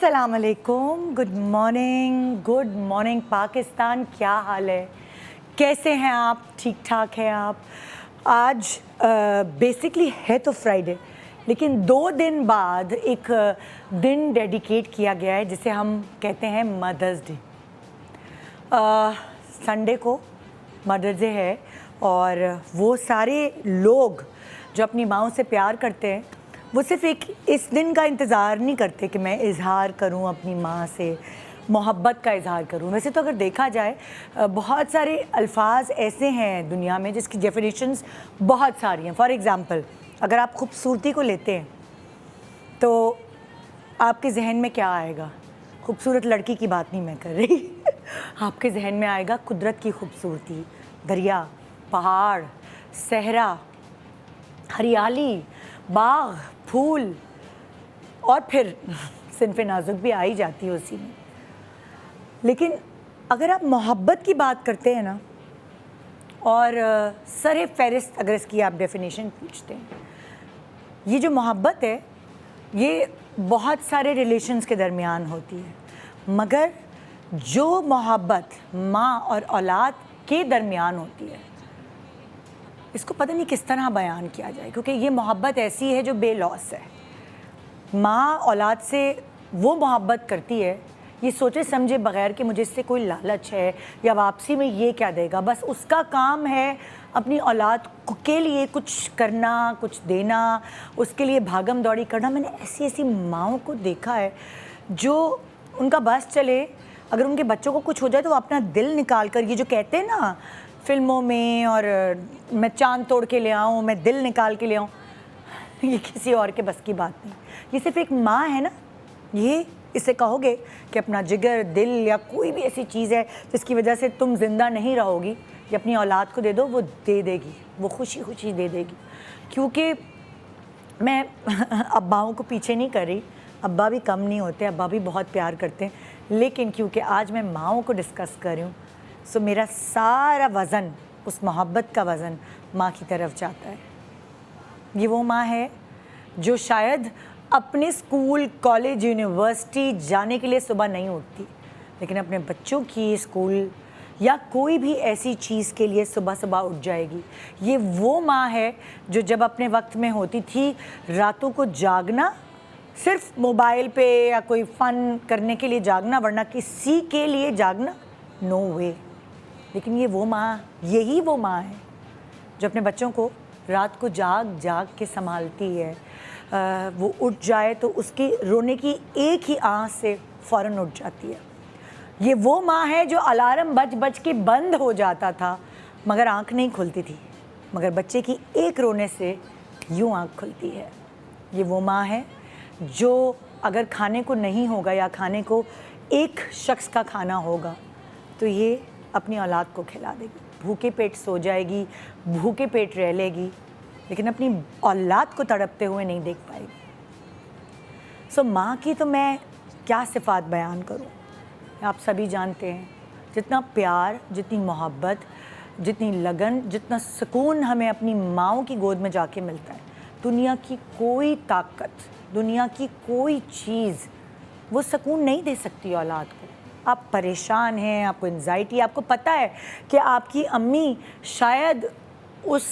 अस्सलाम वालेकुम, good morning Pakistan. क्या हाल है, कैसे हैं आप? ठीक ठाक हैं आप? आज बेसिकली है तो फ्राइडे, लेकिन 2 दिन बाद एक दिन डेडिकेट किया गया है जिसे हम कहते हैं मदर्स डे। संडे को मदर्स डे है और वो सारे लोग जो अपनी माँओं से प्यार करते हैं वो सिर्फ एक इस दिन का इंतज़ार नहीं करते कि मैं इजहार करूं अपनी माँ से, मोहब्बत का इजहार करूं। वैसे तो अगर देखा जाए बहुत सारे अल्फाज ऐसे हैं दुनिया में जिसकी डेफिनेशंस बहुत सारी हैं। फॉर एग्ज़ाम्पल, अगर आप खूबसूरती को लेते हैं तो आपके जहन में क्या आएगा? खूबसूरत लड़की की बात नहीं मैं कर रही आपके जहन में आएगा कुदरत की खूबसूरती, दरिया, पहाड़, सहरा, हरियाली, बाग, फूल, और फिर सिनफ़े नाजुक भी आ ही जाती है उसी में। लेकिन अगर आप मोहब्बत की बात करते हैं ना, और सरे फ़हरिस्त अगर इसकी आप डेफिनेशन पूछते हैं, ये जो मोहब्बत है ये बहुत सारे रिलेशंस के दरमियान होती है, मगर जो मोहब्बत माँ और औलाद के दरमियान होती है इसको पता नहीं किस तरह बयान किया जाए, क्योंकि ये मोहब्बत ऐसी है जो बेलौस है। माँ औलाद से वो मोहब्बत करती है ये सोचे समझे बगैर कि मुझे इससे कोई लालच है या वापसी में ये क्या देगा। बस उसका काम है अपनी औलाद के लिए कुछ करना, कुछ देना, उसके लिए भागम दौड़ी करना। मैंने ऐसी ऐसी माँओं को देखा है जो उनका बस चले, अगर उनके बच्चों को कुछ हो जाए तो वो अपना दिल निकाल कर, ये जो कहते हैं ना फिल्मों में, और मैं चांद तोड़ के ले आऊँ, मैं दिल निकाल के ले आऊँ, ये किसी और के बस की बात नहीं। ये सिर्फ एक माँ है ना, ये इसे कहोगे कि अपना जिगर, दिल या कोई भी ऐसी चीज़ है जिसकी वजह से तुम ज़िंदा नहीं रहोगी, ये अपनी औलाद को दे दो, वो दे देगी, वो खुशी खुशी दे देगी। क्योंकि मैं अब्बाओं को पीछे नहीं कर रही, अब्बा भी कम नहीं होते, अब्बा भी बहुत प्यार करते हैं, लेकिन क्योंकि आज मैं माँओं को डिस्कस कर रही हूँ सो मेरा सारा वज़न, उस मोहब्बत का वज़न माँ की तरफ जाता है। ये वो माँ है जो शायद अपने स्कूल, कॉलेज, यूनिवर्सिटी जाने के लिए सुबह नहीं उठती, लेकिन अपने बच्चों की स्कूल या कोई भी ऐसी चीज़ के लिए सुबह सुबह उठ जाएगी। ये वो माँ है जो जब अपने वक्त में होती थी रातों को जागना, सिर्फ मोबाइल पे या कोई फ़न करने के लिए जागना, वरना किसी के लिए जागना नो वे। लेकिन ये वो माँ, यही वो माँ है जो अपने बच्चों को रात को जाग जाग के संभालती है। वो उठ जाए तो उसकी रोने की एक ही आँच से फ़ौरन उठ जाती है। ये वो माँ है जो अलार्म बज बज के बंद हो जाता था मगर आँख नहीं खुलती थी, मगर बच्चे की एक रोने से यूँ आँख खुलती है। ये वो माँ है जो अगर खाने को नहीं होगा या खाने को एक शख्स का खाना होगा तो ये अपनी औलाद को खिला देगी, भूखे पेट सो जाएगी, भूखे पेट रह लेगी, लेकिन अपनी औलाद को तड़पते हुए नहीं देख पाएगी। सो माँ की तो मैं क्या सिफ़ात बयान करूँ, आप सभी जानते हैं। जितना प्यार, जितनी मोहब्बत, जितनी लगन, जितना सुकून हमें अपनी माँओं की गोद में जाके मिलता है, दुनिया की कोई ताकत, दुनिया की कोई चीज़ वो सुकून नहीं दे सकती औलाद को। आप परेशान हैं, आपको एंजाइटी, आपको पता है कि आपकी अम्मी शायद उस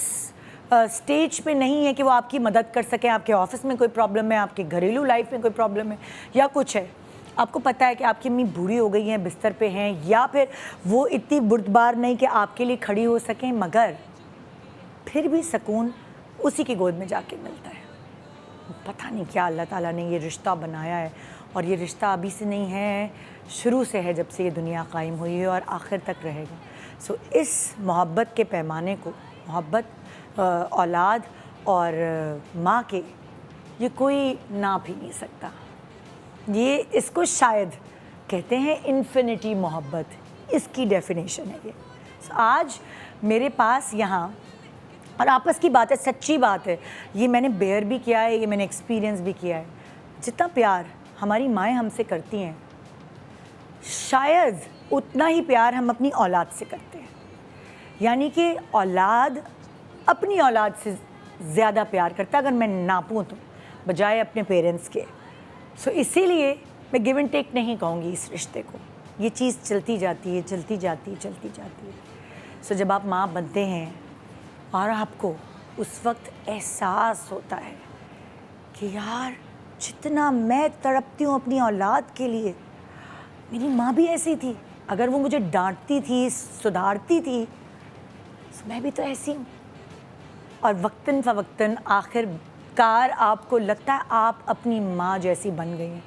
स्टेज पे नहीं है कि वो आपकी मदद कर सकें, आपके ऑफिस में कोई प्रॉब्लम है, आपके घरेलू लाइफ में कोई प्रॉब्लम है या कुछ है। आपको पता है कि आपकी अम्मी बूढ़ी हो गई हैं, बिस्तर पे हैं, या फिर वो इतनी बुर्दबार नहीं कि आपके लिए खड़ी हो सकें, मगर फिर भी सुकून उसी की गोद में जाके मिलता है। पता नहीं क्या अल्लाह ताला ने ये रिश्ता बनाया है, और ये रिश्ता अभी से नहीं है, शुरू से है, जब से ये दुनिया कायम हुई है और आखिर तक रहेगा। सो इस मोहब्बत के पैमाने को, मोहब्बत औलाद और माँ के, ये कोई नाप ही नहीं सकता। ये इसको शायद कहते हैं इन्फिनिटी मोहब्बत, इसकी डेफिनेशन है ये। आज मेरे पास यहाँ, और आपस की बात है, सच्ची बात है, ये मैंने बेयर भी किया है, ये मैंने एक्सपीरियंस भी किया है। जितना प्यार हमारी माएँ हमसे करती हैं, शायद उतना ही प्यार हम अपनी औलाद से करते हैं। यानी कि औलाद अपनी औलाद से ज़्यादा प्यार करता है, अगर मैं नापूँ तो, बजाय अपने पेरेंट्स के। सो इसीलिए मैं गिव एंड टेक नहीं कहूँगी इस रिश्ते को, ये चीज़ चलती जाती है, चलती जाती है, चलती जाती है। सो जब आप माँ बनते हैं और आपको उस वक्त एहसास होता है कि यार जितना मैं तड़पती हूँ अपनी औलाद के लिए, मेरी माँ भी ऐसी थी, अगर वो मुझे डांटती थी, सुधारती थी, तो मैं भी तो ऐसी हूँ। और वक्तन फ़वक्तन आखिरकार आपको लगता है आप अपनी माँ जैसी बन गई हैं।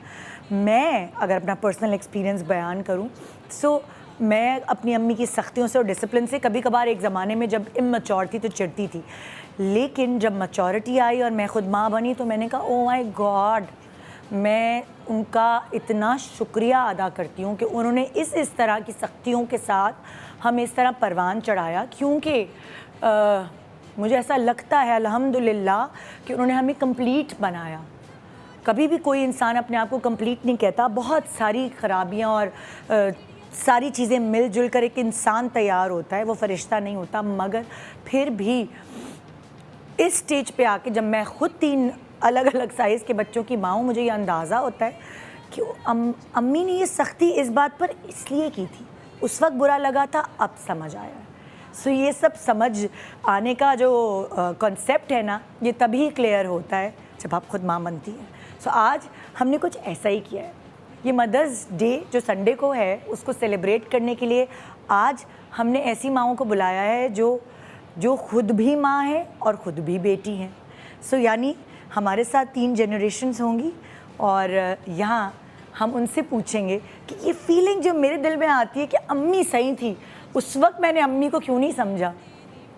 मैं अगर अपना पर्सनल एक्सपीरियंस बयान करूँ, सो मैं अपनी अम्मी की सख्तियों से और डिसिप्लिन से कभी कभार एक ज़माने में जब इमैच्योर थी तो चिढ़ती थी, लेकिन जब मैच्योरिटी आई और मैं ख़ुद माँ बनी तो मैंने कहा ओ माय गॉड, मैं उनका इतना शुक्रिया अदा करती हूँ कि उन्होंने इस तरह की सख्तियों के साथ हमें इस तरह परवान चढ़ाया, क्योंकि मुझे ऐसा लगता है अल्हम्दुलिल्लाह कि उन्होंने हमें कंप्लीट बनाया। कभी भी कोई इंसान अपने आप को कंप्लीट नहीं कहता, बहुत सारी ख़राबियाँ और सारी चीज़ें मिलजुल कर एक इंसान तैयार होता है, वो फरिश्ता नहीं होता। मगर फिर भी इस स्टेज पे आके जब मैं ख़ुद 3 अलग अलग साइज़ के बच्चों की माँ हूँ, मुझे ये अंदाज़ा होता है कि अम्मी ने ये सख्ती इस बात पर इसलिए की थी, उस वक्त बुरा लगा था, अब समझ आया है। सो ये सब समझ आने का जो कॉन्सेप्ट है ना, ये तभी क्लियर होता है जब आप खुद माँ बनती हैं। सो आज हमने कुछ ऐसा ही किया है। ये मदर्स डे जो संडे को है, उसको सेलिब्रेट करने के लिए आज हमने ऐसी माँओं को बुलाया है जो खुद भी माँ है और ख़ुद भी बेटी हैं। सो यानी हमारे साथ 3 जनरेशन्स होंगी और यहाँ हम उनसे पूछेंगे कि ये फीलिंग जो मेरे दिल में आती है कि अम्मी सही थी, उस वक्त मैंने अम्मी को क्यों नहीं समझा,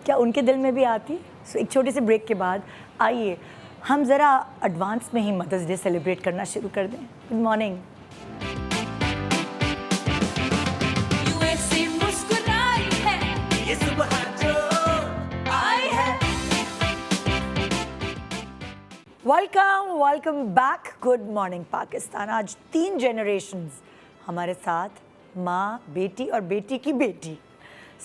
क्या उनके दिल में भी आती? सो एक छोटे से ब्रेक के बाद आइए हम ज़रा एडवांस में ही मदर्स डे सेलिब्रेट करना शुरू कर दें। Good morning. Welcome back. Good morning Pakistan. आज 3 जनरेशन्स हमारे साथ, माँ, बेटी और बेटी की बेटी।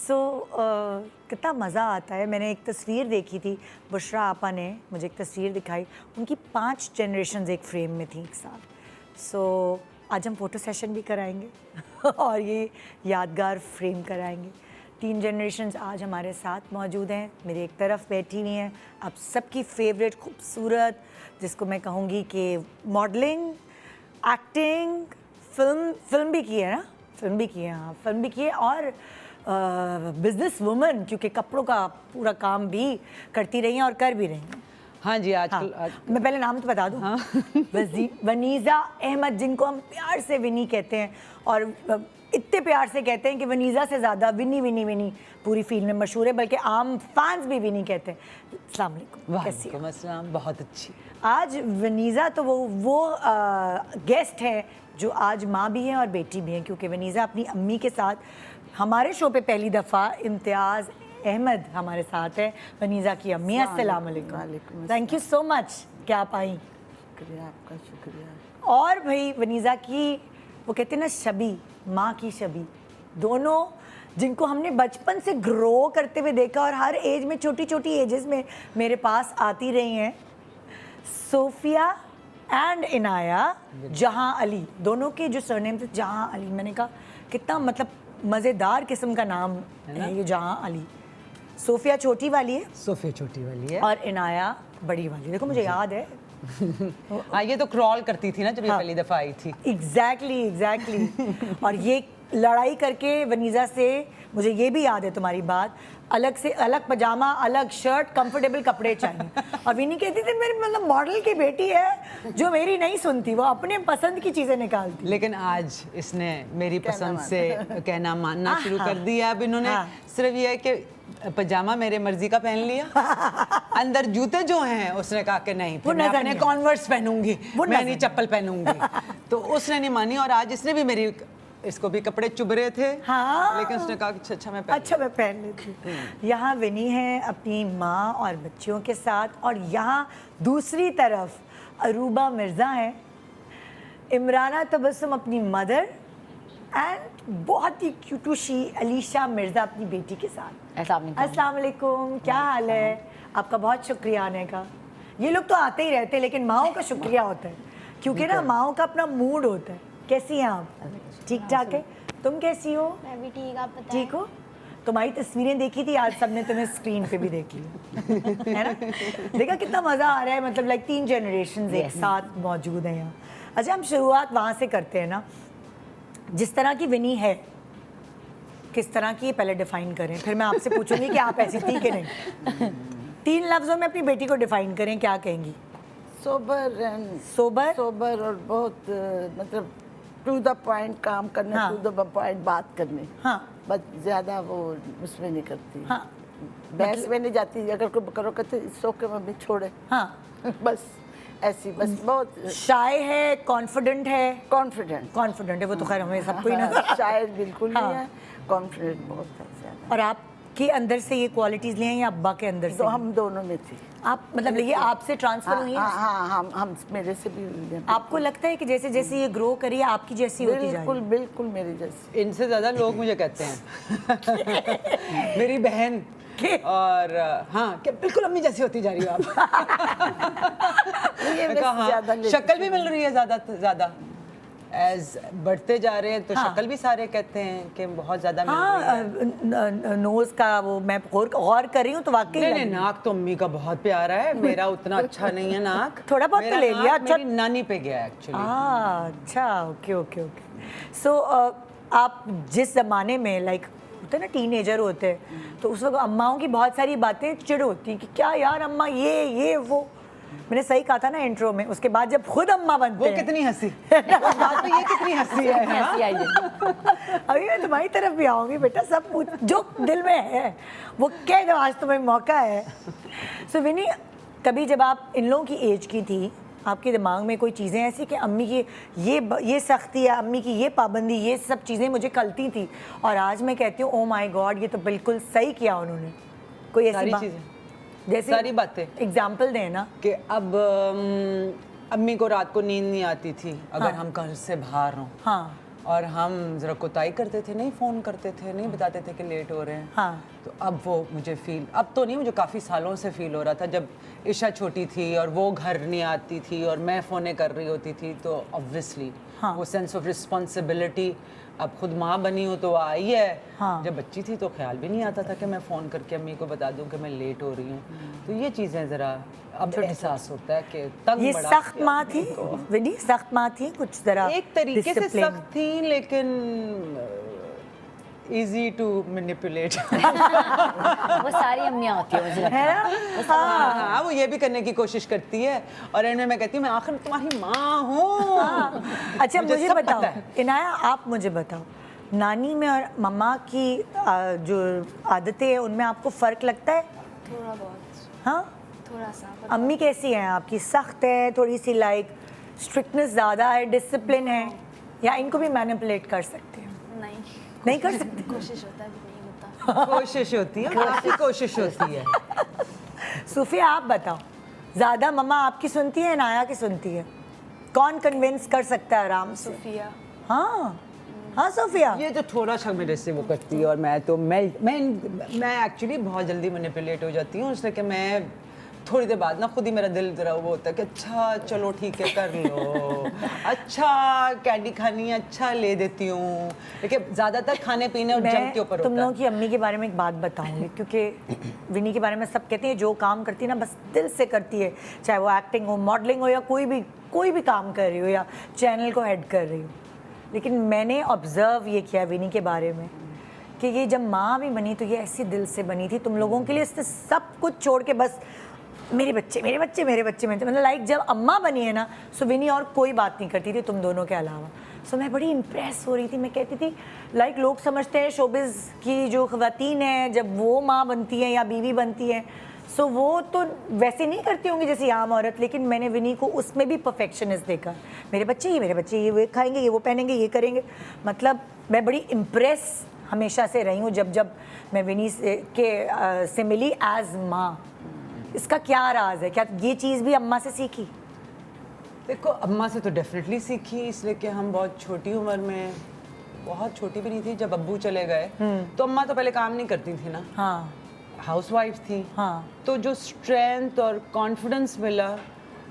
कितना मज़ा आता है। मैंने एक तस्वीर देखी थी, बुशरा आपा ने मुझे एक तस्वीर दिखाई, उनकी 5 जनरेशन्स एक फ्रेम में थी एक साथ। आज हम फ़ोटो सेशन भी कराएंगे और ये यादगार फ्रेम कराएंगे। 3 जनरेशन्स आज हमारे साथ मौजूद हैं। मेरी एक तरफ बैठी हुई हैं आप सबकी फेवरेट खूबसूरत, जिसको मैं कहूँगी कि मॉडलिंग, एक्टिंग, फिल्म भी की है ना, फिल्म भी की है, हाँ फिल्म भी की है, और बिजनेस वुमन, क्योंकि कपड़ों का पूरा काम भी करती रही हैं और कर भी रही हैं। हाँ जी, आजकल हाँ, मैं पहले नाम तो बता दूँ। हाँ। वनीज़ा अहमद, जिनको हम प्यार से विनी कहते हैं और इतने प्यार से कहते हैं कि वनीज़ा से ज़्यादा विनी पूरी फील्ड में मशहूर है, बल्कि आम फैंस भी विनी कहते हैं। अस्सलाम वालेकुम, कैसी हैं? अस्सलाम, बहुत अच्छी। आज वनीज़ा तो वो गेस्ट हैं जो आज माँ भी हैं और बेटी भी हैं, क्योंकि वनीज़ा अपनी अम्मी के साथ हमारे शो पे पहली दफ़ा इम्तियाज़ अहमद हमारे साथ है, वनीज़ा की अम्मी। अस्सलाम वालेकुम, थैंक यू सो मच कि आप आई। शुक्रिया, आपका शुक्रिया। और भाई वनीज़ा की वो कहते हैं ना शबी, माँ की शबी, दोनों जिनको हमने बचपन से ग्रो करते हुए देखा और हर एज में छोटी छोटी एजेस में मेरे पास आती रही हैं, सोफिया एंड इनाया जहां अली, दोनों के जो सरनेम थे जहां अली। मैंने कहा कितना मतलब मज़ेदार किस्म का नाम है ये जहां अली। सोफिया छोटी वाली है, सोफिया छोटी वाली है, और इनाया बड़ी वाली। देखो मुझे याद है। ये तो क्रॉल करती थी ना जब ये पहली दफ़ा आई थी। एग्जैक्टली। और ये लड़ाई करके वनीज़ा से, मुझे ये भी याद है तुम्हारी बात, अलग से अलग पजामा, अलग शर्ट, कंफर्टेबल कपड़े चाहिए। और विनी कहती थी मेरी मतलब मॉडल की बेटी है जो मेरी नहीं सुनती, वो अपने पसंद की चीज़ें निकालती। लेकिन आज इसने मेरी पसंद से कहना मानना शुरू कर दिया। अब इन्होंने सिर्फ ये है कि पजामा मेरे मर्जी का पहन लिया, अंदर जूते जो हैं उसने कहा कि नहीं, मैं अपने कॉन्वर्स पहनूंगी, मैं नहीं चप्पल पहनूंगी। तो उसने नहीं मानी और आज इसने भी मेरी, इसको भी कपड़े चुभ रहे थे, हाँ, लेकिन उसने कहा कि अच्छा मैं पहन लेती हूँ। यहाँ विनी है अपनी माँ और बच्चियों के साथ, और यहाँ दूसरी तरफ अरूबा मिर्ज़ा हैं, इमराना तबस्सुम अपनी मदर, एंड बहुत ही क्यूटूशी अलीशा मिर्ज़ा अपनी बेटी के साथ। अस्सलाम वालेकुम, क्या हाल है? आपका बहुत शुक्रिया आने का। ये लोग तो आते ही रहते हैं, लेकिन माँओं का शुक्रिया होता है, क्योंकि ना माँओं का अपना मूड होता है। कैसी हैं आप? ठीक ठाक है। तुम कैसी हो? मैं भी ठीक, आप बताएं। ठीक हो? तुम्हारी तस्वीरें देखी थी, आज सबने तुम्हें स्क्रीन पे भी देख ली है ना? देखा कितना मज़ा आ रहा है, मतलब लाइक 3 जनरेशन एक साथ मौजूद हैं यहाँ। अच्छा, हम शुरुआत वहाँ से करते हैं ना, जिस तरह की विनी है, किस तरह की, पहले डिफाइन करें, फिर मैं आपसे पूछूंगी कि आप ऐसी थी कि नहीं। 3 लफ्ज़ों में अपनी बेटी को डिफाइन करें, क्या कहेंगी? सोबर एंड सोबर, सोबर और बहुत मतलब टू द पॉइंट काम करने, हाँ। टू द पॉइंट बात करने। हाँ बस ज़्यादा वो उसमें नहीं करती। हाँ बहस में नहीं जाती, अगर कोई करो कहते सो के मम्मी छोड़े। हाँ। बस ऐसी, बस बहुत शाय है, कॉन्फिडेंट है? कॉन्फिडेंट। कॉन्फिडेंट है, वो तो खैर हमें सबको ही ना। शायद बिल्कुल हाँ। नहीं है, कॉन्फिडेंट बहुत है ज़्यादा। और आपके अंदर से ये क्वालिटीज लिए हैं या अब्बा के अंदर से? तो हम दोनों में थी। आप मतलब ये आपसे ट्रांसफर हुई है? हाँ, हम मेरे से भी हुई है। आपको लगता है कि जैसे जैसे ये ग्रो करी आपकी जैसी होती जा रही बिल्कुल है? बिल्कुल मेरी जैसी। इनसे ज़्यादा लोग मुझे कहते हैं मेरी बहन और हाँ क्या बिल्कुल अम्मी जैसी होती जा रही हो आप। ये मैं बस कहा, हाँ, ज़्यादा लेती शक्ल भी मिल रही है ज़्यादा एज बढ़ते जा रहे हैं तो हाँ। शक्ल भी सारे कहते हैं कि बहुत ज़्यादा मिल रही है। हाँ, नोज का वो मैं गौर कर रही हूँ तो वाकई नहीं लग नहीं, रही है। नाक तो अम्मी का बहुत प्यारा है, मेरा उतना अच्छा नहीं है नाक। थोड़ा बहुत तो मेरा ले लिया, नाक अच्छा। मेरी नानी पे गया एक्चुअली। अच्छा, ओके ओके ओके। सो आप जिस ज़माने में लाइक होते हैं ना, टीनेजर होते हैं, तो उस वक्त अम्माओं की बहुत सारी बातें चिढ़ होती कि क्या यार अम्मा ये वो। मैंने सही कहा था ना इंट्रो में, उसके बाद जब खुद अम्मा बनते वो हैं, कितनी हंसी उस बात पे, ये कितनी हंसी है हाँ? अभी मैं तुम्हारी तरफ भी आऊंगी बेटा, सब पूछ जो दिल में है वो कह दो, आज तुम्हें मौका है। सो विनी, कभी जब आप इन लोगों की एज की थी, आपके दिमाग में कोई चीज़ें ऐसी कि अम्मी की ये सख्ती है, अम्मी की ये पाबंदी, ये सब चीज़ें मुझे कलती थी और आज मैं कहती हूँ ओ माय गॉड ये तो बिल्कुल सही किया उन्होंने? कोई ऐसी सारी बात चीज़ें, जैसे सारी बातें एग्जाम्पल दें ना। कि अब अम्मी को रात को नींद नहीं आती थी अगर हाँ। हम घर से बाहर हों, हाँ और हम ज़रा कोताही करते थे, नहीं फ़ोन करते थे, नहीं बताते थे कि लेट हो रहे हैं। हाँ। तो अब वो मुझे फील, अब तो नहीं, मुझे काफ़ी सालों से फील हो रहा था जब ईशा छोटी थी और वो घर नहीं आती थी और मैं फ़ोनें कर रही होती थी, तो ऑब्वियसली हाँ। वो सेंस ऑफ रिस्पॉन्सिबिलिटी, अब खुद माँ बनी हो तो आई है। हाँ। जब बच्ची थी तो ख्याल भी नहीं आता था कि मैं फ़ोन करके अम्मी को बता दूं कि मैं लेट हो रही हूँ। तो ये चीज़ें ज़रा अब एहसास होता है कि तंग ये बड़ा सख्त किया माँ अम्मी थी, को। विनी सख्त माँ थी कुछ जरा एक तरीके से discipline। सख्त थी लेकिन इजी टू मैनिपुलेट। वो सारी अम्मियाँ होती है मुझे लगता है है। ना? हाँ। हाँ, वो ये भी करने की कोशिश करती है और एंड में मैं कहती हूँ मैं आखिर तुम्हारी माँ हूँ। अच्छा मुझे सब बताओ पता है। इनाया, आप मुझे बताओ, नानी में और मम्मा की जो आदतें हैं उनमें आपको फ़र्क लगता है? थोड़ा बहुत, हाँ, थोड़ा सा अम्मी कैसी हैं आपकी? सख्त है, थोड़ी सी लाइक स्ट्रिक्टनेस ज़्यादा है, डिसिप्लिन है, या इनको भी मैनिपुलेट कर सकते हैं? नहीं, नहीं कर सकते? कोशिश होता है भी नहीं होता। कोशिश होती है, काफी कोशिश होती है। सूफिया आप बताओ, ज़्यादा मम्मा आपकी सुनती है इनाया की सुनती है? कौन कन्विंस कर सकता है आराम से? सोफिया, हाँ हाँ सूफिया, ये तो थोड़ा सा मेरे से वो करती है और मैं एक्चुअली बहुत जल्दी मैनिपुलेट हो जाती हूँ, इसलिए कि मैं थोड़ी देर बाद ना खुद ही मेरा दिल जरा वो होता है कि अच्छा चलो ठीक है कर लो, अच्छा कैंडी खानी है, अच्छा ले देती हूँ, लेकिन ज़्यादातर खाने पीने और जंक के ऊपर तुम होता लोगों है। की अम्मी के बारे में एक बात बताऊंगी, क्योंकि विनी के बारे में सब कहते हैं जो काम करती है ना बस दिल से करती है, चाहे वो एक्टिंग हो, मॉडलिंग हो, या कोई भी काम कर रही हो या चैनल को हेड कर रही हो। लेकिन मैंने ऑब्ज़र्व ये किया विनी के बारे में कि ये जब माँ भी बनी तो ये ऐसी दिल से बनी थी तुम लोगों के लिए, इसने सब कुछ छोड़ के बस मेरे बच्चे मेरे बच्चे मेरे बच्चे मेरे, मतलब लाइक जब अम्मा बनी है ना सो विनी और कोई बात नहीं करती थी तुम दोनों के अलावा। सो मैं बड़ी इम्प्रेस हो रही थी, मैं कहती थी लाइक लोग समझते हैं शोबिज़ की जो ख़वातीन हैं जब वो माँ बनती हैं या बीवी बनती हैं सो वो तो वैसे नहीं करती होंगी जैसी आम औरत, लेकिन मैंने विनी को उसमें भी परफेक्शनिस्ट देखा। मेरे बच्चे ये वो खाएंगे, ये वो पहनेंगे, ये करेंगे, मतलब मैं बड़ी इम्प्रेस हमेशा से रही हूँ जब मैं विनी से मिली एज माँ। इसका क्या राज है? क्या ये चीज़ भी अम्मा से सीखी? देखो अम्मा से तो डेफिनेटली सीखी, इसलिए कि हम बहुत छोटी उम्र में, बहुत छोटी भी नहीं थी जब अब्बू चले गए, तो अम्मा तो पहले काम नहीं करती थी ना, हाँ हाउसवाइफ थी। हाँ तो जो स्ट्रेंथ और कॉन्फिडेंस मिला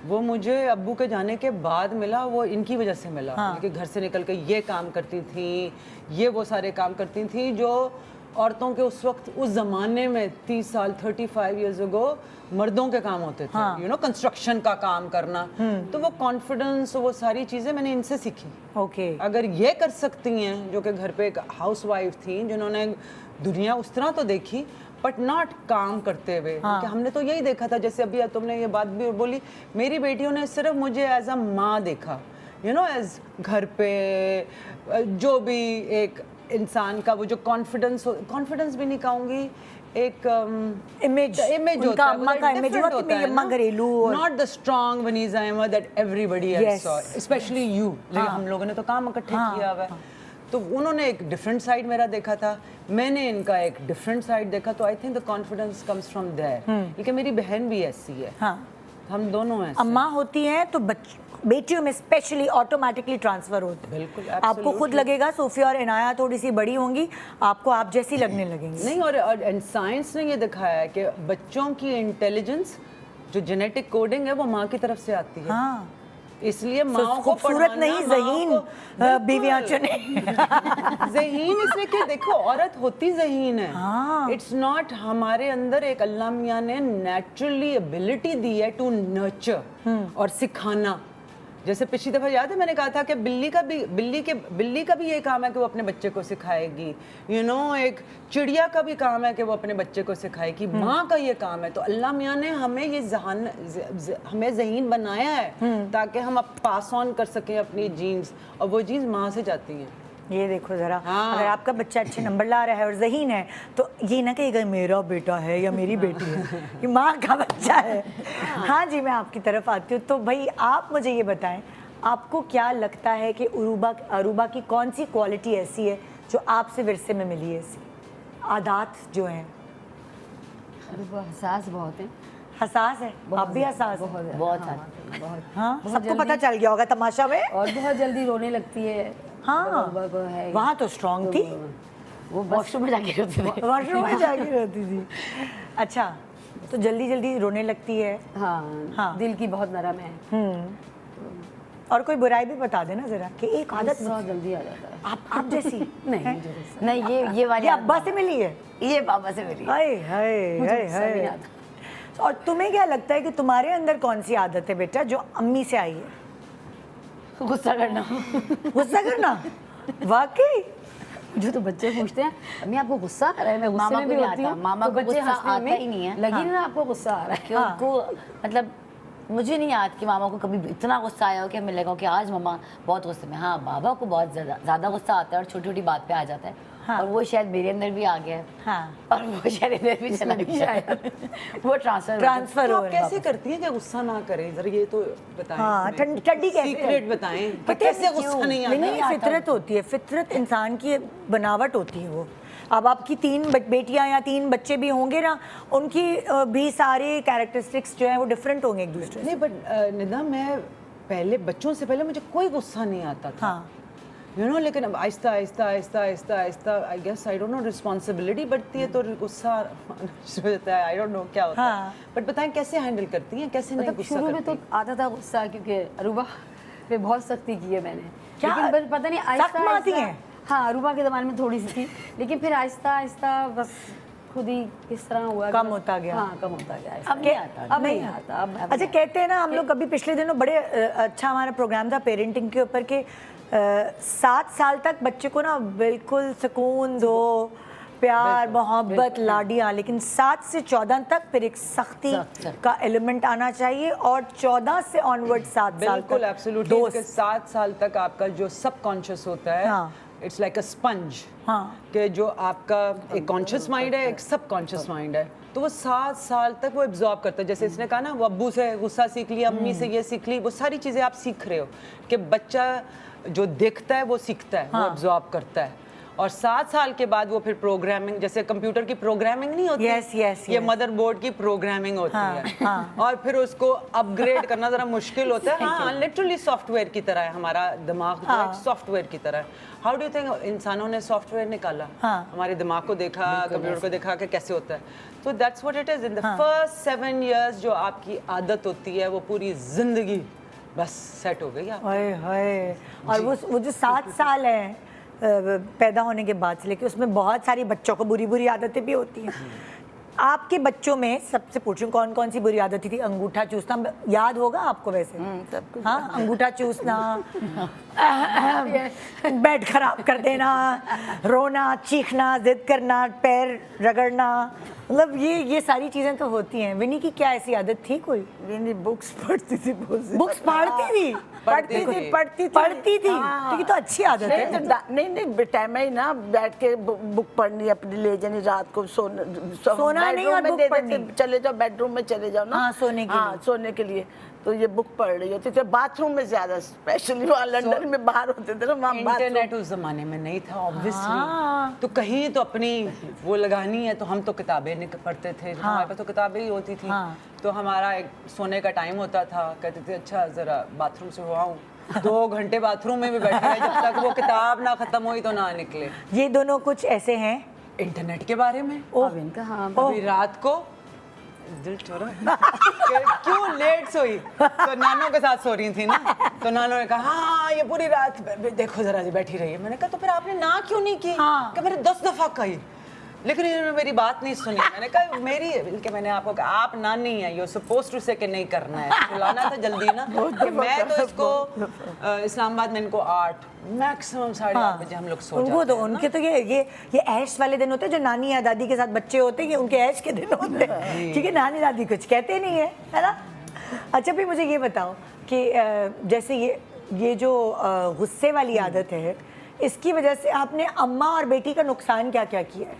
वो मुझे अब्बू के जाने के बाद मिला, वो इनकी वजह से मिला। कि घर से निकल के ये काम करती थी, ये वो सारे काम करती थी जो औरतों के उस वक्त, उस ज़माने में 30 साल 35 इयर्स अगो मर्दों के काम होते थे। यू नो, कंस्ट्रक्शन का काम करना। तो वो कॉन्फिडेंस, वो सारी चीज़ें मैंने इनसे सीखी। ओके। अगर ये कर सकती हैं, जो कि घर पे एक हाउसवाइफ थी जिन्होंने दुनिया उस तरह तो देखी बट नॉट काम करते हुए। कि हमने तो यही देखा था, जैसे अभी तुमने ये बात भी बोली, मेरी बेटियों ने सिर्फ मुझे एज अ माँ देखा, यू नो, एज घर पे जो भी एक इंसान का वो जो कॉन्फिडेंस भी नहीं कहूँगी, एक इमेज इमेज उनका होता है, अम्मा का इमेज होता है कि अम्मा घरेलू और नॉट द स्ट्रॉन्ग वनीजा Ahmed that everybody else saw, specially you. हम लोगों ने तो काम इकट्ठे किया हुआ है। तो उन्होंने एक डिफरेंट साइड मेरा देखा था, मैंने इनका एक डिफरेंट साइड देखा। तो I think the confidence comes from there. क्योंकि मेरी बहन भी ऐसी है। हम दोनों ऐसे। अम्मा होती हैं तो बेटियों में स्पेशली ऑटोमेटिकली ट्रांसफर होते हैं। बिल्कुल, आपको खुद लगेगा सोफिया और इनाया थोड़ी सी बड़ी होंगी, आपको आप जैसी लगने लगेंगी। नहीं, और साइंस ने ये दिखाया है कि बच्चों की इंटेलिजेंस, जो जेनेटिक कोडिंग है, वो माँ की तरफ से आती है। इसलिए माँ को खूबसूरत नहीं, ज़हीन बीवियां चुने। ज़हीन इसलिए कि देखो, औरत होती ज़हीन है। इट्स नॉट, हमारे अंदर एक अल्लाह मियाँ ने नेचुरली एबिलिटी दी है टू नर्चर और सिखाना। जैसे पिछली दफ़ा याद है मैंने कहा था कि बिल्ली का भी ये काम है कि वो अपने बच्चे को सिखाएगी। यू नो, एक चिड़िया का भी काम है कि वो अपने बच्चे को सिखाएगी। माँ का ये काम है। तो अल्लाह मियाँ ने हमें ये हमें ज़हीन बनाया है ताकि हम अब पास ऑन कर सकें अपनी जीन्स, और वो जीन्स माँ से जाती हैं। ये देखो जरा, अगर आपका बच्चा अच्छे नंबर ला रहा है और ज़हीन है तो ये ना कहेगा मेरा बेटा है या मेरी बेटी है, ये माँ का बच्चा है। हाँ जी, मैं आपकी तरफ आती हूँ। तो भाई आप मुझे ये बताएं, आपको क्या लगता है कि अरूबा की कौन सी क्वालिटी ऐसी है जो आपसे विरसे में मिली है, ऐसी आदात जो हैं? वो हसास बहुत है। हसास है? आप भी हसास हैं? बहुत हाँ, सबको पता चल गया होगा तमाशा में। और बहुत जल्दी रोने लगती है। हाँ, वहाँ तो स्ट्रॉन्ग थी, वो वॉशरूम में जाके रोती थी। वॉशरूम में जाके रोती थी। अच्छा, तो जल्दी जल्दी रोने लगती है। हाँ, दिल की बहुत नरम है। और कोई बुराई भी बता देना जरा कि एक आदत बहुत जल्दी आ जाता है। आप जैसी नहीं, ये वाली ये अब्बा से मिली है, ये पापा से मिली। हाय हाय हाय हाय। और तुम्हें क्या लगता है कि तुम्हारे अंदर कौन सी आदत है बेटा जो अम्मी से आई है? गुस्सा करना। गुस्सा करना? वाकई? जो तो बच्चे पूछते हैं, अम्मी आपको गुस्सा आ रहा है? मैं गुस्से मामा में को भी नहीं होती आता, हूँ। मामा तो को बच्चे गुस्सा हंसने आता में ही नहीं है। लगी ना आपको गुस्सा आ रहा है। कि उनको मतलब मुझे नहीं याद कि मामा को कभी इतना गुस्सा आया हो कि हमें लगा कि आज मामा बहुत गुस्से में। हाँ, बाबा को बहुत ज़्यादा गुस्सा आता है और छोटी छोटी बात पे आ जाता है। और वो शायद मेरे अंदर भी आ गया है। हाँ। और वो शायद इधर भी चला गया है। वो ट्रांसफर तो हो आप रहा है। कैसे करती हैं कि गुस्सा ना करें? जरा ये तो बताएं। हाँ, ठंडी कैसे? सीक्रेट बताएं कि कैसे गुस्सा नहीं आता। नहीं, फितरत होती है, फितरत इंसान की बनावट होती है वो। अब आपकी 3 बेटियां या 3 बच्चे भी होंगे ना, उनकी भी सारे कैरेक्टरिस्टिक्स जो हैं वो डिफरेंट होंगे एक दूसरे से। नहीं, बट निदा, मैं पहले बच्चों से पहले मुझे कोई गुस्सा नहीं आता था। हाँ, यू नो, लेकिन अब आहिस्ता आहिस्ता आहिस्ता आहिस्ता आहिस्ता I guess, I don't know, responsibility बढ़ती है तो गुस्सा शुरू होता है। आई डोंट नो क्या होता है। बट बताएं कैसे हैंडल करती हैं, कैसे नहीं मतलब गुस्सा शुरू में करती? तो आता था गुस्सा, क्योंकि अरूबा पे बहुत सख्ती की है मैंने। क्या? लेकिन बस पता नहीं सख्त मारती हैं? हाँ, अरूबा के ज़माने में थोड़ी सी थी, लेकिन फिर आहिस्ता आहिस्ता बस खुद ही किस तरह हुआ, कम होता गया। हाँ, कम होता गया। अब नहीं आता। अब नहीं आता। अब अच्छा, कहते हैं ना हम लोग, अभी पिछले दिनों बड़े अच्छा हमारा प्रोग्राम था पेरेंटिंग के ऊपर के 7 साल तक बच्चे को ना बिल्कुल सुकून दो, प्यार मोहब्बत लाडियाँ, लेकिन 7 से 14 तक फिर एक सख्ती का एलिमेंट आना चाहिए, और 14 से ऑनवर्ड 7 साल बिल्कुल, तक एब्सोल्युटली। 7 साल तक आपका जो सबकॉन्शियस होता है, हाँ, इट्स लाइक अ स्पंज। हाँ, कि जो आपका एक कॉन्शियस माइंड है, एक सबकॉन्शियस माइंड है, तो वो 7 साल तक वो एब्जॉर्ब करता है। जैसे इसने कहा ना, वो अब्बू से गुस्सा सीख लिया, अम्मी से ये सीख ली, वो सारी चीज़ें आप सीख रहे हो कि बच्चा जो देखता है वो सीखता है, वो एब्जॉर्ब करता है। और 7 साल के बाद वो फिर प्रोग्रामिंग, जैसे कंप्यूटर की प्रोग्रामिंग नहीं होती, Yes, yes, ये yes. मदरबोर्ड की प्रोग्रामिंग होती है। और फिर उसको अपग्रेड करना जरा मुश्किल होता है। हाँ, लिटरली सॉफ्टवेयर की तरह है हमारा दिमाग, जो है सॉफ्टवेयर की तरह है। हाउ डू यू थिंक इंसानों ने सॉफ्टवेयर निकाला? हमारे दिमाग को देखा, कंप्यूटर को देखा कि कैसे होता है। तो that's what it is. In the first 7 years जो आपकी आदत होती है, वो पूरी जिंदगी बस सेट हो गई। ओए होए। और वो जो 7 साल है पैदा होने के बाद से लेके, उसमें बहुत सारी बच्चों को बुरी बुरी आदतें भी होती हैं। आपके बच्चों में सबसे पूछूं कौन कौन सी बुरी आदत थी? अंगूठा चूसना याद होगा आपको वैसे? सब कुछ हाँ, अंगूठा चूसना, बेड खराब कर देना, रोना, चीखना, जिद करना, पैर रगड़ना, मतलब ये सारी चीजें तो होती हैं। विनी की क्या ऐसी आदत थी कोई? विनी बुक्स पढ़ती थी, बुक्स पढ़ती थी? पढ़ती थी। तो ये तो अच्छी आदत है। नहीं टाइम में ही ना बैठ के बुक पढ़नी अपनी ले जानी, रात को सोना नहीं और bedroom में बुक दे पढ़नी। देते, चले जाओ बेडरूम में चले जाओ ना। हाँ, सोने के लिए। सोने के लिए। तो ये बुक पढ़ रही होती थी बाथरूम में, ज्यादा स्पेशली वहाँ लंदन में बाहर होते थे ना, वहाँ इंटरनेट उस जमाने में नहीं था ऑब्वियसली। तो कहीं तो अपनी वो लगानी है, तो हम तो किताबें नहीं पढ़ते थे। हमारे पास तो किताबें ही होती थी। तो हमारा एक सोने का टाइम होता था, कहते थे अच्छा जरा बाथरूम से हुआ हूँ, 2 घंटे बाथरूम में भी बैठे रहे, जब तक वो किताब ना खत्म हुई तो ना निकले। ये दोनों कुछ ऐसे हैं इंटरनेट के बारे में। अब इनका हाँ अभी रात को दिल चोरा क्यों लेट सोई, तो नानों के साथ सो रही थी ना, तो नानों ने कहा हाँ ये पूरी रात देखो जरा जी बैठी रही है। मैंने कहा तो फिर आपने ना क्यों नहीं की? कि मैंने 10 दफा कही, लेकिन इन्होंने मेरी बात नहीं सुनी। मैंने कहा मेरी, बल्कि मैंने आपको कहा आप नानी है, यू सपोज टू से कि नहीं करना है, बुलाना था जल्दी ना। कि मैं तो इसको इस्लामाबाद में इनको 8 मैक्सिमम 8:30 बजे हम लोग सो उनको जाते तो हैं ना। उनके तो ये ऐश वाले दिन होते हैं जो नानी या दादी के साथ बच्चे होते हैं, ये उनके ऐश के दिन होते हैं, क्योंकि नानी दादी कुछ कहते नहीं है ना। अच्छा भी मुझे ये बताओ कि जैसे ये जो गुस्से वाली आदत है, इसकी वजह से आपने अम्मा और बेटी का नुकसान क्या क्या किया है?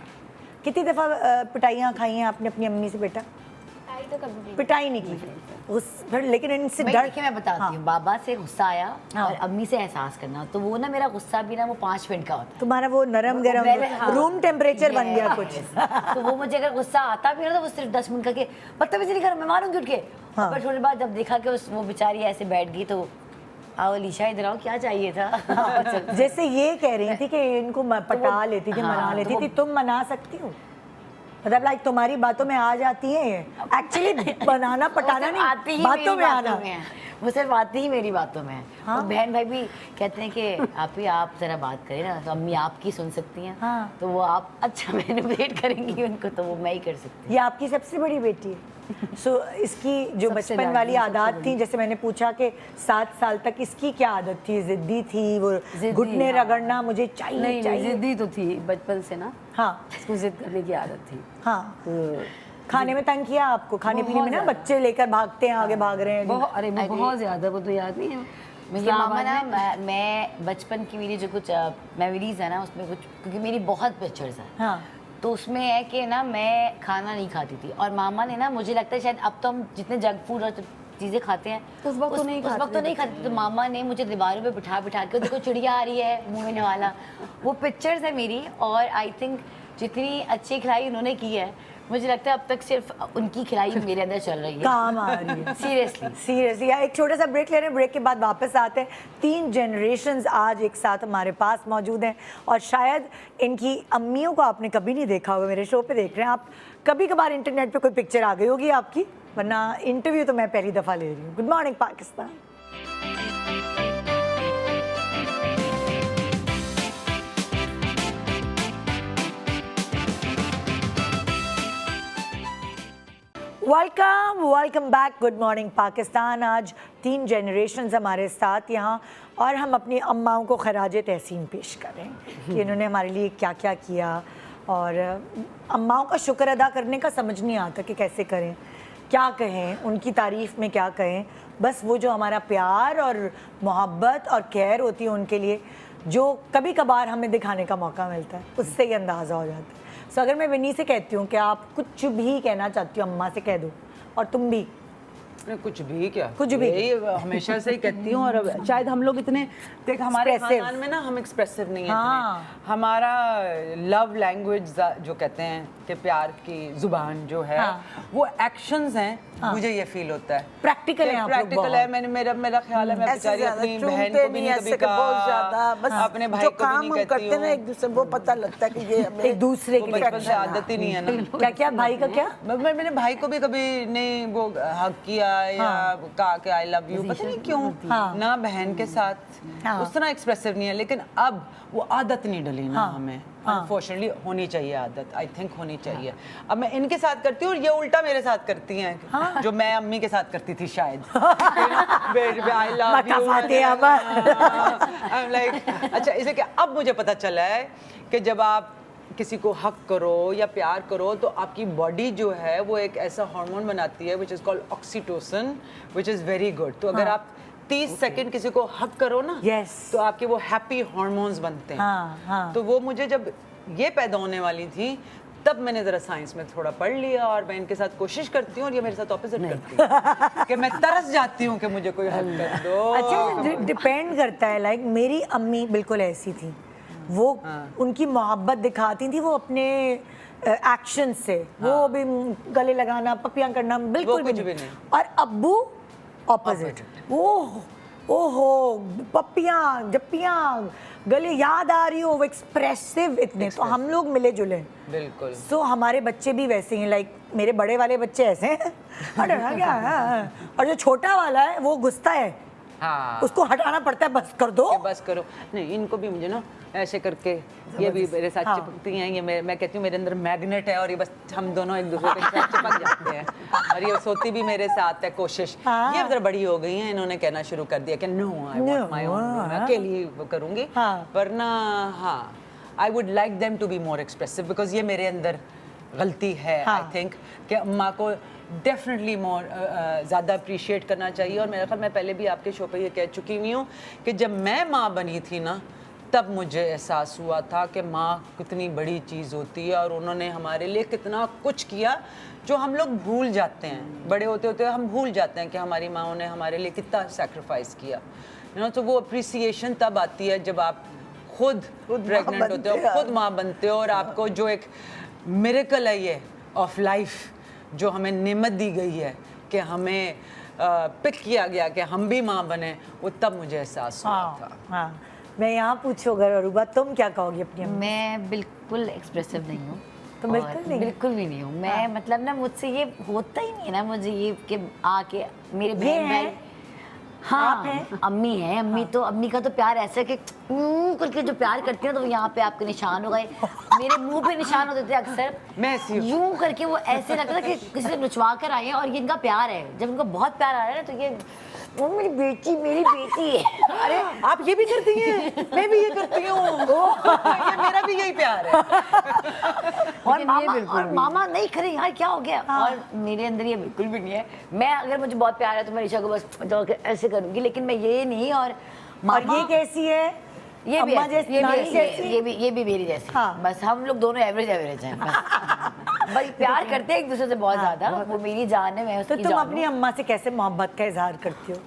कितनी दफ़ा पिटाइयाँ खाई हैं आपने अपनी अम्मी से? बेटा पिटाई तो कभी भी पिटाई नहीं की, लेकिन इनसे भाई डर। देखिए मैं बताती हूँ, बाबा से गुस्सा आया और अम्मी से एहसास करना, तो वो ना मेरा गुस्सा भी ना वो 5 मिनट का होता है। तुम्हारा वो नरम गरम हाँ। रूम टेम्परेचर बन गया कुछ। तो वो मुझे अगर गुस्सा आता भी ना तो वो सिर्फ 10 मिनट करके बदतमीजी नहीं करो, मैं मारूंगी उठ के। पर थोड़ी बाद जब देखा कि वो बेचारी ऐसे बैठ गई, तो आओ अलीशा इधर आओ, क्या चाहिए था? जैसे ये कह रही थी कि इनको पटा लेती थी, मना लेती थी, तुम मना सकती हो? मतलब लाइक तुम्हारी बातों में आ जाती है ये? एक्चुअली बनाना पटाना नहीं, बातों में आना। वो सिर्फ आती ही मेरी बातों में है। तो बहन भाई भी कहते हैं कि आप जरा बात करें ना, तो अम्मी आपकी सुन सकती हैं। तो वो आप अच्छा मैनिपुलेट करेंगी उनको, तो वो मैं ही कर सकती हूँ। ये आपकी सबसे बड़ी बेटी है। इसकी जो बचपन वाली आदत थी, जैसे मैंने पूछा कि 7 साल तक इसकी क्या आदत थी? जिद्दी थी वो, घुटने रगड़ना, मुझे चाहिए नहीं चाहिए। जिद्दी तो थी बचपन से ना। हाँ, इसको जिद करने की आदत थी। हाँ। खाने में तंग किया आपको? खाने पीने में ना बच्चे लेकर भागते हैं, आगे भाग रहे हैं। अरे बहुत ज्यादा, वो तो याद नहीं है। मेरी मामा ना, मैं बचपन की मेरी जो कुछ मेमोरीज है ना, उसमें कुछ, क्योंकि मेरी बहुत पिक्चर्स है। हाँ। तो उसमें है कि ना मैं खाना नहीं खाती थी, और मामा ने ना, मुझे लगता है शायद अब तो हम जितने जंक फूड और चीज़ें खाते हैं उस वक्त तो नहीं खाते। तो मामा ने मुझे दीवारों पे बिठा बिठा के, देखो चिड़िया आ रही है मुँह में वाला, वो पिक्चर्स है मेरी। और आई थिंक जितनी अच्छी खिलाई उन्होंने की है, मुझे लगता है अब तक सिर्फ उनकी खिलाई मेरे अंदर चल रही है, काम आ रही है। सीरियसली। यार एक छोटा सा ब्रेक ले रहे हैं, ब्रेक के बाद वापस आते हैं। 3 जनरेशंस आज एक साथ हमारे पास मौजूद हैं, और शायद इनकी अम्मियों को आपने कभी नहीं देखा होगा, मेरे शो पे देख रहे हैं आप। कभी कभार इंटरनेट पे कोई पिक्चर आ गई होगी आपकी, वरना इंटरव्यू तो मैं पहली दफ़ा ले रही हूँ। Good morning Pakistan. Welcome back. Good morning Pakistan. आज 3 जनरेशन्स हमारे साथ यहाँ, और हम अपनी अम्माओं को खराज तहसीन पेश कर रहे हैं कि इन्होंने हमारे लिए क्या क्या किया। और अम्माओं का शुक्र अदा करने का समझ नहीं आता कि कैसे करें, क्या कहें, उनकी तारीफ़ में क्या कहें। बस वो जो हमारा प्यार और मोहब्बत और केयर होती है उनके लिए, जो कभी कभार हमें दिखाने का मौका मिलता है, उससे ही अंदाज़ा हो जाता है। अगर मैं विनी से कहती हूँ कि आप कुछ भी कहना चाहती हो अम्मा से कह दो, और तुम भी नहीं, कुछ भी क्या, कुछ भी। यही हमेशा से ही कहती हूँ। और अब शायद हम लोग इतने, देख हमारे Expressive। खानदान में ना हम एक्सप्रेसिव नहीं है हाँ। इतने। हमारा लव लैंग्वेज जो कहते हैं कि प्यार की जुबान जो है, वो एक्शंस हैं। मुझे ये फील होता है Practical है आप लोग प्रैक्टिकल है। बहुत। मेरा ख्याल है मैं ऐसे बेचारी ज्यादा अपनी बहन चूमते को भी नहीं कभी ऐसे कि बहुत ज्यादा कहा, बस अपने भाई जो को भी काम नहीं हम कहती करते हैं ना हूँ। एक दूसरे वो पता लगता है कि ये हमें एक दूसरे वो की बचपन से आदत ही नहीं है ना। क्या क्या भाई का क्या मैंने भाई को भी कभी नहीं वो हक किया या कहा कि आई लव यू, पता नहीं क्यों। ना बहन के साथ उस तरह एक्सप्रेसिव नहीं है, लेकिन अब वो आदत नहीं डली ना हमें। अनफॉर्चुनेटली होनी चाहिए आदत, आई थिंक होनी चाहिए। अब मैं इनके साथ करती हूँ और ये उल्टा मेरे साथ करती हैं, जो मैं अम्मी के साथ करती थी शायद। आई लव यू लाइक, अच्छा इसे क्या, अब मुझे पता चला है कि जब आप किसी को हक करो या प्यार करो तो आपकी बॉडी जो है वो एक ऐसा हार्मोन बनाती है which is called oxytocin, which is very good. तो अगर आप 30 सेकंड किसी को हक करो ना, Yes। तो आपके वो हैप्पी हार्मोन्स बनते हैं। तो वो मुझे जब ये पैदा होने वाली थी तब मैंने जरा साइंस में थोड़ा पढ़ लिया और मैं इनके साथ कोशिश करती हूँ और ये मेरे साथ ऑपोजिट करती है कि मैं तरस जाती हूँ कि मुझे कोई हक कर दो। अच्छा डिपेंड करता है। लाइक मेरी अम्मी बिल्कुल ऐसी थी, वो उनकी मोहब्बत दिखाती थी वो अपने एक्शन से। वो भी गले लगाना, पपियां करना बिल्कुल कुछ भी भी नहीं। नहीं। और अब्बू ऑपोजिट, ओहो पपियां जप्पियां गले याद आ रही हो, वो एक्सप्रेसिव इतने। तो हम लोग मिले जुले बिल्कुल। सो हमारे बच्चे भी वैसे ही हैं। लाइक मेरे बड़े वाले बच्चे ऐसे हैं अरे हाँ, क्या है? और जो छोटा वाला है वो गुस्सा है, हाँ, उसको हटाना पड़ता है, बस कर दो। कि बस करो। नहीं, इनको भी मुझे ना ऐसे करके ये भी मेरे साथ चिपकती हैं। ये मैं कहती हूँ मेरे अंदर मैग्नेट है और ये बस हम दोनों एक दूसरे के साथ चिपक जाते हैं। और ये सोती भी मेरे साथ है कोशिश। ये मतलब बड़ी हो गई हैं, इन्होंने कहना शुरू कर दिया कि no I want my own, मैं अकेली वो करूँगी। वरना हाँ, I would like them to be more expressive because ये मेरे अंदर गलती है। आई थिंक कि अम्मा को डेफिनेटली मोर ज़्यादा अप्रिशिएट करना चाहिए। और मेरा ख्याल मैं पहले भी आपके शो पे ये कह चुकी हुई हूँ कि जब मैं माँ बनी थी ना, तब मुझे एहसास हुआ था कि माँ कितनी बड़ी चीज़ होती है और उन्होंने हमारे लिए कितना कुछ किया जो हम लोग भूल जाते हैं। बड़े होते होते हम भूल जाते हैं कि हमारी माँओं ने हमारे लिए कितना सेक्रीफाइस किया। यू नो, तो वो अप्रिसिएशन तब आती है जब आप खुद प्रेग्नेंट होते हो, खुद माँ बनते हो और आपको जो एक मिरेकल है ये ऑफ लाइफ, जो हमें नेमत दी गई है कि हमें पिक किया गया कि हम भी माँ बने, वो तब मुझे एहसास हुआ था। हाँ, मैं यहाँ पूछो अगर अरूबा तुम क्या कहोगी अपनी अम्मी? मैं बिल्कुल एक्सप्रेसिव नहीं हूँ। तो और बिल्कुल नहीं? बिल्कुल भी नहीं हूँ मैं। मतलब ना मुझसे ये होता ही नहीं है ना, मुझे ये कि आके मेरे बहन भाई हैं? हाँ आप हैं? अम्मी है। अम्मी तो अम्मी का तो प्यार ऐसा है कि करके जो प्यार करती है तो यहाँ पे आपके निशान हो गए, मेरे मुंह पे निशान होते थे अक्सर। मैं ऐसी हूँ। यूं करके वो ऐसे लगता था कि किसी से नुचवा कर आए हैं और ये इनका प्यार है। जब इनको बहुत प्यार आ रहा है ना तो ये वो मेरी बेटी है। अरे आप ये भी करती हैं, मैं भी ये करती हूँ। ये मेरा भी यही प्यार है। और मामा नहीं करे यार क्या हो गया। और मेरे अंदर ये बिल्कुल भी नहीं है। मैं अगर मुझे बहुत प्यार है तो मैं ईशा को बस जाके ऐसे करूंगी, लेकिन मैं ये नहीं। और ये कैसी है? ये भी अम्मा जैसी, नानी जैसी? ये भी मेरी जैसी। हाँ। बस हम लोग दोनों एवरेज हैं बस। भाई प्यार करते हैं एक दूसरे से बहुत ज्यादा। वो मेरी जान है, मैं तो उसकी तुम जान अपनी अम्मा से कैसे मोहब्बत का इजहार करती हो?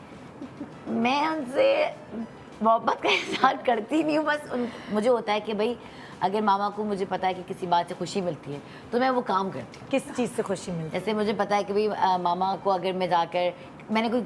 हूँ। मैं उनसे मोहब्बत का इजहार करती नहीं हूँ। बस मुझे होता है कि भाई अगर मामा को मुझे पता है कि किसी बात से खुशी मिलती है तो मैं वो काम करती हूँ। किस चीज़ से खुशी मिलती जैसे मुझे पता है कि भाई मामा को अगर मैं जाकर मैंने कोई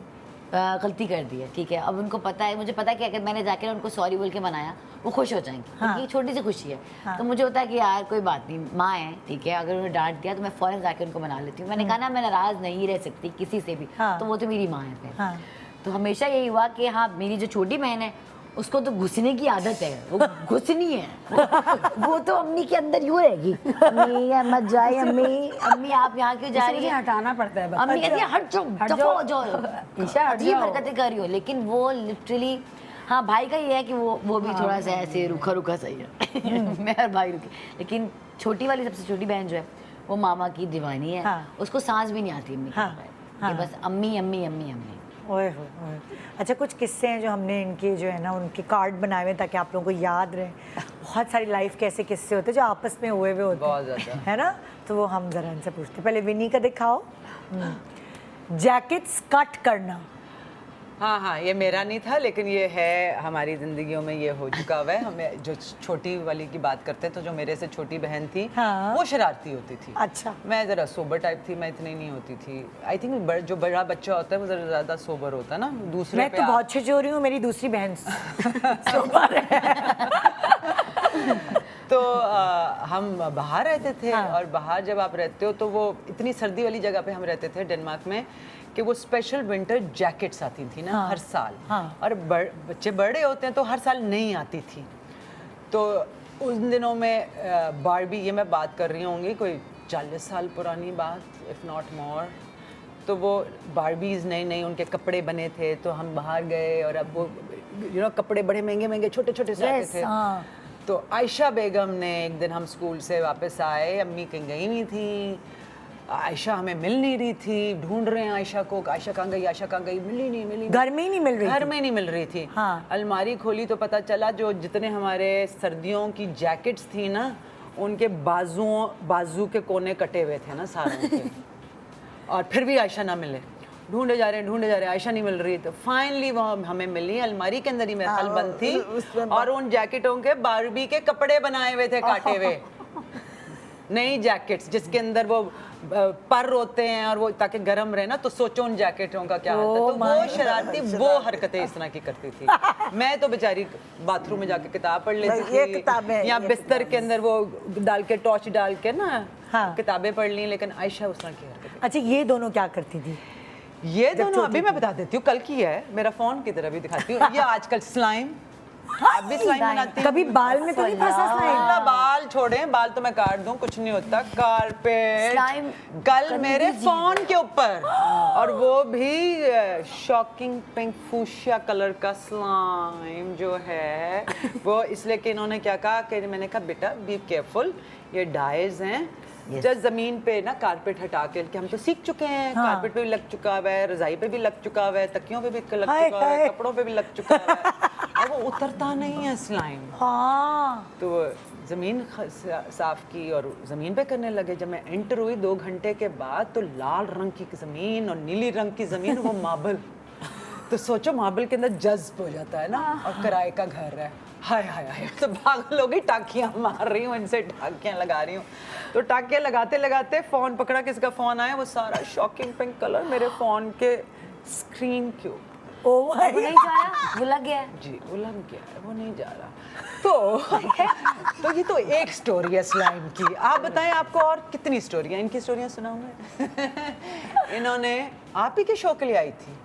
गलती कर दी है, ठीक है, अब उनको पता है, मुझे पता है कि अगर मैंने जाकर उनको सॉरी बोल के मनाया वो खुश हो जाएंगे। क्योंकि छोटी सी खुशी है। तो मुझे होता है कि यार कोई बात नहीं, माँ है, ठीक है, अगर उन्होंने डांट दिया तो मैं फ़ौरन जाके उनको मना लेती हूँ। मैंने कहा ना मैं नाराज़ नहीं रह सकती किसी से भी। तो वो तो मेरी माँ है फिर। तो हमेशा यही हुआ कि हाँ मेरी जो छोटी बहन है उसको तो घुसने की आदत है, वो घुसनी है। वो तो अम्मी के अंदर यूँ रहेगी, अम्मी मत जाए, अम्मी आप यहाँ क्यों जा रही है, हटाना पड़ता है। अम्मी कहती है हट जाओ ईशा हट अजीब जाओ। हरकतें कर रही हो। लेकिन वो लिटरली हाँ भाई का ये है कि वो भी थोड़ा सा ऐसे रूखा सही है। मैं और भाई रुके। लेकिन छोटी वाली सबसे छोटी बहन जो है वो मामा की दीवानी है। उसको सांस भी नहीं आती अम्मी की, बस अम्मी अम्मी अम्मी अम्मी। ओए होए। अच्छा, कुछ किस्से हैं जो हमने इनके जो है ना उनके कार्ड बनाए हुए ताकि आप लोगों को याद रहे। बहुत सारी लाइफ के ऐसे किस्से होते हैं जो आपस में हुए हुए होते हैं, बहुत ज़्यादा। है ना? तो वो हम ज़रा इनसे पूछते हैं। पहले विनी का दिखाओ। जैकेट्स कट करना। हाँ हाँ, ये मेरा नहीं था, लेकिन ये है हमारी ज़िंदगियों में, ये हो चुका हुआ है। हमें जो छोटी वाली की बात करते हैं, तो जो मेरे से छोटी बहन थी, हाँ। वो शरारती होती थी। अच्छा। मैं ज़रा सोबर टाइप थी, मैं इतनी नहीं होती थी। आई थिंक जो बड़ा बच्चा होता है वो ज़रा ज़्यादा सोबर होता है ना, दूसरे मैं पे तो आप- बहुत छिछोरी हूँ, मेरी दूसरी बहन सोबर है। तो हम बाहर रहते थे। हाँ। और बाहर जब आप रहते हो तो वो इतनी सर्दी वाली जगह पे हम रहते थे डेनमार्क में, कि वो स्पेशल विंटर जैकेट्स आती थी ना, हाँ। हर साल। हाँ। और बच्चे बड़े होते हैं तो हर साल नहीं आती थी। तो उन दिनों में बारबी, ये मैं बात कर रही होंगी कोई 40 साल पुरानी बात, इफ़ नॉट मोर। तो वो बारबीज नई नई उनके कपड़े बने थे, तो हम बाहर गए और अब वो कपड़े बड़े महंगे महंगे छोटे छोटे से आते Yes, थे। हाँ। तो आयशा बेगम ने एक दिन, हम स्कूल से वापस आए, अम्मी कहीं गई हुई थी, आयशा हमें मिल नहीं रही थी, ढूंढ रहे हैं आयशा को, आयशा कहाँ गई, आयशा कहाँ गई, मिली घर में ही नहीं मिल रही घर थी। में नहीं मिल रही थी। हाँ। अलमारी खोली तो पता चला जो जितने हमारे सर्दियों की जैकेट्स थी ना, उनके बाजू के कोने कटे हुए थे ना सारों के। और फिर भी आयशा ना मिले, ढूंढे जा रहे हैं, आयशा नहीं मिल रही। तो फाइनली वो हमें मिली, अलमारी के अंदर ही मेरे ख्याल बंद थी, और उन जैकेटों के बारबी के कपड़े बनाए हुए थे काटे हुए, नई जैकेट्स जिसके अंदर वो पर होते हैं और वो ताकि गर्म रहे ना। तो सोचो उन जैकेटों का क्या हाल था। तो वो शरारती वो हरकतें इस तरह की करती थी। मैं तो बेचारी बाथरूम में जाके किताब पढ़ लेती ये थी, किताबें, या ये बिस्तर के अंदर वो डाल के टॉर्च डाल के ना, हाँ। किताबें पढ़ ली। लेकिन आयशा उस तरह की हरकतें। अच्छा, ये दोनों क्या करती थी? ये दोनों अभी मैं बता देती हूँ, कल की है, मेरा फोन की तरह भी दिखाती हूँ। ये आजकल स्लाइम, अभी स्लाइम बनाती हूँ। कभी बाल में तो नहीं फंसा स्लाइम? अल्लाह, बाल छोड़े, बाल तो मैं काट दूं, कुछ नहीं होता। कारपेट स्लाइम कल गंदी मेरे चीज़ फोन के ऊपर, और वो भी शॉकिंग पिंक फूशिया कलर का स्लाइम जो है वो, इसलिए कि इन्होंने क्या कहा कि मैंने कहा बेटा बी केयरफुल, ये डाइज हैं। जब जमीन पे ना कारपेट हटा के हम तो सीख चुके हैं, हाँ। कारपेट पे भी लग चुका हुआ है, रजाई पे भी लग चुका हुआ है, तकियों पे भी लग हाय, चुका हुआ है, हाय। कपड़ों पे भी लग चुका हुआ है, और वो उतरता नहीं है स्लाइम। हाँ। तो ज़मीन साफ़ की और ज़मीन पे करने लगे। जब मैं एंटर हुई 2 घंटे के बाद, तो लाल रंग की ज़मीन और नीली रंग की ज़मीन, वो मार्बल। तो सोचो मार्बल के अंदर जज्ब हो जाता है ना, और किराए का घर है। हाय हाय हाय, तो पागल हो गई, टाकियाँ मार रही हूँ, इनसे टाकियाँ लगा रही हूँ। तो टाकियाँ लगाते लगाते फ़ोन पकड़ा, किसका फ़ोन आया, वो सारा शॉकिंग पिंक कलर मेरे फ़ोन के स्क्रीन के ऊपर। ओ भाई, वो नहीं जा रहा, वो लग गया है। जी, वो लग गया है, वो नहीं जा रहा। तो ये तो एक स्टोरी है स्लाइम की। आप बताएं, आपको और कितनी स्टोरियाँ, इनकी स्टोरियाँ सुनाऊं मैं? इन्होंने आप ही के शो के लिए आई थी।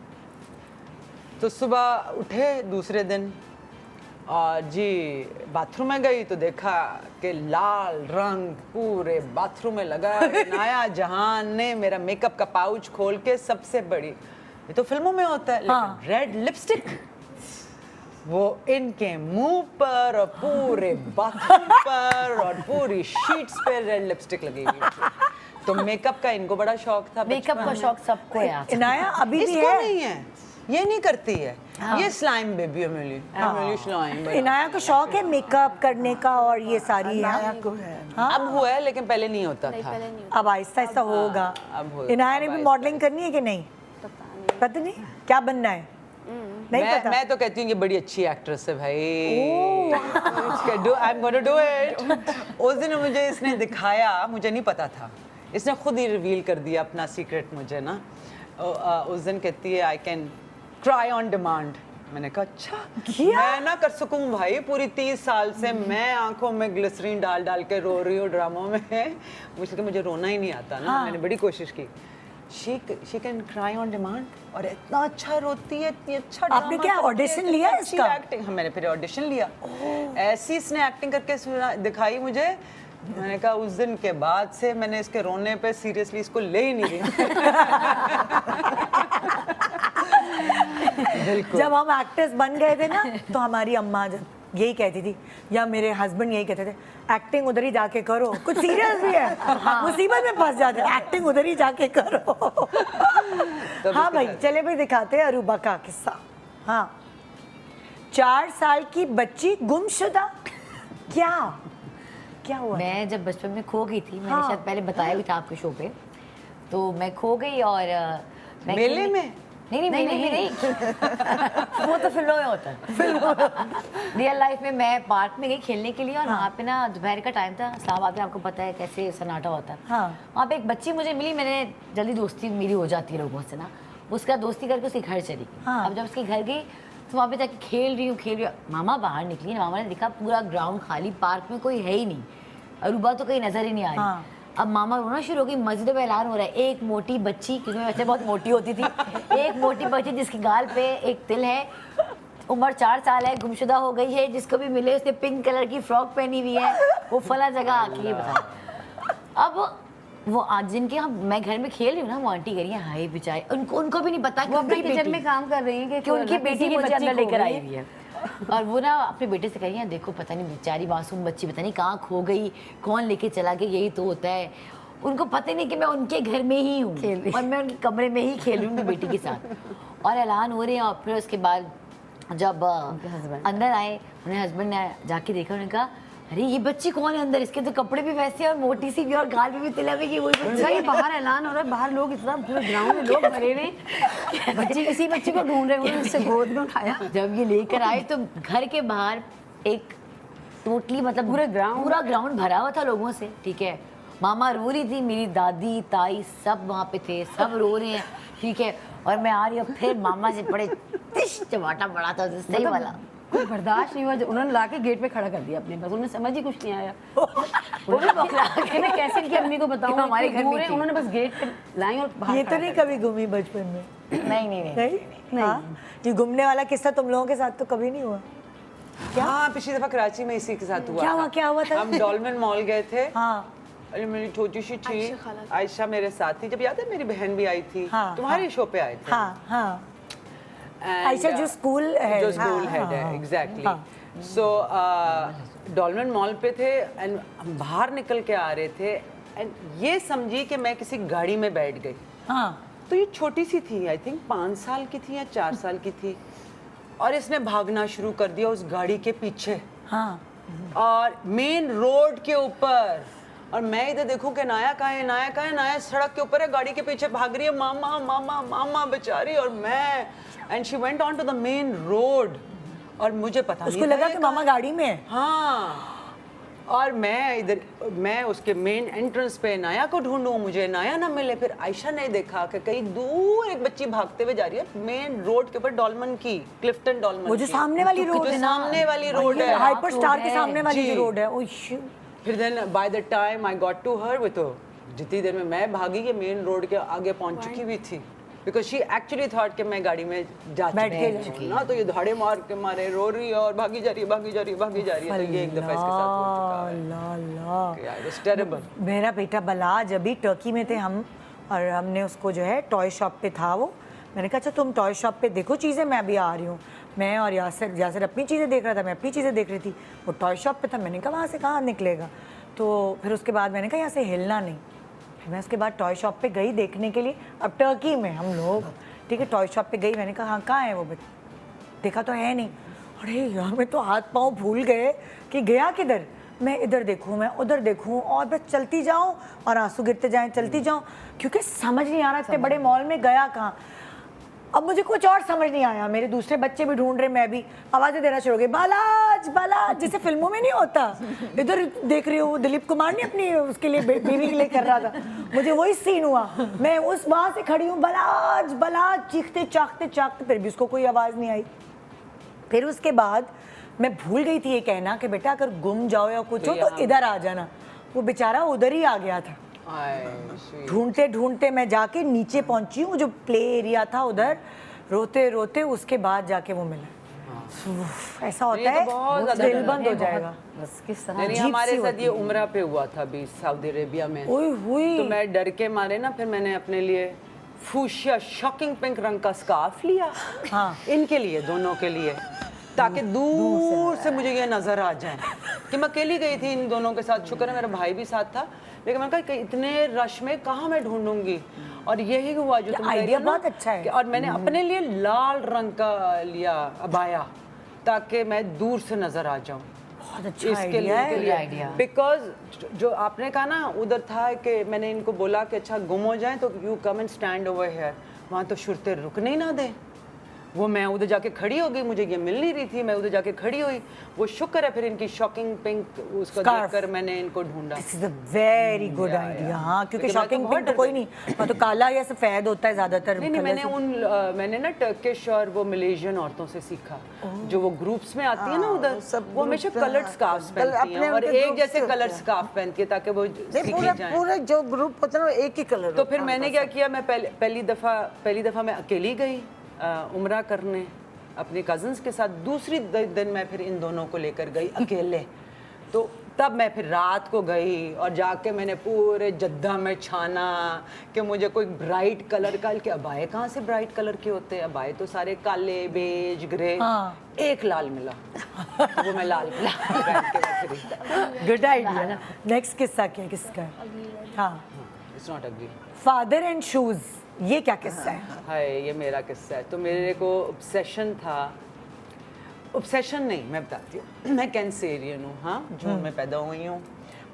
तो सुबह उठे दूसरे दिन, और जी बाथरूम में गई तो देखा कि लाल रंग पूरे बाथरूम में लगा है। नाया जहान ने मेरा मेकअप का पाउच खोल के, सबसे बड़ी, ये तो फिल्मों में होता है, लेकिन हाँ। रेड लिपस्टिक वो इनके मुंह पर और पूरे बाथरूम पर और पूरी शीट्स पे रेड लिपस्टिक लगी हुई थी। तो मेकअप का इनको बड़ा शौक था। मेकअप का बचपन शौक सबको है यार। इनाया अभी में। भी इसको है। नहीं है, ये नहीं करती है। ये slime baby Emily, Emily slime. Inaya को शौक है मेकअप करने का और ये सारी नाया है। को है। अब हुआ है, लेकिन पहले नहीं होता नहीं था। पहले नहीं अब आहिस्ता आहिस्ता होगा। अब हो- इनाया ने अब भी आहिस्ता मॉडलिंग करनी है कि नहीं? पता नहीं। पता नहीं क्या बनना है, नहीं पता। मैं तो कहती हूँ ये बड़ी अच्छी एक्ट्रेस है भाई। I am gonna do it. उस दिन मुझे इसने दिखाया, मुझे नहीं पता था, इसने खुद ही रिवील कर दिया अपना सीक्रेट मुझे ना। उस दिन कहती है I can cry on demand. मैंने कहा अच्छा, मैं ना कर सकूं भाई, पूरी 30 साल से मैं आंखों में ग्लिसरीन डाल डाल के रो रही हूँ ड्रामों में, मुझे रोना ही नहीं आता ना। मैंने बड़ी कोशिश की। She can cry on demand, और इतना अच्छा रोती है, इतनी अच्छा आपने ड्रामा क्या करती है, ऑडिशन इतनी लिया अच्छी इसका? एक्टिंग। हाँ, मैंने फिर ऑडिशन लिया। ऐसी इसने एक्टिंग करके दिखाई मुझे। मैंने कहा उस दिन के बाद से मैंने इसके रोने पे सीरियसली इसको ले ही नहीं रही। जब हम एक्टर्स बन गए थे ना, तो हमारी अम्मा जब यही कहती थी, या मेरे हस्बैंड यही कहते थे, एक्टिंग उधर ही जाके करो, कुछ सीरियस भी है, मुसीबत में फंस जाते हैं, एक्टिंग उधर ही जाके करो। हाँ भाई, चले भाई दिखाते हैं अरूबा का किस्सा। हाँ, 4 साल की बच्ची गुमशुदा, क्या हुआ? मैं जब बचपन में खो गई थी, मैंने हाँ। शायद पहले बताया भी था आपके शो पे। तो मैं खो गई और मैं मेले खेलने- में? नहीं मेले में नहीं वो तो फिल्मों में होता है। रियल लाइफ में मैं पार्क में गई खेलने के लिए और वहाँ पे ना दोपहर का टाइम था, इस्लामाबाद में आपको पता है कैसे सन्नाटा होता है। हाँ। वहाँ पे एक बच्ची मुझे मिली, मैंने जल्दी दोस्ती मेरी हो जाती है लोगों से ना, उसका दोस्ती करके उसके घर चली गई। हाँ। अब जब उसके घर गई तो वहाँ पे जाके खेल रही हूँ। मामा बाहर निकली, मामा ने देखा पूरा ग्राउंड खाली, पार्क में कोई है ही नहीं, अरूबा तो कहीं नजर ही नहीं आ रही। हाँ। अब मामा रोना शुरू हो गई, मस्जिद में ऐलान हो रहा है, एक मोटी बच्ची, क्योंकि मैं वैसे बहुत मोटी होती थी, एक मोटी बच्ची जिसके गाल पे एक तिल है, उम्र 4 साल है, गुमशुदा हो गई है, जिसको भी मिले उसने पिंक कलर की फ्रॉक पहनी हुई है, वो फला जगह आके ये बता। अब वो आज जिनके हम मैं घर में खेल रही हूँ ना, वो आंटी कह रही है हाय बेचारे, उनको भी नहीं पता कि वो अपने उनकी किचन बेटी में काम कर रही है कि उनकी बेटी की मुझे अंदर खो लेकर गई। आई हुई है। और वो ना अपने बेटे से कह रही है देखो पता नहीं बेचारी मासूम बच्ची पता नहीं कहाँ खो गई, कौन लेके चला गया, यही तो होता है। उनको पता ही नहीं कि मैं उनके घर में ही हूँ और मैं उनके कमरे में ही खेल रही हूँ उनकी बेटी के साथ। और ऐलान हो रहे हैं और फिर उसके बाद जब अंदर आए, उन्हें हस्बैंड ने जाके देखा, उन्होंने कहा अरे ये बच्ची कौन है अंदर, इसके तो कपड़े भी वैसे और मोटी सी भी और गाल पे भी तिला भी, वही अच्छा, ये बाहर ऐलान हो रहा है, बाहर लोग इतना पूरे ग्राउंड में लोग भरे हुए हैं, बच्ची किसी बच्ची को ढूंढ रहे हैं, उन्होंने उससे गोद में उठाया। जब ये लेकर आए तो घर के बाहर एक टोटली मतलब पूरा ग्राउंड भरा हुआ था लोगों से, ठीक है। मामा रो रही थी, मेरी दादी ताई सब वहाँ पे थे, सब रो रहे हैं, ठीक है। और मैं आ रही हूँ, फिर मामा से बड़े तिश चमाटा पड़ा था, सही वाला कुछ बर्दाश्त नहीं हुआ, उन्होंने लाके गेट पे खड़ा कर दिया अपने पास, उन्हें समझ ही कुछ नहीं आया। वो भी बखला के मैं कैसे इनकी अम्मी को बताऊं, कि हमारे घर में थी। उन्होंने बस गेट पे लाई और बाहर ये तो खड़ा नहीं कर कभी घूमी बचपन में? नहीं नहीं नहीं नहीं हाँ? ये घूमने वाला किस्सा तुम लोगों के साथ तो कभी नहीं हुआ? हाँ, पिछली दफा कराची में इसी के साथ हुआ क्या हुआ था? हम डॉल्मेन मॉल गए थे। हाँ अरे मेरी छोटी सी थी आयशा खाला थी। आयशा मेरे साथ थी, जब याद है मेरी बहन भी आई थी, हाँ, तुम्हारे हाँ। शो पे आए थे। हाँ हाँ And, आयशा जो स्कूल है, जो स्कूल हाँ, हेड हाँ, है, हाँ, एग्जैक्टली। हाँ। सो डॉल्मेन मॉल पे थे एंड हम बाहर निकल के आ रहे थे एंड ये समझी कि मैं किसी गाड़ी में बैठ गई। हाँ तो ये छोटी सी थी, आई थिंक 5 साल की थी या 4 साल की थी, और इसने भागना शुरू कर दिया उस गाड़ी के पीछे हाँ और मेन रोड के ऊपर। और मैं इधर देखूं कि नाया कहाँ है, नाया कहाँ है, नाया सड़क के ऊपर है, गाड़ी के पीछे भाग रही है, मामा मामा मामा बेचारी। और मैं and she went on to the main road और मुझे पता उसको नहीं लगा था कि ये मामा गाड़ी में है। हाँ। और मैं उसके मेन एंट्रेंस पे नाया को ढूंढूं, मुझे नाया ना मिले। फिर आयशा ने देखा कि कहीं दूर एक बच्ची भागते हुए जा रही है मेन रोड के ऊपर, डॉल्मन की, क्लिफ्टन डॉल्मन वो जो की। सामने वाली रोड जो है ना, सामने वाली रोड है, हाइपर स्टार के सामने वाली जी। जो रोड है। Oh shit. फिर then by the time I got to her, वो तो जितनी देर में मैं भागी ये मेन रोड के आगे पहुंच चुकी हुई थी, बिकॉज शी एक्चुअली थॉट कि मैं गाड़ी में बैठ के चुकी हूँ ना। तो ये धाड़े मार के मारे रो रही है और भागी जा रही है, भागी जा रही है, भागी जा रही है। तो ये एक दफा इसके साथ हो चुका है। ला It was terrible. मेरा बेटा बला जब भी टर्की में थे हम, और हमने उसको जो है टॉय शॉप पे था वो, मैंने कहा अच्छा तुम टॉय शॉप पे देखो चीज़ें, मैं अभी आ रही हूँ। मैं और यासर अपनी चीज़ें देख रहा था, मैं अपनी चीज़ें देख रही थी, वो टॉय शॉप पे था। मैंने कहा वहाँ से कहाँ निकलेगा। तो फिर उसके बाद मैंने कहा यहाँ से हिलना नहीं। फिर मैं उसके बाद टॉय शॉप पे गई देखने के लिए, अब टर्की में हम लोग, ठीक है, टॉय शॉप पे गई। मैंने कहा हाँ कहाँ है वो, देखा तो है नहीं। अरे यार मैं तो हाथ पाँव भूल गए कि गया किधर। मैं इधर देखूँ, मैं उधर देखूँ, और बस चलती जाऊँ और आंसू गिरते जाएं, चलती जाऊँ, क्योंकि समझ नहीं आ रहा इतने बड़े मॉल में गया कहाँ। अब मुझे कुछ और समझ नहीं आया, मेरे दूसरे बच्चे भी ढूंढ रहे, मैं भी आवाज़ें देना शुरू हो गई, बालाज बालाज, जैसे फिल्मों में नहीं होता। इधर देख रही हूँ दिलीप कुमार ने अपनी उसके लिए बीवी के लिए कर रहा था, मुझे वही सीन हुआ। मैं उस वहाँ से खड़ी हूँ, बालाज बालाज चीखते चाखते चाखते, फिर भी उसको कोई आवाज़ नहीं आई। फिर उसके बाद मैं भूल गई थी ये कहना कि बेटा अगर गुम जाओ या कुछ हो तो इधर आ जाना। वो बेचारा उधर ही आ गया था। ढूंढते ढूंढते मैं जाके नीचे पहुंची हूँ, जो प्ले एरिया था उधर, रोते रोते उसके बाद जाके वो मिला। ऐसा होता है, बहुत ज्यादा दिल बंद हो जाएगा। बस किस तरह नहीं, अजीब हमारे सी साथ होती ये उम्रा पे हुआ था अभी सऊदी अरेबिया में। ओए हुई। तो मैं डर के मारे ना, फिर मैंने अपने लिए फूशिया शॉकिंग पिंक रंग का स्कार्फ लिया। हाँ। इनके लिए, दोनों के लिए, ताकि दूर से मुझे ये नजर आ जाए कि मैं अकेली गई थी इन दोनों के साथ। शुक्र है मेरा भाई भी साथ था, लेकिन मैंने कहा कि इतने रश में कहाँ मैं ढूंढूंगी। और यही हुआ जो तुम कह रही आइडिया हो ना, बहुत अच्छा है। कि और मैंने अपने लिए लाल रंग का लिया अबाया, ताकि मैं दूर से नजर आ जाऊं। बहुत अच्छा इसके आइडिया है। लिए बिकॉज जो आपने कहा ना, उधर था कि मैंने इनको बोला कि अच्छा गुम हो जाए तो you come and stand over here. वहाँ तो शुरते रुकने ही ना दें। वो मैं उधर जाके खड़ी हो गई, मुझे ये मिल नहीं रही थी, मैं उधर जाके खड़ी हुई। वो शुक्र है फिर इनकी शॉकिंग पिंक उसको Scarf. देखकर मैंने इनको ढूंढा। This is a very good yeah, idea. yeah. हाँ, क्योंकि लेकिन मैं तो शॉकिंग बहुत पिंक तो डर कोई गई। नहीं, वहाँ तो काला या सफेद होता है ज्यादातर। नहीं colours मैंने से। मैंने ना टर्किश और वो मलेशियन औरतों से सीखा, जो वो ग्रुप्स में आती है ना उधर, सब वो हमेशा group, कलर्ड हाँ, स्कार्फ्स कल पहनती हैं अपने और उनके एक groups जैसे होते कलर्ड हैं। स्कार्फ पहनती है ताकि वो नहीं, सीखी पूरा जाए। पूरा जो ग्रुप होता है ना वो एक ही कलर तो फिर मैंने क्या किया, मैं पहली दफ़ा मैं अकेली गई उम्रा करने अपने कज़न्स के साथ। दूसरी दिन मैं फिर इन दोनों को लेकर गई अकेले। तो तब मैं फिर रात को गई और जाके मैंने पूरे जद्दा में छाना कि मुझे कोई ब्राइट कलर का, कि अबाए कहाँ से ब्राइट कलर के होते हैं, अबाए तो सारे काले बेज ग्रे। हाँ। एक लाल मिला तो वो मैं लाल पहन के मैं फिरी। Good idea. नेक्स्ट किस्सा क्या किसका है? हाँ, it's not agree. Father and shoes, ये क्या किस्सा है? हाय, ये मेरा किस्सा है। तो मेरे को ऑब्सेशन था, ऑब्सेशन नहीं, मैं बताती हूँ। मैं कैंसेरियन हूँ, हाँ, जून में पैदा हुई हूँ।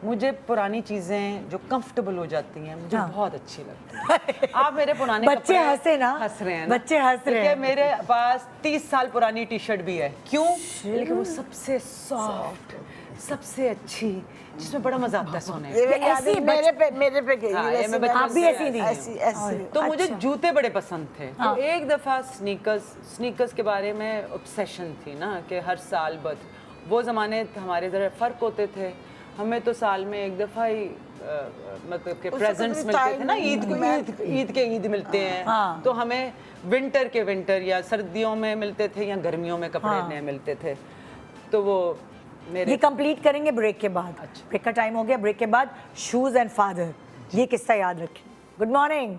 मुझे पुरानी चीज़ें जो कंफर्टेबल हो जाती हैं मुझे बहुत अच्छी लगती हैं। आप मेरे पुराने बच्चे कपड़े हंसे ना, हंस रहे हैं ना? बच्चे हंस रहे देखिए, हैं। मेरे पास 30 साल पुरानी टी शर्ट भी है। क्यों? लेकिन वो सबसे सॉफ्ट, सबसे अच्छी, जिसमें बड़ा मजा आता है सोने ये में। याद है, मेरे पे गई हाँ, ये वैसे मैं मैंने बचपन आप भी से ऐसी थी? ऐसी ऐसी तो मुझे अच्छा। जूते बड़े पसंद थे। तो एक दफ़ा स्नीकर्स के बारे में ऑब्सेशन थी ना, कि हर साल बद वो ज़माने हमारे ज़रा फ़र्क होते थे। हमें तो साल में एक दफ़ा ही मतलब के प्रेजेंट्स कोई मिलते थे ना, time ईद के ईद मिलते हैं। हाँ। तो हमें विंटर के विंटर या सर्दियों में मिलते थे या गर्मियों में कपड़े नए मिलते थे। तो वो मेरे ये कंप्लीट करेंगे ब्रेक के बाद। ब्रेक का टाइम हो गया। ब्रेक के बाद शूज एंड फादर, ये किस्सा याद रखें। Good morning.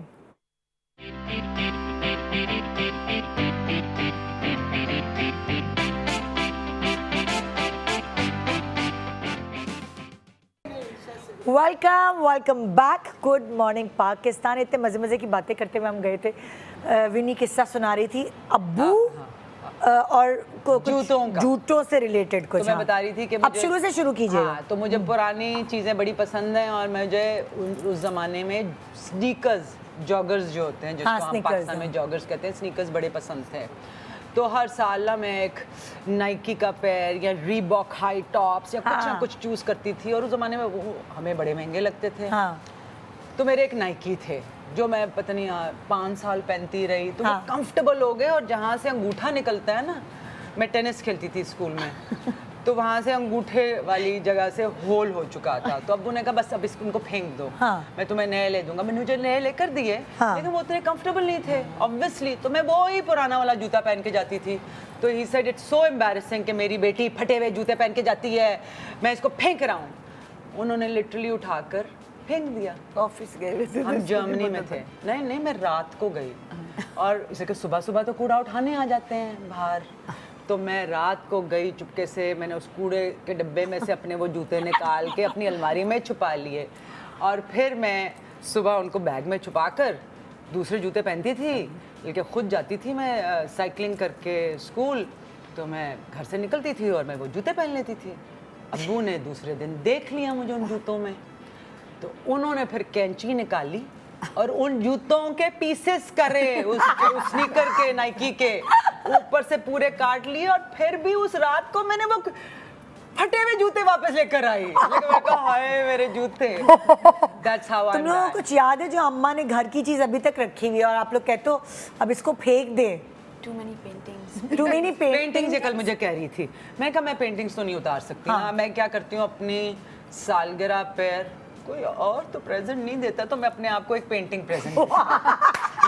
Welcome back. Good morning Pakistan. इतने मज़े मज़े की बातें करते हुए हम गए थे। विनी किस्सा सुना रही थी अब्बू और कुछ जूतों से रिलेटेड कुछ। तो मैं बता रही थी कि अब शुरू से शुरू कीजिए। हाँ, तो मुझे पुरानी चीज़ें बड़ी पसंद हैं और मुझे उस ज़माने में स्नीकर्स, जॉगर्स जो होते हैं, जिसको हम पाकिस्तान में जॉगर्स कहते हैं, स्नीकर्स बड़े पसंद थे। तो हर साल ना मैं एक नाइकी का पैर या रीबॉक हाई टॉप्स या कुछ ना कुछ चूज़ करती थी। और उस ज़माने में वो हमें बड़े महंगे लगते थे। हाँ। तो मेरे एक नाइकी थे जो मैं पता नहीं 5 साल पहनती रही। तो वो कंफर्टेबल हो गए और जहाँ से अंगूठा निकलता है ना, मैं टेनिस खेलती थी स्कूल में, तो वहाँ से अंगूठे वाली जगह से होल हो चुका था। तो अब्बू ने कहा बस अब इनको फेंक दो, मैं तुम्हें नए ले दूंगा। मैंने मुझे नए लेकर दिए, लेकिन वो उतने कंफर्टेबल नहीं थे ऑब्वियसली। तो मैं वो ही पुराना वाला जूता पहन के जाती थी। तो he said it's so embarrassing कि मेरी बेटी फटे हुए जूते पहन के जाती है, मैं इसको फेंक रहा हूँ। उन्होंने लिटरली उठाकर फेंक दिया। ऑफिस गए थे, हम जर्मनी में थे। नहीं, मैं रात को गई और इसे कि सुबह सुबह तो कूड़ा उठाने आ जाते हैं बाहर। तो मैं रात को गई चुपके से, मैंने उस कूड़े के डब्बे में से अपने वो जूते निकाल के अपनी अलमारी में छुपा लिए और फिर मैं सुबह उनको बैग में छुपा कर दूसरे जूते पहनती थी, लेकिन खुद जाती थी मैं साइकिलिंग करके स्कूल। तो मैं घर से निकलती थी और मैं वो जूते पहन लेती थी। अब्बू ने दूसरे दिन देख लिया मुझे उन जूतों में, तो उन्होंने फिर कैंची निकाली और उन जूतों के पीसेस करे, उस स्नीकर के, नाइकी के ऊपर से पूरे काट लिए। और फिर भी उस रात को मैंने वो फटे हुए जूते वापस लेकर आई। लेकिन मैं कहा हाय मेरे जूते। That's how तुम लोगों को कुछ याद है जो अम्मा ने घर की चीज अभी तक रखी हुई है और आप लोग कहते हो अब इसको फेंक दे? Too many paintings. Too many paintings ये कल मुझे कह रही थी। मैं कहा मैं पेंटिंग्स तो नहीं उतार सकती ना। मैं क्या करती हूँ, अपनी सालगिरह पर कोई और तो प्रेजेंट नहीं देता तो मैं अपने आप को एक पेंटिंग प्रेजेंट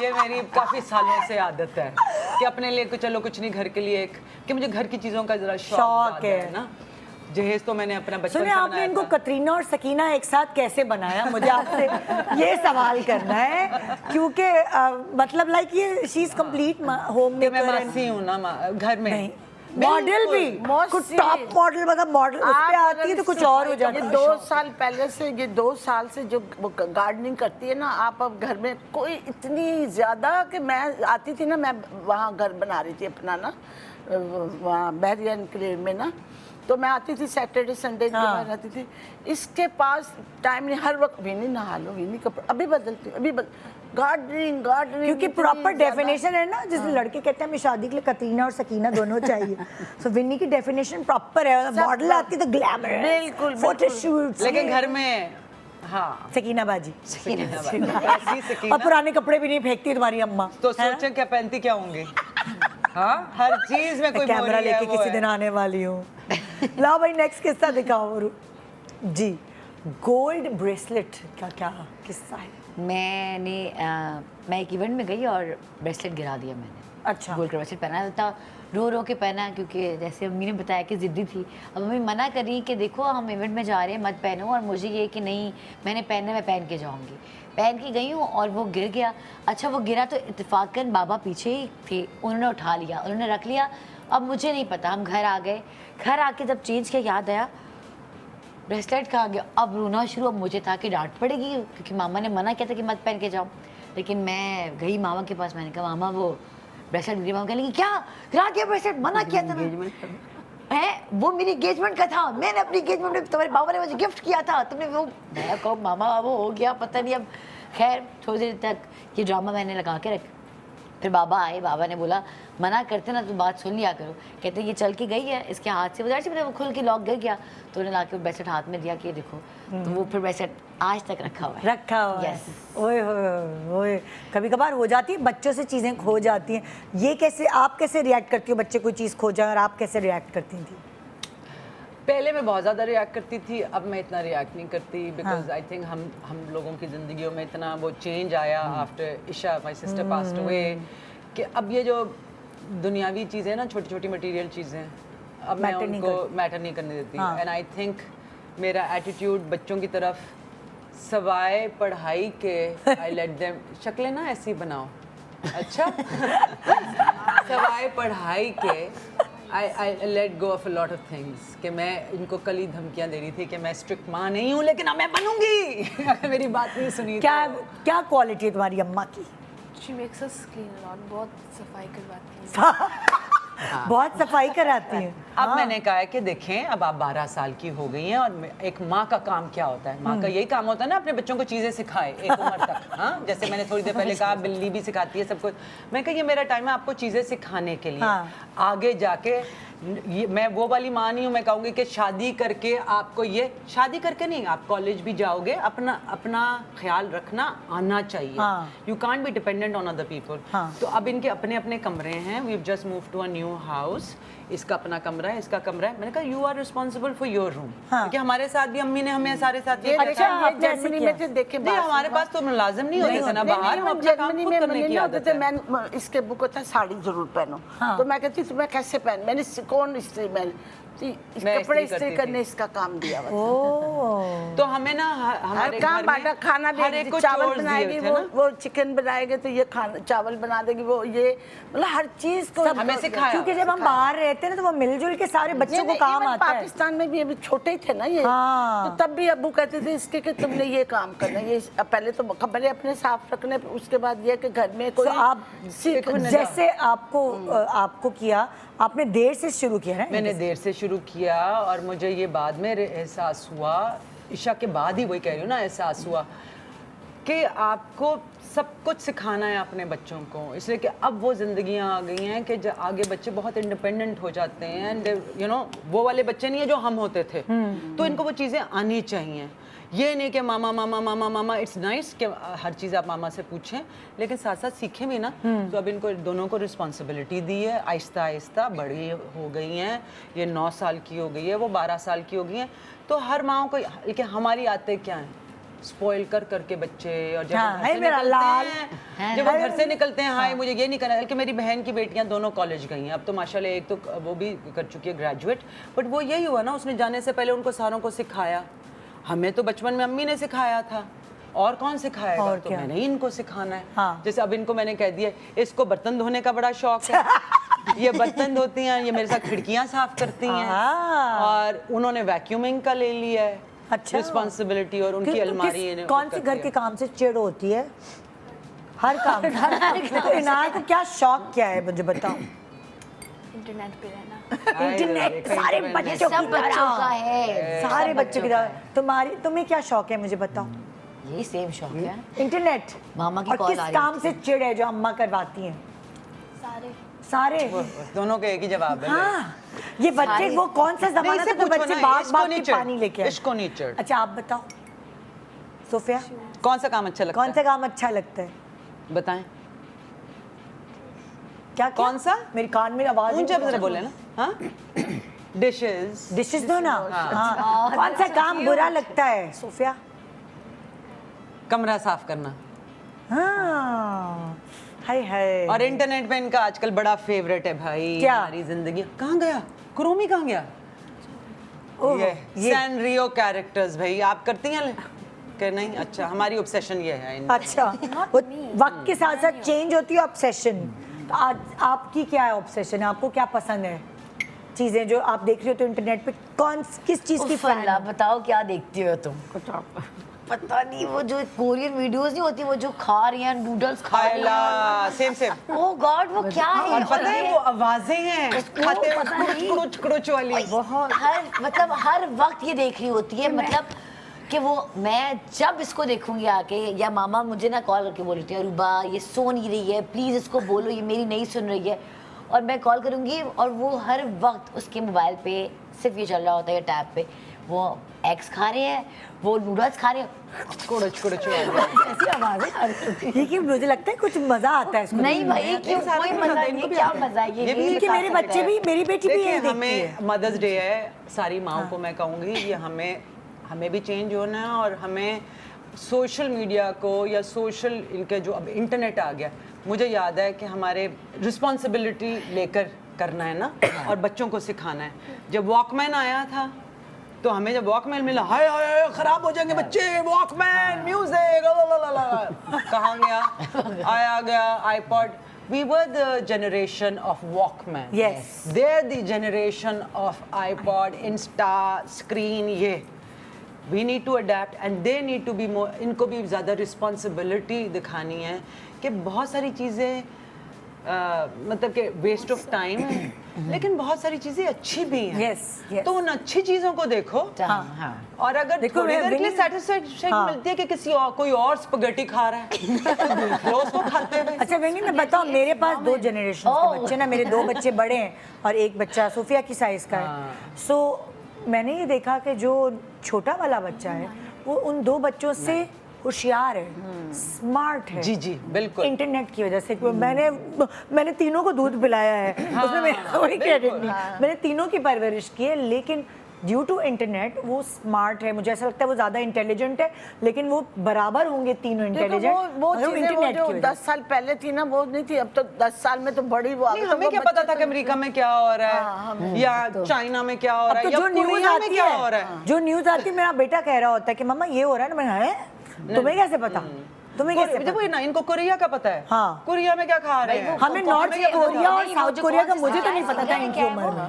ये मेरी काफी सालों से आदत है कि अपने लिए चलो कुछ नहीं, घर के लिए एक, कि मुझे घर की चीजों का जरा शौक है ना। जहेज तो मैंने अपना बचपन से सुनिए, आपने इनको कतरीना और सकीना एक साथ कैसे बनाया? मुझे आपसे ये सवाल करना है क्योंकि मतलब लाइक ये शी इज कंप्लीट होम मैं मेकर। मासी हूँ ना घर में। मॉडल भी कुछ टॉप मॉडल, मतलब मॉडल उस पे आती है तो कुछ और हो जाता ये है। 2 साल पहले से, ये 2 साल से जो गार्डनिंग करती है ना, आप अब घर में कोई इतनी ज्यादा कि मैं आती थी ना, मैं वहाँ घर बना रही थी अपना ना, वहाँ बहरिया एनक्लेव में ना, तो मैं आती थी सैटरडे संडे के बाद आती थी। इसके पास टाइम नहीं, हर वक्त भी नहीं नहा लो, भी नहीं कपड़े अभी बदलती हूँ, गार्डनिंग गार्डनिंग क्योंकि प्रॉपर डेफिनेशन है ना, जैसे लड़के कहते हैं हमें शादी के लिए कतरीना और सकीना दोनों चाहिए, सो विन्नी की डेफिनेशन प्रॉपर है, मॉडल आती तो ग्लैमर, बिल्कुल, फोटोशूट, लेकिन घर में हाँ सकीना बाजी ऐसी और सकीना पुराने कपड़े भी नहीं फेंकती तुम्हारी अम्मा, तो सोचे क्या पहनती क्या होंगी। हाँ हर चीज में कोई कैमरा मोरी है, लेके वो किसी है। दिन आने वाली हूँ। लाओ भाई नेक्स्ट किस्सा दिखाओ जी। गोल्ड ब्रेसलेट का क्या किस्सा है? मैं एक इवेंट में गई और ब्रेसलेट गिरा दिया मैंने। अच्छा। गोल्ड का ब्रेसलेट पहना था, रो रो के पहना, क्योंकि जैसे अम्मी ने बताया कि ज़िद्दी थी। अब मम्मी मना करी कि देखो हम इवेंट में जा रहे हैं, मत पहनो, और मुझे ये कि नहीं मैंने पहनना, मैं पहन के जाऊँगी। पहन के गई हूँ और वो गिर गया। अच्छा वो गिरा तो इत्तेफाकन बाबा पीछे ही थे, उन्होंने उठा लिया, उन्होंने रख लिया। अब मुझे नहीं पता, हम घर आ गए, घर आके जब चेंज किया याद आया ब्रेसलेट कहाँ गया। अब रोना शुरू, अब मुझे था कि डांट पड़ेगी क्योंकि मामा ने मना किया था कि मत पहन के जाओ। लेकिन मैं गई मामा के पास, मैंने कहा मामा वो ब्रेसलेट गिरी। मामा कहने लगी क्या गिरा दिया ब्रेसलेट, मना किया था है, वो मेरी एंगेजमेंट का था, मैंने अपनी एंगेजमेंट में तुम्हारे बाबा ने मुझे गिफ्ट किया था, तुमने वो। मैं कहो मामा वो हो गया पता नहीं। अब खैर थोड़ी देर तक ये ड्रामा मैंने लगा के रख, फिर बाबा आए, बाबा ने बोला मना करते ना तो बात सुन लिया करो। कहते ये चल के गई है, इसके हाथ से वो खुल के लॉक गिर गया, तो उन्हें ला के ब्रेसलेट हाथ में दिया कि ये देखो। तो वो फिर ब्रेसलेट आज तक रखा हुआ है। रखा हुआ है। Yes. ओए होए ओए, कभी कभार हो जाती है, बच्चों से चीज़ें खो जाती हैं। ये कैसे, आप कैसे रिएक्ट करती हो बच्चे कोई चीज़ खो जाए, और आप कैसे रिएक्ट करती थी? पहले मैं बहुत ज़्यादा रिएक्ट करती थी, अब मैं इतना रिएक्ट नहीं करती, बिकॉज आई थिंक हम लोगों की ज़िंदगियों में इतना वो चेंज आया after Isha my sister passed away, कि अब ये जो दुनियावी चीज़ें ना, छोटी छोटी मटेरियल चीज़ें, अब मैं Matter नहीं उनको मैटर नहीं करने देती। हाँ। एंड आई थिंक मेरा एटीट्यूड बच्चों की तरफ सवाए पढ़ाई के, आई लेट देम, शक्लें ना ऐसी बनाओ, अच्छा सवाए पढ़ाई के I let go of a lot of things, कि मैं इनको कल ही धमकियां दे रही थी कि मैं स्ट्रिक्ट माँ नहीं हूँ, लेकिन अब मैं बनूंगी अगर मेरी बात नहीं सुनी क्या तो। क्या क्वालिटी है तुम्हारी अम्मा की? She makes us clean a lot. बहुत सफाई करवाती है। बहुत सफाई कराती है। अब मैंने कहा है कि देखें, अब आप 12 साल की हो गई हैं, और एक माँ का काम क्या होता है, माँ का यही काम होता है ना, अपने बच्चों को चीज़ें सिखाए एक उम्र तक। हाँ, जैसे मैंने थोड़ी देर पहले कहा, बिल्ली भी सिखाती है सब कुछ। मैं कहा ये मेरा टाइम है आपको चीज़ें सिखाने के लिए। हाँ। आगे जाके ये मैं वो वाली माँ नहीं हूँ, मैं कहूँगी कि शादी करके आपको ये, शादी करके नहीं, आप कॉलेज भी जाओगे, अपना अपना ख्याल रखना आना चाहिए। हाँ। You can't be dependent on other people. हाँ। तो अब इनके अपने अपने कमरे हैं, we have just move to a new house, इसका अपना कमरा है, इसका कमरा है। मैंने कहा you are responsible for your room, क्योंकि हमारे साथ भी अम्मी ने हमें सारे साथ ये अच्छा, बताया। आपने ऐसे जर्मनी किया? में थे, देखे नहीं, हमारे पास तो मुलाजिम नहीं होते थे ना बाहर, हम अपना काम जर्मनी खुद में करने नहीं की होते आदत थे। है। मैं इसके बुक होता है साड़ी जरूर पहनो, तो मैं कहती थी मैं कैसे पहन, मैंने कौन स्त्री मैं कपड़े इस्त्री इस्त्री करती करने थी। इसका काम दिया हुआ था। ओह, तो हमें ना हमारे हर काम घर बांटा, में खाना हर भी, एक को चावल chores दिए बनाएगी थे ना। वो चिकन बनाएगी तो ये खाना चावल बना देगी, वो ये मतलब हर चीज को सब हमें सिखाया। क्योंकि जब हम बाहर रहते हैं ना तो वो मिलजुल के सारे बच्चों को काम आता है। पाकिस्तान में भी अभी छोटे ही थे ना ये, हाँ। तो तब भी अब्बू कहते थे इसके कि तुमने ये काम करना है, ये पहले तो कपड़े अपने साफ रखने, उसके बाद ये कि घर में कोई तो आप सीख जैसे आपको किया, आपने देर से शुरू किया ना? मैंने देर से शुरू किया, और मुझे ये बाद में एहसास हुआ, ईशा के बाद ही वही कह रही हूँ ना, एहसास हुआ कि आपको सब कुछ सिखाना है अपने बच्चों को, इसलिए कि अब वो जिंदगियां आ गई हैं कि आगे बच्चे बहुत इंडिपेंडेंट हो जाते हैं, एंड यू नो वो वाले बच्चे नहीं है जो हम होते थे। तो इनको वो चीज़ें आनी चाहिए, ये नहीं कि मामा मामा मामा मामा। इट्स नाइस कि हर चीज़ आप मामा से पूछें, लेकिन साथ साथ सीखें भी ना। तो अब इनको दोनों को रिस्पॉन्सिबिलिटी दी है, आहिस्ता आहिस्ता बड़ी हो गई हैं, ये 9 साल की हो गई है, वो 12 साल की हो गई हैं। तो हर माओ को, लेकिन हमारी आदतें क्या हैं, स्पॉइल कर करके बच्चे, और जब हाँ, वो घर है से मेरा लाल। निकलते हैं, जब वो घर से निकलते हैं, हाय मुझे ये नहीं करना, बल्कि मेरी बहन की बेटियां दोनों कॉलेज गई हैं, अब तो माशाल्लाह एक तो वो भी कर चुकी है ग्रेजुएट, बट वो यही हुआ ना, उसने जाने से पहले उनको सारों को सिखाया। हमें तो बचपन में अम्मी ने सिखाया था, और कौन सिखाएगा, और तो क्या? मैंने ही इनको सिखाना है। हाँ। जैसे अब इनको मैंने कह दिया, इसको बर्तन धोने का बड़ा शौक है, ये बर्तन धोती हैं, ये मेरे साथ खिड़कियां साफ करती हैं, और उन्होंने वैक्यूमिंग का ले लिया है अच्छा। रिस्पॉन्सिबिलिटी, और उनकी अलमारी इन्हें कौन सी घर के काम से चिढ़ होती है? हर काम तो इनायत को क्या शौक क्या है मुझे बताओ? इंटरनेट पे रहना। इंटरनेट सारे बच्चों सब की बच्चों का तरह, है, सारे सब बच्चों की का तरह। तुम्हें क्या शौक है मुझे बताओ? यही सेम शौक है। इंटरनेट। मामा की और कॉल किस आ रही काम से चिढ़ है जो अम्मा करवाती हैं? सारे सारे। दोनों के एक ही जवाब है। हाँ, ये बच्चे सारे। वो कौन सा जमाना नहीं, था इसे तो पूछो बच्चे ना, बाग इसको बाग नहीं के चिढ़, पानी लेके आए। इसको नहीं चिढ़। अच्छा आप बताओ सोफिया, कौन सा काम अच्छा लगता कौन है? सा काम अच्छा लगता है? बताएं। क्या कौन सा? मेरे कान में आवाज ऊंचा जरा बोले ना। हाँ, डिशेस। डिशेस धोना। हाँ। कौन सा काम बुरा लगता है सोफिया? कमरा साफ करना। हाँ, हाय हाय। और इंटरनेट पे इनका आजकल बड़ा फेवरेट है भाई। क्या? हमारी जिंदगी कहाँ गया? क्रोमी कहाँ गया? ओह, ये ये सैनरियो कैरेक्टर्स भाई आप करती हैं कि नहीं? अच्छा, हमारी ऑब्सेशन ये है इन- अच्छा, वो वक्त के साथ साथ चेंज होती है ऑब्सेशन। तो आज आपकी क्या है ऑब्सेशन? आपको क्या पसंद है चीजें जो आप देख रही हो तो इंटरनेट पे? किस चीज की उफ फैन अल्लाह, हो? बताओ क्या देखती हो तुम? पता नहीं, वो जो कोरियन वीडियोस नहीं होती, वो जो खा रही हैं नूडल्स खा रही खायला सेम सेम। ओह गॉड, वो क्या है? और पता है वो आवाजें हैं खाते हुए पता नहीं। कुड़ुच कुड़ुच वाली। हर वक्त ये देख रही होती है, मतलब कि वो मैं जब इसको देखूंगी आके, या मामा मुझे ना कॉल करके बोल रही थी अरूबा ये सो नहीं रही है, प्लीज इसको बोलो ये मेरी नहीं सुन रही है, और मैं कॉल करूंगी और वो हर वक्त उसके मोबाइल पे सिर्फ ये चल रहा होता है टैब पे, वो एग्स खा रहे हैं, वो नूडल्स खा रहे हैं। कुड़ुच कुड़ुच वाली। ऐसी आवाजें ये कि मुझे लगता है कुछ मजा आता है इसको नहीं भाई, क्यों? कोई मजा नहीं, क्या मजा है ये भी क्योंकि मेरे बच्चे भी, मेरी बेटी भी यही देखती हमें है। मदर्स डे है, सारी माओ को मैं कहूँगी ये हमें भी चेंज होना है, और हमें सोशल मीडिया को या सोशल इनके जो अब इंटरनेट आ गया, मुझे याद है कि हमारे रिस्पॉन्सिबिलिटी लेकर करना है ना, और बच्चों को सिखाना है। जब वॉकमैन आया था तो हमें जब वॉकमैन मिला, हाय हाय हाय, खराब हो जाएंगे बच्चे, वॉकमैन म्यूजिक कहाँ गया? आया गया iPod. We were the generation of Walkman. Yes. They're the generation of iPod, Insta, screen. ये we need to adapt and they need to be more. इनको भी ज़्यादा responsibility दिखानी है कि बहुत सारी चीज़ें मतलब कि वेस्ट ऑफ टाइम है, लेकिन बहुत सारी चीज़ें अच्छी भी हैं। Yes, yes. तो उन अच्छी चीज़ों को देखो। हाँ। और अगर देखो, थोड़ी मैं देर के लिए विनी- सेटिस्फेक्शन हाँ। मिलती है कि किसी और कोई और स्पगेटी खा रहा है तो देख लो उसको खाते हुए। अच्छा वेनी, मैं बताऊं, मेरे पास 2 जनरेशन के बच्चे ना, मेरे 2 बच्चे बड़े हैं और एक बच्चा सोफिया की साइज का है। सो मैंने ये देखा कि जो छोटा वाला बच्चा है वो उन 2 बच्चों से होशियार है, स्मार्ट है। जी जी बिल्कुल। इंटरनेट की वजह से मैंने तीनों को दूध पिलाया है, उसमें मेरा कोई क्रेडिट नहीं। मैंने तीनों की परवरिश की है, लेकिन ड्यू टू इंटरनेट वो स्मार्ट है। मुझे ऐसा लगता है वो ज़्यादा इंटेलिजेंट है, लेकिन वो बराबर होंगे तीनों देखो इंटेलिजेंट। वो चीजें वो जो 10 साल पहले थी ना वो नहीं थी, अब तो 10 साल में तो बड़ी वो नहीं, हमें क्या पता था कि अमेरिका में क्या हो रहा है या चाइना में क्या हो रहा अब है तो या जो न्यूज कोरिया में आती क्या हो रहा है। है, जो न्यूज आती है, मेरा बेटा कह रहा होता है कि मम्मा ये हो रहा है ना, मैं है तुम्हें कैसे पता? तुम्हें कैसे देखो पता? ना, इनको कोरिया का पता है। हाँ। कोरिया में क्या खा रहे हैं। हमें नॉर्थ कोरिया और नहीं, साउथ मुझे कोरिया का कौन सा मुझे तो नहीं शौक पता था है, इनकी क्या है उम्र वो? में।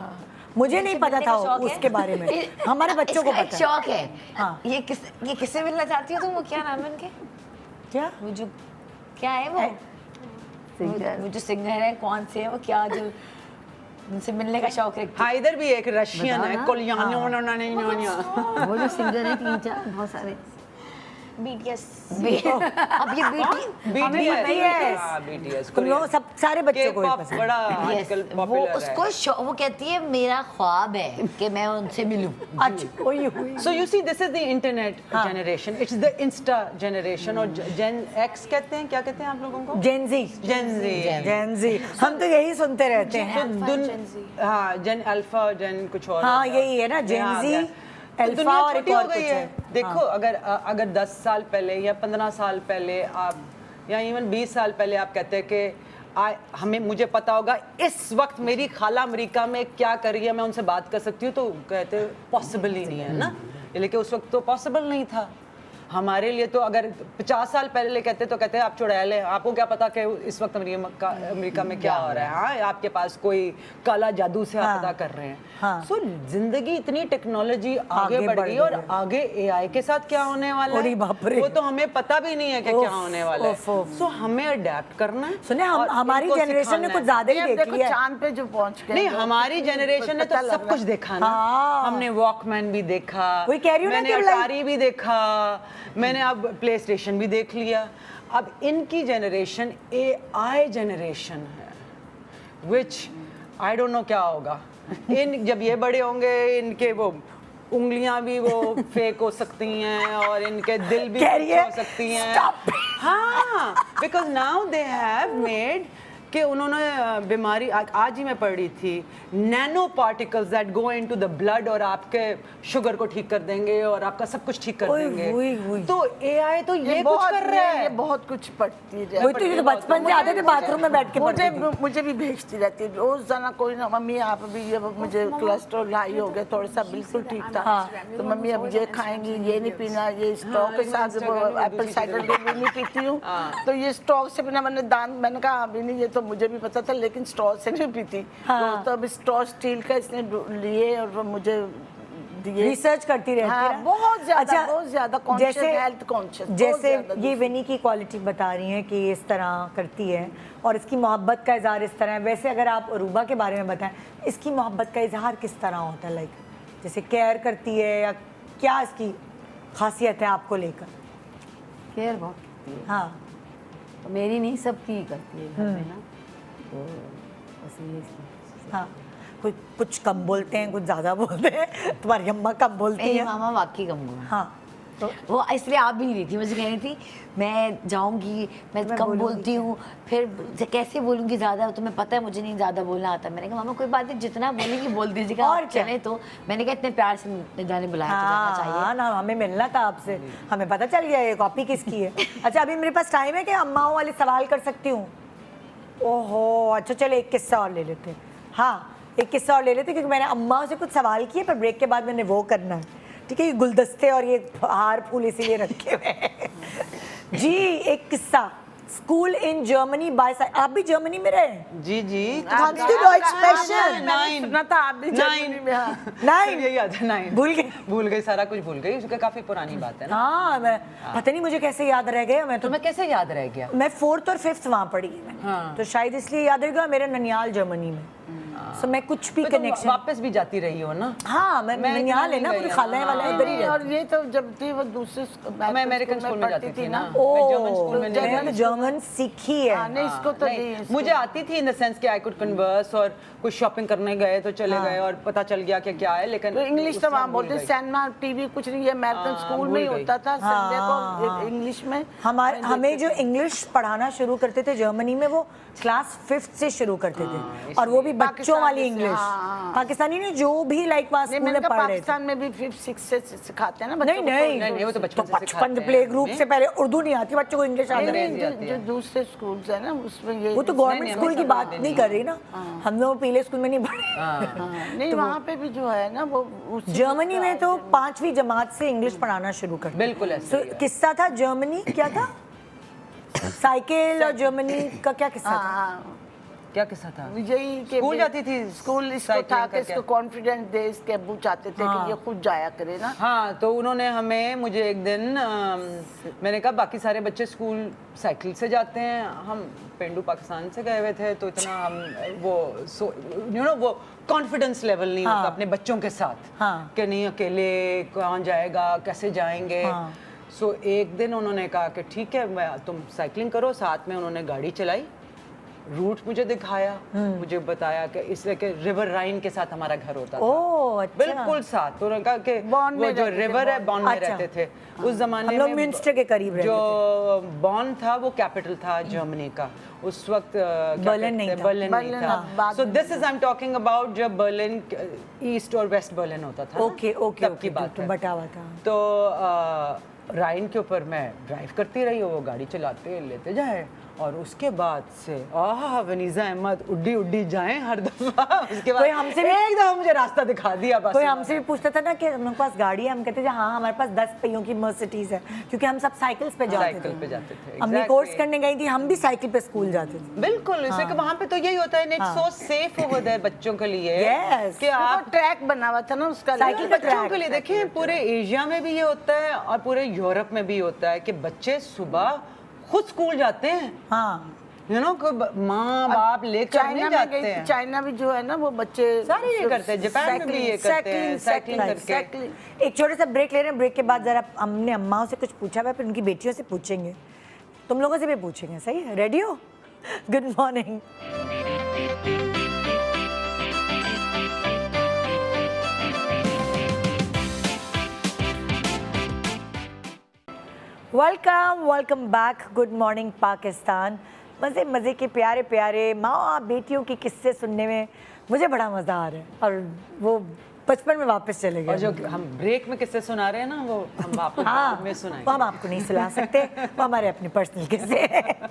मुझे नहीं पता था उसके बारे में, हमारे बच्चों को इसका एक पता है। शौक है। हाँ। ये किससे मिलना चाहती हो तुम? वो क्या नाम है उनके? क्या? वो जो क्या है वो जो सिंगर है, कौन से है वो, क्या जो उनसे मिलने का शौक है? हाँ, इधर भी एक रशियन है कोलियानो। वो जो सिंगर है 3-4 बहुत सारे। BTS। अब ये BTS तुम लोग सब सारे बच्चों को ही K-pop पसंद बड़ा है। Yes, आजकल वो पॉपुलर उसको है। वो कहती है मेरा ख्वाब है कि मैं उनसे मिलूं। अच्छा, ओए हुई। So you see, this is the internet generation. It's the Insta generation और Gen X कहते हैं, क्या कहते हैं आप लोगों को? Gen Z, Gen Z। जेनजी, हम तो यही सुनते रहते हैं। हाँ, Gen Alpha, Gen कुछ और। हाँ, होता है। यही है ना, Gen यहाँ आ Z, गया। तो Alpha दुनिया और एक छोटी हो और गई कुछ है। है। देखो, अगर 10 साल पहले या 15 साल पहले आप या इवन 20 साल पहले आप कहते हैं कि मुझे पता होगा इस वक्त मेरी खाला अमेरिका में क्या कर रही है, मैं उनसे बात कर सकती हूँ, तो कहते पॉसिबल ही नहीं है ना। लेकिन उस वक्त तो पॉसिबल नहीं था हमारे लिए। तो अगर 50 साल पहले कहते तो कहते आप चुड़ैल हैं, आपको क्या पता कि इस वक्त अमेरिका में क्या हो रहा है। हाँ, आपके पास कोई काला जादू से आप पता कर रहे हैं। हाँ। सो जिंदगी इतनी टेक्नोलॉजी आगे बढ़ गई और आगे AI के साथ क्या होने वाला है वो तो हमें पता भी नहीं है कि क्या होने वाला है। सो हमें अडेप्ट करना है। सुने, और हमारी इनको जनरेशन ने सिखाना कुछ है। ज्यादा ही देख देखो लिया है। चांद पे जो पहुंच गए नहीं, लोग, हमारी जनरेशन ने तो पता लग सब रहा कुछ है। देखा ना। हाँ। हमने वॉकमैन भी देखा, वही कह रही हूँ ना मैंने कि like- अटारी भी देखा, मैंने अब प्ले स्टेशन भी देख लिया। अब इनकी जनरेशन AI जनरेशन है, विच आई डोंट नो क्या होगा। जब ये बड़े होंगे, इनके वो उंगलियां भी वो फेक हो सकती हैं और इनके दिल भी कह रही है, हो सकती हैं। हाँ, because now they have made कि उन्होंने बीमारी आज ही मैं पढ़ रही थी, nano particles that go into the blood और आपके शुगर को ठीक कर देंगे और आपका सब कुछ ठीक कर ओए, देंगे। ओए, ओए। तो AI तो ये कुछ कर रहा है। ये बहुत कुछ पढ़ती है। वही तो ये तो बचपन से आते थे बाथरूम में बैठ के मुझे पढ़ती थी। मुझे भी भेजती रहती है रोजाना, कोई ना मम्मी आप भी ये मुझे कोलेस्ट्रॉल हाई हो गया थोड़ा सा, बिल्कुल ठीक था तो मम्मी अब ये खाएंगी, ये नहीं पीना, ये स्ट्रॉ के साथ एप्पल साइडर विनेगर नहीं पीती हूँ तो ये स्ट्रॉ से बिना मैंने कहा अभी नहीं, ये तो मुझे भी पता था लेकिन स्ट्रॉ से नहीं पीती। तो अब स्ट्रॉ स्टील का इसने लिए और वो मुझे दिए। रिसर्च करती रहती हाँ, है ना? बहुत ज्यादा अच्छा, बहुत ज्यादा कॉन्शियस, हेल्थ कॉन्शियस। जैसे ये विनी की क्वालिटी बता रही हैं कि इस तरह करती है और इसकी मोहब्बत का इजहार इस तरह है, वैसे अगर आप रूबा के बारे में बताएं, इसकी मोहब्बत का इजहार किस तरह होता है? लाइक जैसे केयर करती है या क्या इसकी खासियत है आपको लेकर? केयर बहुत करती है, हाँ, तो मेरी नहीं सबकी ही करती है घर में ना, तो बस ये हाँ, कुछ कम बोलते हैं, कुछ ज़्यादा बोलते हैं। तुम्हारी अम्मा कम बोलती मेरी है। मामा वाकई कम हुआ। हाँ, तो वो इसलिए आप भी नहीं रही थी, मुझे कह रही थी मैं जाऊंगी, मैं कम बोलती हूँ, फिर कैसे बोलूँगी ज़्यादा, तुम्हें पता है मुझे नहीं ज़्यादा बोलना आता। मैंने कहा मामा कोई बात नहीं, जितना बोलेंगी बोल दीजिएगा। और और क्या? चले तो मैंने कहा इतने प्यार से जाने बुलाया तो जाना चाहिए। हाँ ना, हमें मिलना था आपसे, हमें पता चल गया ये कॉपी किसकी है। अच्छा, अभी मेरे पास टाइम है कि अम्माओं वाले सवाल कर सकती हूँ? ओहो, अच्छा चलो एक किस्सा और ले लेते हैं। हाँ, एक किस्सा और ले लेते हैं क्योंकि मैंने अम्माओं से कुछ सवाल किए, पर ब्रेक के बाद मैंने वो करना है। ठीक है, ये गुलदस्ते और ये हार फूल इसीलिए रखे हुए हैं। जी, एक किस्सा। स्कूल इन जर्मनी बाय, आप भी जर्मनी में रहे? जी जी। Kannst du Deutsch sprechen? मैंने सुना था आप भी जर्मनी में। हाँ। नहीं, यही याद है, 9 भूल गई, सारा कुछ भूल गई, उसका काफी पुरानी बात है ना। हाँ, मैं पता नहीं मुझे कैसे याद रह गया। मैं तो तुम्हें कैसे याद रह गया? मैं 4th और 5th वहाँ पढ़ी है मैंने। हाँ। तो शायद इसलिए याद रहेगा, मेरा ननियाल जर्मनी में। सो मैं कुछ भी फिर तुम कनेक्शन, वापस भी जाती रही हो ना? हाँ, मैं ननियाल है ना, पूरी खालाएं वाले उधर ही रहती। और ये तो जब थी वो दूसरे मैं अमेरिकन स्कूल में जाती थी ना। ओह, मैं जर्मन स्कूल में नहीं मैंने तो जर्मन सीखी है। नहीं इसको तो नहीं, नहीं मुझे आती थी इन द सेंस कि आई कुड कन्वर्स और कुछ शॉपिंग करने गए तो चले गए और पता चल गया कि क्या है, लेकिन तो इंग्लिश तो उसमें वहाँ भूल बोलते, गई। सिनेमा टीवी कुछ नहीं, ये अमेरिकन स्कूल में ही भूल गई। होता था संडे को इंग्लिश में। हमें जो इंग्लिश पढ़ाना शुरू करते थे जर्मनी में, वो क्लास 5th से शुरू करते थे, और वो भी बच्चों वाली इंग्लिश। पाकिस्तानी ने जो भी लाइक वहाँ नहीं, स्कूल मैंने में कहा पढ़ रहे थे। पाकिस्तान में भी 5th 6th से सिखाते हैं ना नहीं बच्चों को। नहीं, वो तो बचपन से बचपन सिखाते प्ले हैं ग्रुप से पहले उर्दू नहीं आती बच्चों को, इंग्लिश आती है। नहीं, अंग्रेजी आती जो है। दूसरे स्कूल्स है ना उसमें ये वो तो गवर्नमेंट नहीं, स्कूल की हमें बात समझ नहीं कर रही ना, हम लोग पीले स्कूल में नहीं पढ़े। हाँ, नहीं वहाँ पे भी जो है ना वो जर्मनी में तो 5वीं जमात से इंग्लिश पढ़ाना शुरू कर दिया। बिल्कुल ऐसे ही है। किस्सा था जर्मनी, क्या था? साइकिल और जर्मनी का क्या किस्सा था? हाँ, क्या किस्सा था? यही कि स्कूल जाती थी स्कूल इसको साइकिलिंग था कि करके। इसको कॉन्फिडेंस दे, इसके अब्बू चाहते थे कि ये खुद जाया करे ना। हाँ, तो उन्होंने हमें, मुझे एक दिन मैंने कहा बाकी सारे बच्चे स्कूल साइकिल से जाते हैं, हम पेंडू पाकिस्तान से गए हुए थे, तो इतना हम वो वो कॉन्फिडेंस लेवल नहीं होता अपने बच्चों के साथ कि नहीं अकेले कौन जाएगा, कैसे जाएंगे। सो एक दिन उन्होंने कहा कि ठीक है तुम साइकिलिंग करो, साथ में उन्होंने गाड़ी चलाई, रूट मुझे दिखाया, मुझे बताया कि इसलिए कि रिवर राइन के साथ हमारा घर होता था। ओह, अच्छा। बिल्कुल साथ। तो उन्होंने कहा कि बॉन वो में जो रहते थे, रिवर है बॉन में अच्छा। रहते थे उस जमाने हम लोग में। म्यूनस्टर के करीब रहते जो बॉन था वो कैपिटल था जर्मनी का उस वक्त। बर्लिन नहीं था। बर्लिन नहीं बर्लिन था। अब बाद सो में this is I am talking about जब बर्लिन ईस्ट और वेस्ट बर्लिन होता था ना, ओके ओके तब की बात है। बटा हुआ था। तो राइन के ऊपर मैं ड्राइव करती रही, वो गाड़ी चलाते लेते जाए, और उसके बाद से वनीजा अहमद उड्डी उड्डी जाएं हर दफा। उसके बाद कोई हमसे भी एक दफा मुझे रास्ता दिखा दिया बस। कोई हमसे भी पूछता था ना कि हमारे पास गाड़ी है, हम कहते थे हाँ हमारे पास 10 पहियों की मर्सिडीज है, क्योंकि हम सब साइकिल्स पे जाते साइकिल पे थे। जाते थे, अम्मी exactly। कोर्स करने गई थी, हम भी साइकिल पे स्कूल जाते थे। बिल्कुल, इसलिए कि वहाँ पे तो यही होता है, it's so safe over there बच्चों के लिए। Yes। कि आप वो ट्रैक बना हुआ था ना उसका, साइकिल पे बच्चों के लिए देखिए, पूरे एशिया में भी ये होता है और पूरे यूरोप में भी होता है कि बच्चे सुबह खुद स्कूल जाते हैं। हाँ, यू नो माँ बाप लेकर नहीं जाते हैं। चाइना भी जो है ना वो बच्चे सारे ये करते हैं, जापान में भी ये करते हैं, साइकिलिंग करके। एक छोटा सा ब्रेक ले रहे हैं, ब्रेक के बाद जरा हमने अम्माओं से कुछ पूछा हुआ है, फिर उनकी बेटियों से पूछेंगे, तुम लोगों से भी पूछेंगे। सही है? रेडी हो? Good morning. Welcome back. Good morning Pakistan. मज़े मज़े के प्यारे प्यारे माँ बेटियों के किस्से सुनने में मुझे बड़ा मज़ा आ रहा है, और वो बचपन में वापस चले और गए। जो हम ब्रेक में किस्से सुना रहे हैं ना, वो हम वापस हाँ, में सुनाएंगे। वो हम आपको नहीं सुना सकते, वो हमारे अपने पर्सनल किस्से हैं।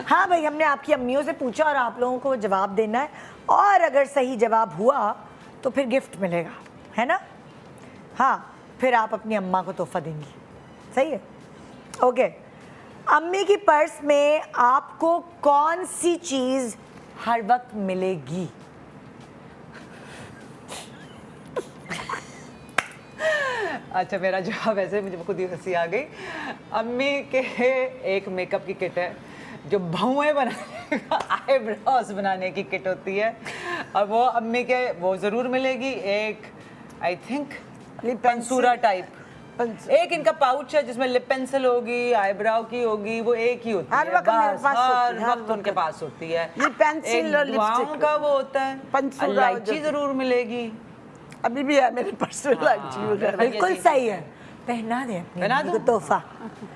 हाँ भाई, हमने आपकी अम्मियों से पूछा और आप लोगों को जवाब देना है, और अगर सही जवाब हुआ तो फिर गिफ्ट मिलेगा, है ना? हाँ, फिर आप अपनी अम्मा को तोहफा देंगी। सही है? ओके। अम्मी की पर्स में आपको कौन सी चीज़ हर वक्त मिलेगी? अच्छा, मेरा जवाब ऐसे मुझे खुद ही हंसी आ गई। अम्मी के एक मेकअप की किट है जो भौएं बनाने का, आईब्रोज बनाने की किट होती है, और वो अम्मी के वो ज़रूर मिलेगी। एक आई थिंक पेंसूरा टाइप, एक इनका पाउच है जिसमें लिप पेंसिल होगी, आईब्राउ की होगी, वो एक ही होती हर है वक्त मेरे बस, पास होती हर है, हर वक्त उनके पास होती है। लिप पेंसिल और एक दुआओं लिपस्टिक। का वो होता है, पेंसूरा इलायची जो- जरूर मिलेगी। अभी भी है मेरे पर्स में इलायची वगैरह। बिल्कुल सही है। पहना दे अपनी पहना अम्मी को दूं? तोहफा,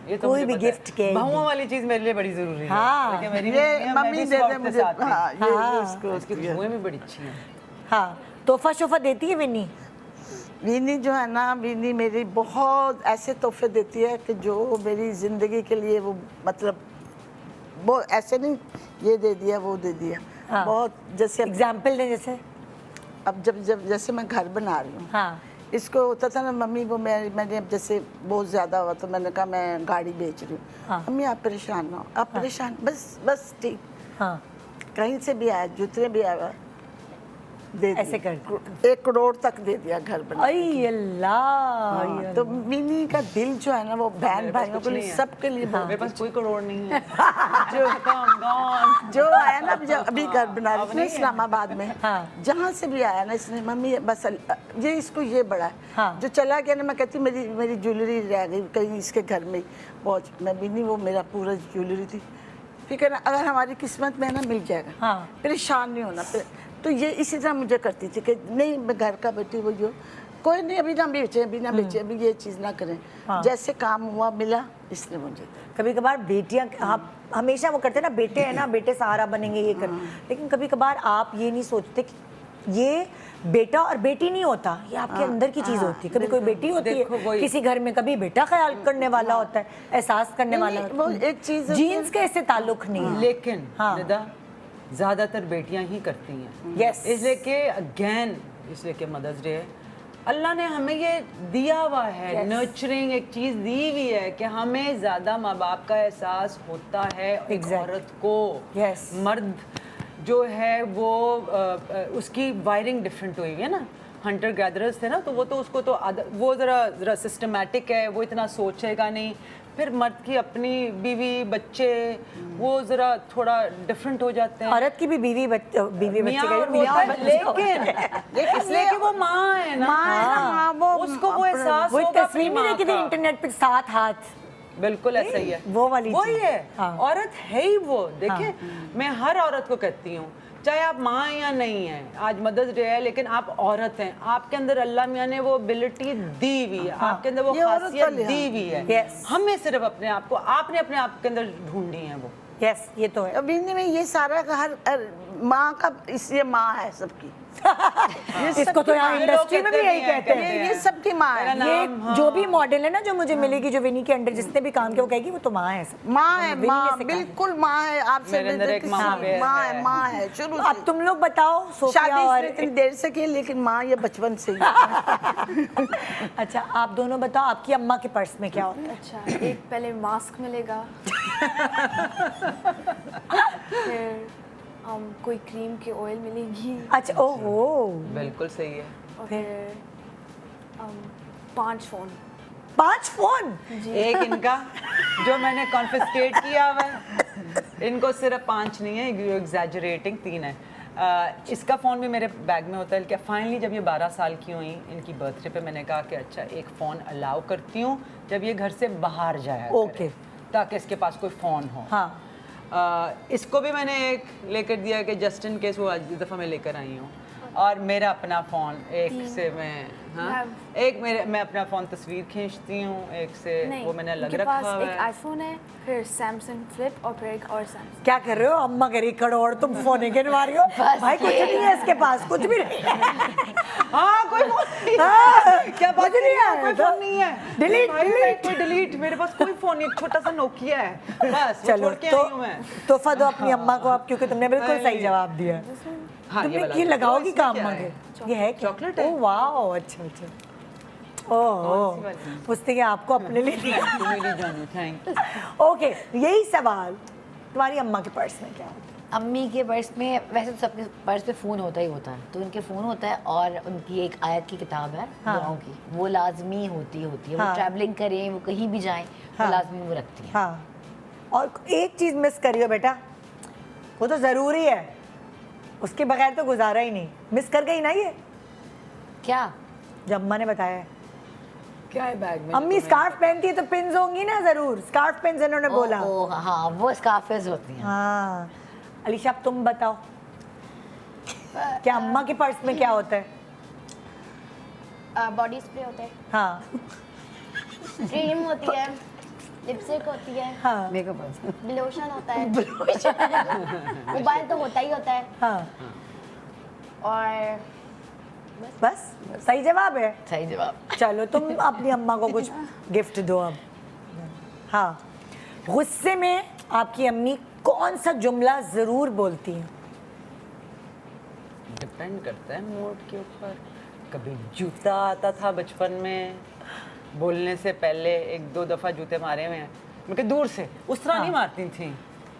ये तो कोई मुझे भी पता है। गिफ्ट के। बहुओं वाली चीज मेरे लिए बड़ी जरूरी है। हाँ। लेकिन मेरी ये मैं मम्मी भी दे सुबह दे उठते मुझे। साथ ही। हाँ, ये हाँ। उसको उसकी भुएं भी बड़ी अच्छी हैं। हाँ, तोहफा शोफा देती है विन्नी? वीनी जो है ना, वीनी मेरी बहुत ऐसे तोहफे देती है कि जो मेरी ज़िंदगी के लिए वो मतलब वो ऐसे नहीं ये दे दिया वो दे दिया। हाँ। बहुत जैसे एग्जाम्पल दे जैसे। अब जब जैसे मैं घर बना रही हूँ, हाँ इसको होता था ना मम्मी, वो मैंने अब जैसे बहुत ज़्यादा हुआ तो मैंने कहा मैं गाड़ी बेच रही हूँ। हाँ। मम्मी आप परेशान ना हो, आप परेशान बस ठीक, हाँ, कहीं से भी आया जितने भी आया दे ऐसे दिया। कर 1 करोड़ तक दे दिया घर बना। अय अल्लाह। हाँ, तो मिनी का दिल जो है ना वो बहन भाइयों के लिए सबके लिए बहुत मेरे पास कोई करोड़ नहीं है। जो गॉन जो आया ना अभी घर बना रही थी ना इस्लामाबाद में, हाँ। जहाँ से भी आया ना इसने मम्मी बस ये इसको ये बड़ा है। हाँ। जो चला गया ना मैं कहती मेरी ज्वेलरी रह गई कहीं इसके घर में वॉच, मैं भी नहीं, वो मेरा पूरा ज्वेलरी थी। फिर कहना अगर हमारी किस्मत में है ना मिल जाएगा। हाँ। परेशान नहीं होना। तो ये इसी तरह मुझे करती थी कि नहीं मैं घर का बैठी वो जो कोई नहीं अभी ना बेचे अभी ये चीज़ ना करें। हाँ। जैसे काम हुआ मिला इसने मुझे। कभी कभार बेटियां, आप हमेशा वो करते हैं ना, बेटे हैं ना, बेटे सहारा बनेंगे ये कर, लेकिन कभी कभार आप ये नहीं सोचते कि ये बेटा और बेटी नहीं होता, ये आपके अंदर की चीज होती है। कभी कोई बेटी होती देखो है वही। किसी घर में, कभी बेटा ख्याल करने वाला होता है, एहसास करने वाला नहीं, होता वो है। एक चीज़ होती है- जीन्स के इससे ताल्लुक नहीं है। लेकिन हाँ। निदा ज्यादातर बेटियां ही करती हैं। Yes. इसलिए कि अगेन इसलिए कि मदर्स डे है, अल्लाह ने हमें ये दिया हुआ है, Yes. नर्चरिंग एक चीज़ दी हुई है कि हमें ज़्यादा माँ बाप का एहसास होता है एक Exactly. औरत को। Yes. मर्द जो है वो उसकी वायरिंग डिफरेंट हुई है ना, हंटर गैदरर्स थे ना, तो वो तो उसको तो वो ज़रा सिस्टमेटिक है, वो इतना सोचेगा नहीं। फिर मर्द की अपनी बीवी बच्चे वो ज़रा थोड़ा डिफरेंट हो जाते हैं। औरत की भी बीवी बच्चे मियाँ कहीं, और मियाँ होता और है, बच्चे लेकिन इसलिए कि वो माँ है ना, माँ है ना, माँ वो उसको वो एहसास वो एक होगा तस्वीर अपनी में माँ देखी थी का। इंटरनेट पे, 7 हाथ। बिल्कुल ऐसा ही है, वो वाली वही चीज़। है। हाँ। औरत है ही वो। देखिए मैं हर औरत को कहती हूँ, चाहे आप माँ हैं या नहीं है, आज मदर्स डे है लेकिन आप औरत हैं, आपके अंदर अल्लाह मियाँ ने वो एबिलिटी दी हुई है, आपके अंदर वो ये औरत खासियत वाली, दी हुई है। Yes. हमें सिर्फ अपने आप को, आपने अपने आप के अंदर ढूंढी है वो। यस, ये तो है। अभी में ये सारा का हर माँ का इसलिए माँ है सबकी। इसको तो यहाँ ये इंडस्ट्री लोग में भी कहते यही भी हैं, कहते कहते हैं। ये सबकी माँ है। मेरा ये नाम, हाँ। जो भी मॉडल है ना जो मुझे मिलेगी, जो विनी के अंडर जिसने भी काम किया, वो कहेगी वो तो माँ है सब। माँ है, विनी ने माँ सिखाया। बिल्कुल माँ है। आपसे मेरे अंदर एक माँ है। माँ है शुरू अब से। तुम लोग बताओ, सोफिया शादी और इसने इतनी देर से की लेकिन माँ ये बचपन से ही है। अच्छा, आप दोनों बताओ आपकी अम्मा के पर्स में क्या होता है? अच्छा, एक पहले मास्क मिलेगा, फिर कोई क्रीम की ऑयल मिलेगी, अच्छा, ओहो, बिल्कुल सही है। और फिर 5 फ़ोन। 5 फोन। एक इनका जो मैंने कॉन्फिस्केट किया हुआ है, इनको सिर्फ 5 नहीं है, एग्जैजरेटिंग 3 है। इसका फ़ोन भी मेरे बैग में होता है कि फाइनली जब ये 12 साल की हुई, इनकी बर्थडे पे मैंने कहा कि अच्छा एक फ़ोन अलाउ करती हूँ जब ये घर से बाहर जाया ओके। ताकि इसके पास कोई फ़ोन हो। हाँ। इसको भी मैंने एक लेकर दिया कि जस्ट इन केस वो आज इस दफ़ा मैं लेकर आई हूँ। और मेरा अपना फ़ोन एक से मैं एक मैं अपना फ़ोन तस्वीर खींचती हूँ, एक से वो मैंने अलग रखा हुआ एक है। आईफोन है, फिर सैमसंग फ्लिप और फिर एक और सैमसंग। क्या कर रहे हो अम्मा करी करोड़, तुम फोन गिनवा रही हो? भाई कुछ नहीं है इसके पास, कुछ भी नहीं है। हाँ कोई फोन नहीं है। हाँ, क्या बात कुछ नहीं है, है, कोई तो फोन नहीं है। delete, भाई, delete। कोई डिलीट, मेरे पास कोई फोन नहीं, एक छोटा सा नोकिया है बस। वो चलो छोड़ के तो आई हूँ मैं। तोहफा दो अपनी अम्मा को आप, क्योंकि तुमने बिल्कुल सही जवाब दिया। हाँ, तुमने वाला की दो। लगाओगी इसमें का क्या अम्मा है? के? ये है क्या? चॉकलेट है। ओह वाह, अच्छा अच्छा। ओह पूछते कि आपको अपने लिए दिया। तू मेरी जानू, थैंक यू। ओके, यही सवाल तुम्हारी अम्मा के पर्स में क्या होता है? अम्मी के पर्स में वैसे तो सबके पर्स पे फ़ोन होता ही होता है, तो उनके फ़ोन होता है और उनकी एक आयत की किताब है दुआओं की, वो लाजमी होती है। वो हाँ। ट्रैवलिंग करें, वो कहीं भी जाएं, हाँ। वो लाजमी वो रखती हैं। हाँ, और एक चीज़ मिस करियो बेटा, वो तो ज़रूरी है, उसके बगैर तो गुजारा ही नहीं। मिस कर गई ना ये, क्या? जब अम्मा ने बताया है। क्या है बैग में? अम्मी स्कार्फ पहनती है तो पिन्स होंगी ना ज़रूर, स्कार्फ पिन्स इन्होंने बोला। ओ, हाँ, वो स्कार्फेस होती हैं। हाँ, अलीशा अब तुम बताओ, क्या अम्मा के पर्स में क्या होता है? बॉडी स्प्रे होता है, हाँ क्रीम होती है, लिपस्टिक होती है, हाँ मेकअप लोशन होता है, मोबाइल तो होता ही होता है, हाँ, और बस सही जवाब है। सही जवाब। चलो तुम अपनी अम्मा को कुछ गिफ्ट दो अब। हाँ, गुस्से में आपकी अम्मी कौन सा जुमला ज़रूर बोलती हैं? डिपेंड करता है मूड के ऊपर। कभी जूता आता था बचपन में, बोलने से पहले 1-2 दफ़ा जूते मारे हुए हैं, मगर दूर से उस तरह नहीं मारती थी।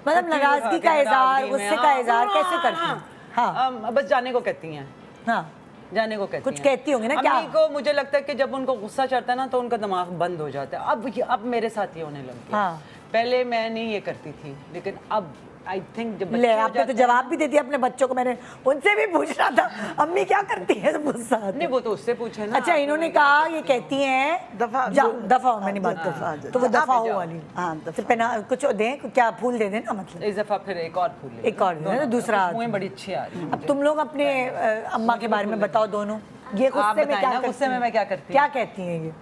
मतलब नाराज़गी का इज़हार, गुस्से का इज़हार कैसे करती हैं? हाँ, बस जाने को कहती हैं, हाँ, जाने को कहती कुछ हैं। कहती होंगी ना, क्या? अम्मी को मुझे लगता है कि जब उनको गुस्सा चढ़ता है ना तो उनका दिमाग बंद हो जाता है। अब मेरे साथ ये होने लग गया। हाँ। पहले मैं नहीं ये करती थी, लेकिन अब आई थिंक जब बच्चे ले हो आपने तो जाते हैं जवाब भी दे दिया अपने बच्चों को। मैंने उनसे भी पूछना था अम्मी क्या करती है जब गुस्सा आता है? नहीं, वो तो उससे पूछे ना। अच्छा, इन्होंने कहा ये कहती हैं दफा दफा हो, मैंने बात दफा तो वो दफा हो वाली। हाँ, तो पहना कुछ दें, क्या फूल दे देना, मतलब इस दफा फिर एक और फूल ले एक और दे देना, दूसरा हाथ। मुँह बड़ी अच्छी आ रही है। अब तुम लोग अपने अम्मा के बारे में बताओ दोनों, ये आप गुस्से में बताएं क्या ना, करती गुस्से में हैं? मैं क्या करती क्या कहती हैं ये?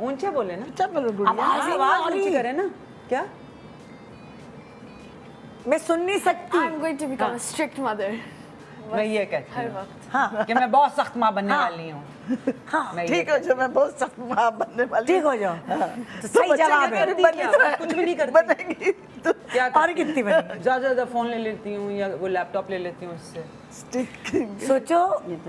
ऊंचे बोले ना, अच्छा बोलो गुड़िया। आवाज़ ही नहीं आ आवाज ऊंची रही। करे ना। क्या मैं सुन नहीं सकती। I'm going to become a strict mother. मैं ये कहती हर हूँ वक्त। हाँ कि मैं बहुत सख्त माँ बनने वाली हूँ। हाँ, मैं ये ठीक हो जो मैं बहुत सख्त माँ बनने वाली ठीक हो जाओ, तो सही जवाब है। करती क्या? कुछ भी नहीं करती। बनेगी तो क्या और करती कितनी हूँ? बनी? ज़्यादा से ज़्यादा फ़ोन ले लेती हूँ या वो लैपटॉप ले लेती हूँ उससे। स्टिक सोचो,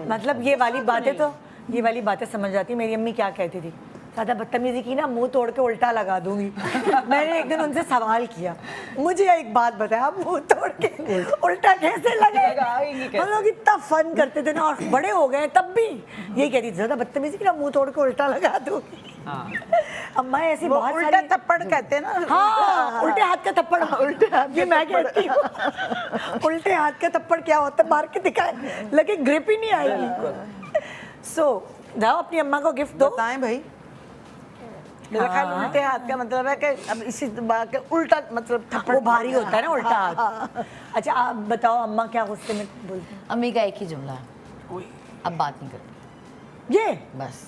मतलब ये वाली बातें समझ जाती। मेरी अम्मी क्या कहती थी, ज़्यादा बदतमीजी की ना मुंह तोड़ के उल्टा लगा दूंगी। मैंने एक दिन उनसे सवाल किया, मुझे एक बात बताया, मुंह तोड़ के उल्टा कैसे लगाएंगी लगे? कैसे? हम लोग इतना फन करते थे ना, और बड़े हो गए तब भी यही कहती, ज़्यादा बदतमीजी की ना मुंह तोड़ के उल्टा लगा दूंगी। हाँ, अम्मा ऐसी वो बहुत उल्टा सारी, थप्पड़ कहते हैं ना। हाँ उल्टे हाथ का थप्पड़, उल्टे हाथ ये का मैं कहती हूँ। उल्टे हाथ का थप्पड़ क्या होता है, मार के दिखाए, लगे ग्रिप ही नहीं आएगी। सो जाओ अपनी अम्मा को गिफ्ट दो। बताएं भाई। मेरा ख्याल उल्टे हाथ का मतलब है कि अब इसी बात के उल्टा मतलब थप्पड़ वो भारी होता है ना उल्टा हाथ। अच्छा आप बताओ अम्मा क्या गुस्से में बोलती हैं? अम्मी का एक ही जुमला है, अब बात नहीं करती, ये बस।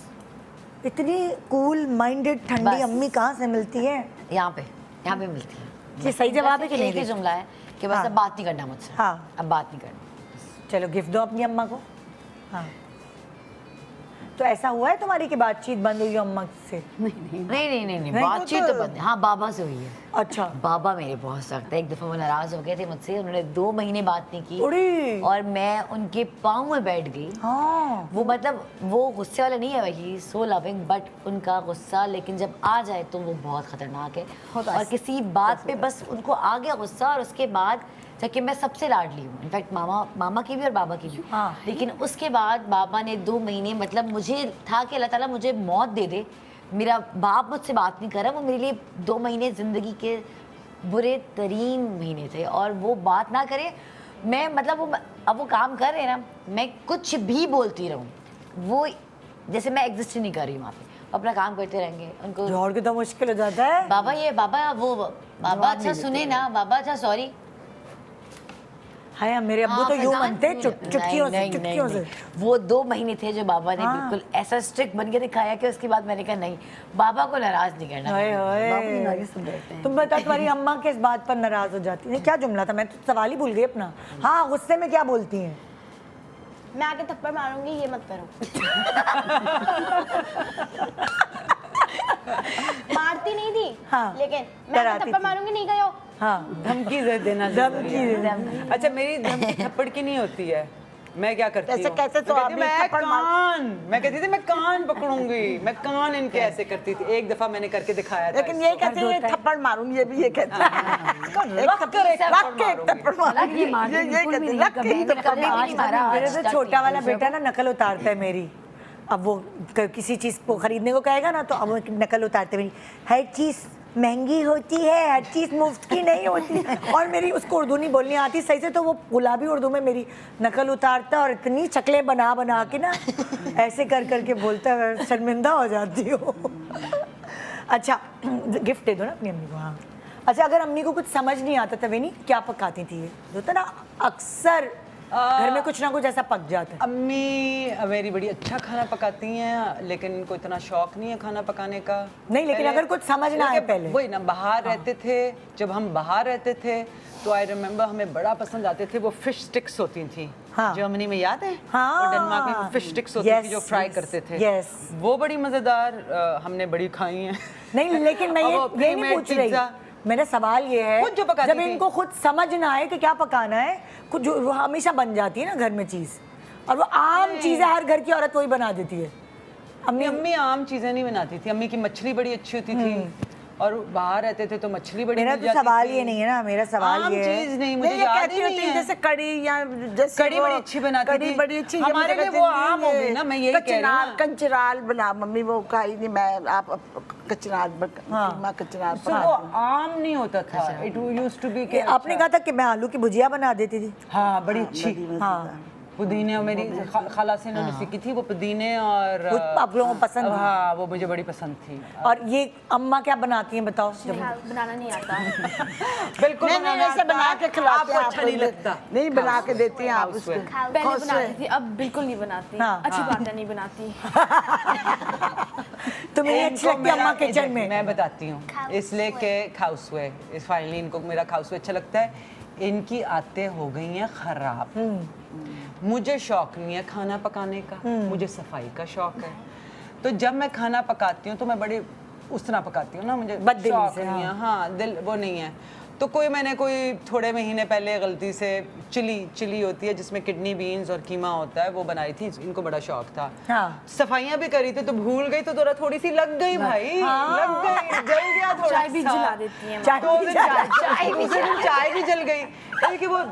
इतनी कूल माइंडेड ठंडी बस। अम्मी कहाँ से मिलती है? यहाँ पे मिलती है। ये सही जवाब है कि बस नहीं? एक ही जुमला है कि बस हाँ। अब बात नहीं करना मुझसे, हाँ। अब बात नहीं करनी। चलो गिफ्ट दो अपनी अम्मा को। हाँ, तो ऐसा हुआ है तुम्हारी की बातचीत बंद हुई हो अम्मा से? नहीं, बातचीत तो बंद है। हाँ, बाबा से हुई है। अच्छा, बाबा मेरे बहुत सख्त है। एक दफ़ा वो नाराज़ हो गए थे मुझसे, उन्होंने 2 महीने बात नहीं की उड़ी। और मैं उनके पाँव में बैठ गई। हाँ वो मतलब वो गुस्से वाला नहीं है, वही सो लविंग, बट उनका गुस्सा लेकिन जब आ जाए तो वो बहुत ख़तरनाक है। और किसी बात पे बस उनको आ गया गुस्सा, और उसके बाद जबकि मैं सबसे लाडली हूँ, इनफैक्ट मामा की भी और बाबा की भी। हाँ। लेकिन उसके बाद बाबा ने 2 महीने, मतलब मुझे था कि अल्लाह ताला मुझे मौत दे दे, मेरा बाप मुझसे बात नहीं कर रहा, वो मेरे लिए 2 महीने ज़िंदगी के बुरे तरीन महीने थे और वो बात ना करे, मैं मतलब अब वो काम कर रहे हैं ना, मैं कुछ भी बोलती रहूँ, वो जैसे मैं एग्जिस्ट ही नहीं कर रही वहाँ पे, अपना काम करते रहेंगे। उनको जोड़ के तो मुश्किल हो जाता है। बाबा ये बाबा वो बाबा अच्छा सुने ना, बाबा अच्छा सॉरी। हाय मेरे अब्बू तो यूं मनते चुटकियों से, चुटकियों से। वो 2 महीने थे जो बाबा ने बिल्कुल ऐसा स्ट्रिक्ट बन के दिखाया कि उसके बाद मैंने कहा नहीं, बाबा को नाराज नहीं करना। हाय हाय तुम बता, तुम्हारी अम्मा किस बात पर नाराज हो जाती है? क्या जुमला था, मैं तो सवाल ही भूल गई अपना। हाँ, गुस्से में क्या बोलती हैं? मैं आके थप्पड़ मारूंगी, ये मत करो। मारती नहीं थी, हाँ, लेकिन मैं आके डराती थप्पड़ थी। मारूंगी, नहीं करो। हाँ, धमकी दे देना धमकी दे जरूरी है। अच्छा, मेरी धमकी थप्पड़ की नहीं होती है। मैं क्या करती हूँ? कैसे तो मैं आप कहती भी मैं थप्पड़ मार- कान, मैं कहती थी मैं कान पकड़ूंगी, मैं कान इनके ऐसे करती थी। एक दफा मैंने करके दिखाया था। लेकिन ये कहते हैं थप्पड़ मारूंगी, ये भी ये कहते हैं रख कर एक रख थप्पड़ के एक थप्पड़ मारूंगी, ये कहते हैं रख के ही थप्पड़ मारूंगी। मेरे तो छोटा वाला बेटा ना नकल उतारता है मेरी। अब वो किसी चीज़ को खरीदने को कहेगा ना, तो अब वो नकल उतारते मेरी, हर चीज़ महंगी होती है, हर चीज़ मुफ्त की नहीं होती। और मेरी उसको उर्दू नहीं बोलनी आती सही से, तो वो गुलाबी उर्दू में मेरी नकल उतारता और इतनी शक्लें बना बना के ना ऐसे कर करके बोलता है, शर्मिंदा हो जाती हो। अच्छा, गिफ्ट दे दो ना अपनी अम्मी को। हाँ, अच्छा, अगर अम्मी को कुछ समझ नहीं आता था वेनी, क्या पकाती थी ये? जो था ना अक्सर घर में कुछ ना कुछ ऐसा पक जाता है। अम्मी मेरी बड़ी अच्छा खाना पकाती हैं, लेकिन इनको इतना शौक नहीं है खाना पकाने का। नहीं, लेकिन अगर कुछ समझ ना आए पहले। वही ना, बाहर रहते थे, जब हम बाहर रहते थे तो आई रिमेम्बर हमें बड़ा पसंद आते थे वो फिश स्टिक्स होती थी। हाँ। जर्मनी में याद है? हाँ। वो डेनमार्क में फिश स्टिक्स होती Yes, थी जो फ्राई yes, करते थे। yes. वो बड़ी मजेदार, हमने बड़ी खाई हैं। नहीं, लेकिन मैं और वो ये नहीं pre-made पूछ रही। pizza। मेरा सवाल ये है, खुद जो पकाती जब थी। इनको खुद समझ ना आए कि क्या पकाना है, कुछ जो वो हमेशा बन जाती है ना घर में चीज़, और वो आम चीज़ है, हर घर की औरत वही बना देती है। अम्मी अम्मी आम चीजें नहीं बनाती थी। अम्मी की मछली बड़ी अच्छी होती थी, और बाहर रहते थे तो मछली बड़ी मेरा मिल तो जाती सवाल थी। ये नहीं है ना, मेरा सवाल आम ये है चीज नहीं, मुझे नहीं, ये याद कहती ही होती नहीं है है। जैसे कड़ी या जैसे कड़ी वो- बड़ी अच्छी बनाती कड़ी थी। बड़ी अच्छी। हमारे लिए वो आम हो गई ना, मैं यही कह रही हूँ ना। कंचराल बना मम्मी, वो खाई नहीं मैं। आप कचराल हाँ। कीमा कचराल So, वो आम नहीं होता था। It used to be ये आपने कहा था कि मैं आलू की भुजिया बना देती थी। हाँ, बड़ी अच्छी। हाँ, पुदीने, और मेरी खाला से इन्होंने सीखी थी वो पुदीने, और कुछ आप लोगों को पसंद थी। हाँ, वो मुझे बड़ी पसंद थी। और ये अम्मा क्या बनाती हैं बताओ? जब बनाना नहीं आता। बिल्कुल नहीं नहीं, ऐसे बना के खिलाते हैं। आपको अच्छा नहीं लगता? नहीं, बना के देती हैं आप उसको। पहले खुश बनाती है। थी, अब बिल्कुल नहीं बनाती। हाँ। अच्छी बात है, नहीं बनाती। तुम्हें ये अच्छी लगती है अम्मा किचन में? मैं बताती हूँ, इसलिए कि खाउसवे, इस फाइनली इनको मेरा खाउसवे अच्छा लगता है। इनकी आदतें हो गई हैं खराब। मुझे शौक नहीं है खाना पकाने का, मुझे सफाई का शौक है। तो जब मैं खाना पकाती हूँ तो मैं बड़ी उस तरह पकाती हूँ ना, मुझे बददिली शौक से, नहीं है। हाँ, दिल वो नहीं है। तो मैंने कोई थोड़े महीने पहले गलती से चिली होती है जिसमें किडनी बीन्स और कीमा होता है, वो बनाई थी। इनको बड़ा शौक था। हाँ। सफाइयाँ भी करी थी तो भूल गई, तो थोड़ी सी लग गई भाई। लग गई, जल गया थोड़ा चाय भी सा। जला देती हैं। चाय तो भी उस दिन जला- दूसरे दिन चाय भी जल गई। क्योंकि वो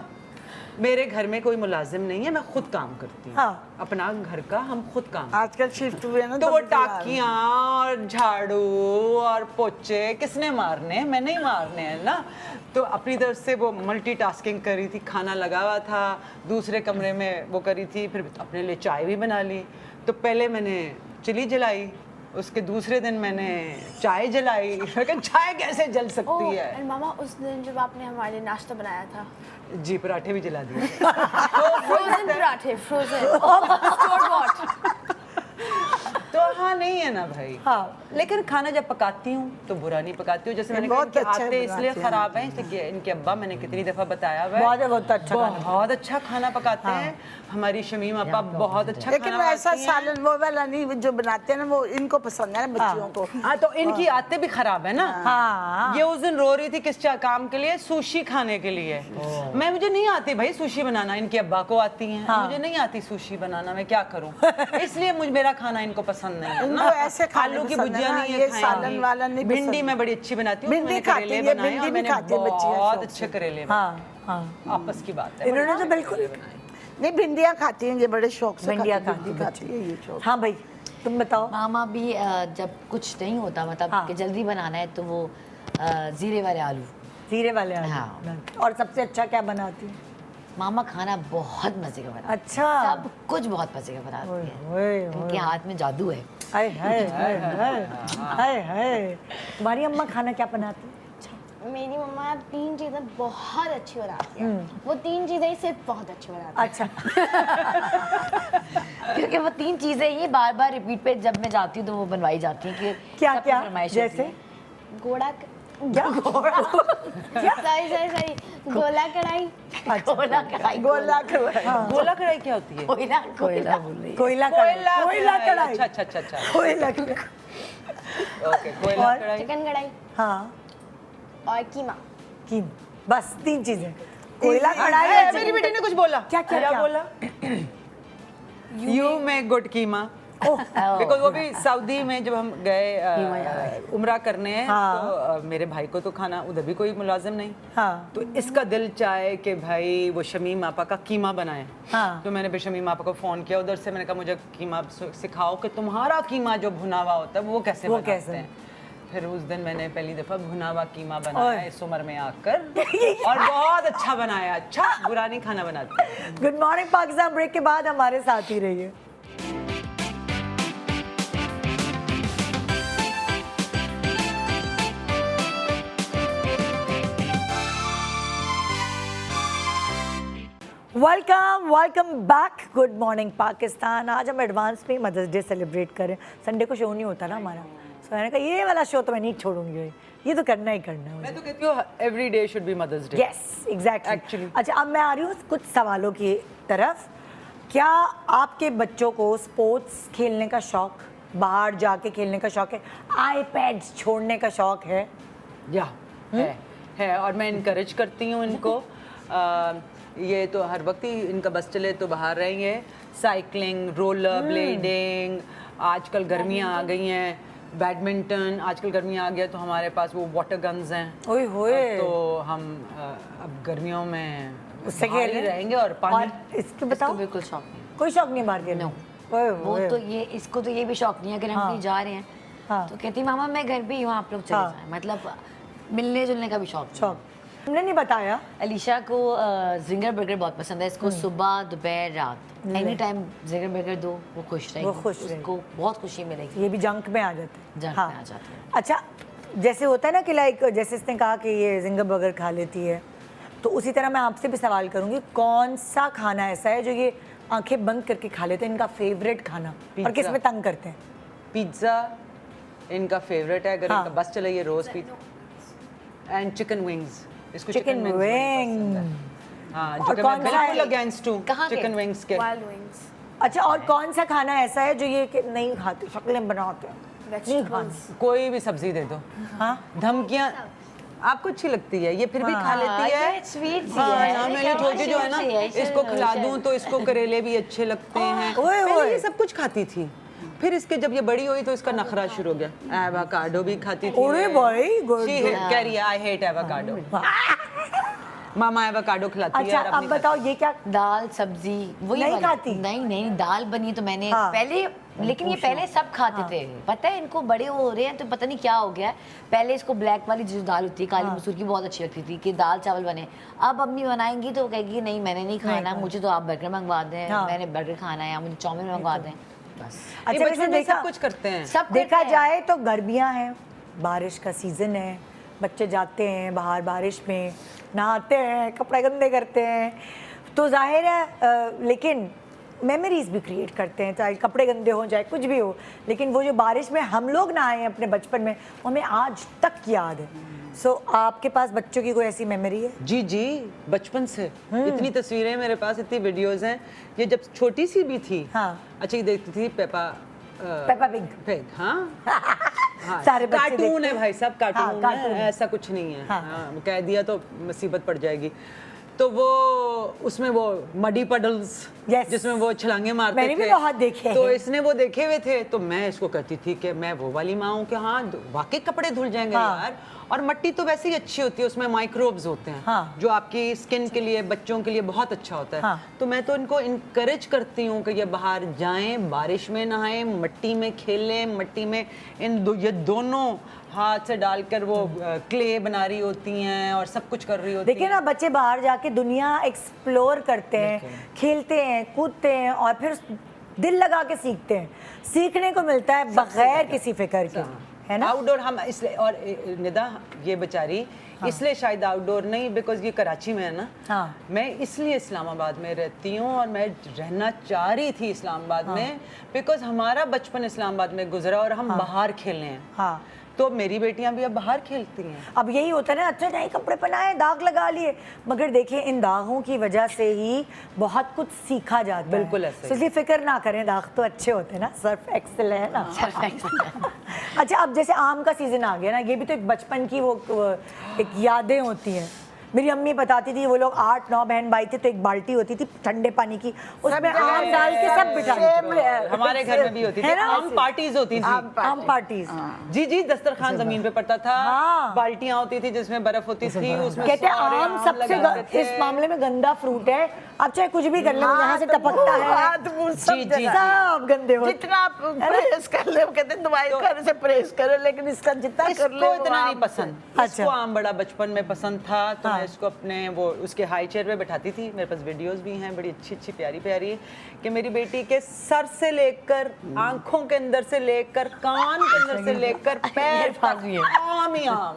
मेरे घर में कोई मुलाजिम नहीं है, मैं खुद काम करती हूँ। हाँ। अपना घर का हम खुद काम। आजकल शिफ्ट हुए ना, तो वो तब टाकियाँ और झाड़ू और पोचे किसने मारने हैं? मैंने ही मारने हैं ना। तो अपनी तरफ से वो मल्टीटास्किंग करी थी, खाना लगा हुआ था, दूसरे कमरे में वो करी थी, फिर अपने लिए चाय भी बना ली। तो पहले मैंने चिली जलाई, उसके दूसरे दिन मैंने चाय जलाई। लेकिन चाय कैसे जल सकती है? और मामा, उस दिन जब आपने हमारे लिए नाश्ता बनाया था, जी, पराठे भी जला दिए। फ्रोजन पराठे, फ्रोजन। तो हाँ, नहीं है ना भाई। हाँ। लेकिन खाना जब पकाती हूँ तो बुरा नहीं पकाती हूँ। जैसे मैंने कहा, बहुत इनके अच्छा आते इसलिए बनाते हैं। खराब हैं इसलिए इनके अब्बा, मैंने कितनी दफा बताया हुआ है, बहुत अच्छा खाना। बहुत अच्छा खाना पकाते हैं। हमारी शमीम अपा बहुत अच्छा लेकिन खाना वो ऐसा बनाती हैं। सालन वो वाला नहीं जो बनाते हैं ना, वो इनको पसंद है ना बच्चियों को। हाँ, तो इनकी आदतें भी खराब है ना। हाँ। ये उस दिन रो रही थी किस काम के लिए? सुशी खाने के लिए। मुझे नहीं आती भाई सुशी बनाना, इनके अब्बा को आती है। मुझे नहीं आती सुशी बनाना, मैं क्या करूँ? इसलिए मेरा खाना इनको पसंद नहीं है इनको ना। ऐसे खाने आलू की पसंद है भुजिया ना, नहीं ये है सालन वाला नहीं भिंडी पसंद। मैं बड़ी अच्छी बनाती हूँ। भिंडी मैंने खाती करेले है, बनाए भिंडी और भी मैंने खाती है बच्चियाँ बहुत शौक अच्छे से। करेले बनाए। हाँ, हाँ। आपस की बात है। इन्होंने तो बिल्कुल नहीं, भिंडियाँ खाती हैं ये बड़े शौक से। भिंडियाँ खाती खाती है ये शौक। हाँ भाई, तुम बताओ। मामा भी जब कुछ नहीं होता, मतलब हाँ। कि जल्दी बनाना है, तो वो जीरे वाले आलू जीरे वाले आलू। हाँ। और सबसे अच्छा क्या बनाती है? मामा खाना बहुत मजे का बनाती अच्छा। है, सब कुछ बहुत मजे का बनाती है, ओए, उनके हाथ में जादू है। हाय हाय हाय हाय हाय हाय। तुम्हारी अम्मा खाना क्या बनाती है? मेरी मम्मा 3 चीज़ें बहुत अच्छी बनाती है। वो 3 चीज़ें ही सिर्फ बहुत अच्छी बनाती है। अच्छा। क्योंकि वो 3 चीजें ही बार बार रिपीट पे जब मैं जाती हूँ तो वो बनवाई जाती हैं कि क्या सबकी क्या? फरमाइश होती जैसे? है। घोड़ा क्या? सॉरी गोला कढ़ाई। गोला कढ़ाई। गोला कढ़ाई। गोला कढ़ाई क्या होती है? कोयला कोयला बोल रही है। कोयला कढ़ाई। कोयला कढ़ाई। अच्छा अच्छा अच्छा कोयला कढ़ाई। ओके कोयला और? कढ़ाई। चिकन कढ़ाई हाँ, और कीमा। कीम, बस 3 चीजें। कोयला अरे, कढ़ाई। मेरी बेटी ने कुछ बोला। क्या क्या क्या? बोला? You make good keema. Because वो भी सऊदी में जब हम गए उम्रा करने हाँ। तो मेरे भाई को तो खाना उधर भी कोई मुलाजिम नहीं। हाँ। तो इसका दिल चाहे कि भाई वो शमीम आपा का कीमा बनाए। हाँ। तो मैंने फिर शमीम आपा को फोन किया उधर से, मैंने कहा मुझे कीमा सिखाओ कि तुम्हारा कीमा जो भुना हुआ होता है वो कैसे वो बनाते कैसे? हैं। फिर उस दिन मैंने पहली दफा भुना हुआ कीमा बनाया इस उम्र में आकर और बहुत अच्छा बनाया। अच्छा बुरा नहीं खाना बनाती। गुड मॉर्निंग पाकिस्तान ब्रेक के बाद हमारे साथ ही रहिए। Welcome back. Good morning Pakistan. आज हम एडवांस में मदर्स डे सेलिब्रेट करें। संडे को शो नहीं होता ना हमारा, तो मैंने कहा ये वाला शो तो मैं नहीं छोड़ूंगी, ये तो करना ही करना है मुझे। मैं तो कहती हूँ every day should be mother's day. Yes exactly. Actually. अच्छा, अब मैं आ रही हूँ कुछ सवालों की तरफ। क्या आपके बच्चों को स्पोर्ट्स खेलने का शौक, बाहर जाके खेलने का शौक है, आईपैड्स छोड़ने का शौक है? या है और मैं इनकरेज करती हूँ इनको। ये तो हर वक्त ही इनका बस चले तो बाहर रहेंगे। साइकिलिंग, रोलर ब्लेडिंग, आजकल गर्मियाँ आ गई हैं, बैडमिंटन, आजकल गर्मियाँ आ गया तो हमारे पास वो वाटर गन्स हैं। ओए होए। तो हम अब गर्मियों में उससे बाहर ही खेलें? रहेंगे और पानी। और इसके इसको बताओ, बिल्कुल शौक नहीं। कोई शौक नहीं बाहर खेलने? ओए वो होए। तो ये इसको तो ये भी शौक नहीं है, अगर हम हाँ। कहीं जा रहे हैं हाँ। तो कहती मामा मैं घर पे ही हूँ, आप लोग चले हाँ। जाएं। मतलब मिलने जुलने का भी शौक नहीं। शौक हमने नहीं बताया। अलीशा को जिंगर बर्गर बहुत पसंद है। इसको सुबह दोपहर रात एनी टाइम जिंगर बर्गर दो, वो खुश रहेगी। वो खुश रहेगी। उसको बहुत खुशी मिलेगी। ये भी जंक में आ जाते हैं। जंक में आ जाते हैं। अच्छा, जैसे होता है ना कि लाइक जैसे इसने कहा कि ये जिंगर बर्गर खा लेती है, तो उसी तरह मैं आपसे भी सवाल करूंगी, कौन सा खाना ऐसा है जो ये आंखें बंद करके खा लेते हैं, इनका फेवरेट खाना, और पिज़्ज़ा। किस में तंग करते हैं? पिज्ज़ा इनका फेवरेट है। अगर हाँ। इनका बस चले ये रोज पिज्ज़ा एंड चिकन विंग्स। इसको चिकन wings बड़े पसंद है। विंग। हाँ, और जो कि कौन मैं सा है? बिल्कुल अगेंस्ट हूँ कहाँ के? चिकन विंग्स के। Wild wings. अच्छा, और कौन सा खाना ऐसा है जो ये कि नहीं खाते, शक्लें बनाते हैं, नहीं खाते? कोई भी सब्जी दे दो। हाँ। धमकियाँ आपको अच्छी लगती है, ये फिर भी खा लेती है। ये स्वीट सी हाँ है। ना, मेरी छोटी जो है ना, इसको खिला दूं तो इसको करेले भी अच्छे लगते हैं। ओए, पहले ओए। ये सब कुछ खाती थी, फिर इसके जब ये बड़ी हुई तो इसका नखरा शुरू हो गया। एवोकाडो भी खाती थी। अरे भाई, good, कह रही है I hate avocado. Mama avocado खिलाती है। अच्छा, और अब अपनी बताओ ये क्या? दाल सब्जी वही नहीं वाली। खाती? नहीं दाल बनी तो मैंने हाँ। पहले, लेकिन ये पहले सब खाते थे। पता है इनको बड़े हो रहे हैं तो पता नहीं क्या हो गया है। पहले इसको ब्लैक वाली जो दाल होती है काली मसूर की बहुत अच्छी लगती थी कि दाल चावल बने। अब अम्मी बनाएंगी तो कहेगी नहीं मैंने नहीं खाना, मुझे तो आप बर्गर मंगवा दें, हाँ। मैंने बर्गर खाना है या मुझे चाउमीन मंगवा दें बस। अच्छा, ये वैसे बचपन में देखा सब कुछ करते हैं। सब देखा करते हैं। जाए तो गर्मियां हैं, बारिश का सीजन है, बच्चे जाते हैं बाहर बारिश में, नहाते हैं, कपड़े गंदे करते हैं, तो जाहिर है लेकिन मेमोरीज भी क्रिएट करते हैं, चाहे कपड़े गंदे हों चाहे कुछ भी हो। लेकिन वो जो बारिश में हम लोग नहाए हैं अपने बचपन में, वो हमें आज तक याद है। सो आपके पास बच्चों की कोई ऐसी मेमोरी है? जी जी, बचपन से इतनी तस्वीरें मेरे पास, इतनी वीडियोस हैं। ये जब छोटी सी भी थी, हाँ। अच्छा ये देखती थी पेपा पेपा पिग। पिग। हाँ हाँ, सारे बच्चे कार्टून देखते है हैं। भाई, सब कार्टून हाँ, कार्टून है, है। ऐसा कुछ नहीं है। हाँ। हाँ, कह दिया तो मुसीबत पड़ जाएगी। तो वो उसमें वो मडी पडल्स Yes. जिसमें वो छलांगे मारते मैंने भी थे, बहुत देखे तो हैं। इसने वो देखे हुए थे, तो मैं इसको कहती थी कि मैं वो वाली माँ हूँ कि हाँ वाकई कपड़े धुल जाएंगे हाँ। यार। और मट्टी तो वैसे ही अच्छी होती है, उसमें माइक्रोब्स होते हैं हाँ। जो आपकी स्किन के लिए, बच्चों के लिए बहुत अच्छा होता है। हाँ। तो मैं तो इनको इनकरेज करती हूँ कि ये बाहर जाएं, बारिश में नहाएं, मट्टी में खेलें, मट्टी में ये दोनों हाथ से डालकर वो क्ले बना रही होती हैं और सब कुछ कर रही होती देखिए हैं। ना, बच्चे बाहर जाके दुनिया एक्सप्लोर करते हैं, खेलते हैं, कूदते हैं और फिर दिल लगा के सीखते हैं। सीखने को मिलता है बगैर किसी फिक्र के, है ना। आउटडोर हम इसलिए, और निदा ये बेचारी इसलिए शायद आउटडोर नहीं, बिकॉज ये कराची में है ना। हाँ। मैं इसलिए इस्लामाबाद में रहती हूँ और मैं रहना चाह रही थी इस्लामाबाद में, बिकॉज हमारा बचपन इस्लामाबाद में गुजरा और हम बाहर खेले हैं। हाँ। तो मेरी बेटियां भी अब बाहर खेलती हैं। अब यही होता है ना, अच्छे नए कपड़े पहनाए, दाग लगा लिए, मगर देखिए इन दागों की वजह से ही बहुत कुछ सीखा जाता है। बिल्कुल ऐसे ही। तो इसलिए फिक्र ना करें, दाग तो अच्छे होते हैं ना, सर्फ एक्सेल है ना। अच्छा, अब जैसे आम का सीजन आ गया ना, ये भी तो एक बचपन की वो एक यादें होती हैं। मेरी अम्मी बताती थी, वो लोग 8-9 बहन भाई थे, तो एक बाल्टी होती थी ठंडे पानी की, उसमें आम डाल के सब बिठाते। हमारे घर में भी होती थी, है ना? आम पार्टीज होती थी। आम पार्टीज। जी जी, दस्तरखान जमीन पे पड़ता था। हाँ। बाल्टियां होती थी जिसमें बर्फ होती थी, उसमें कहते हैं सारे आम सबसे लगाते थे। इस मामले में गंदा फ्रूट है। आप चाहे कुछ भी कर ले, वो यहाँ से टपकता है, हाथ मुंह सब जी, जी, सब गंदे होते। जितना आप प्रेस कर ले, वो कहते हैं दवाई खाने से प्रेस करो, लेकिन इसका जितना कर ले इसको वो इतना नहीं आम पसंद। अच्छा। इसको आम बड़ा बचपन में पसंद था, तो हाँ। मैं इसको अपने वो उसके हाई चेयर पे बैठाती थी। मेरे पास वीडियोस भी हैं बड़ी अच्छी अच्छी प्यारी प्यारी, कि मेरी बेटी के सर से लेकर आंखों के अंदर से लेकर कान के अंदर से लेकर पैर पास भी है। आम ही आम।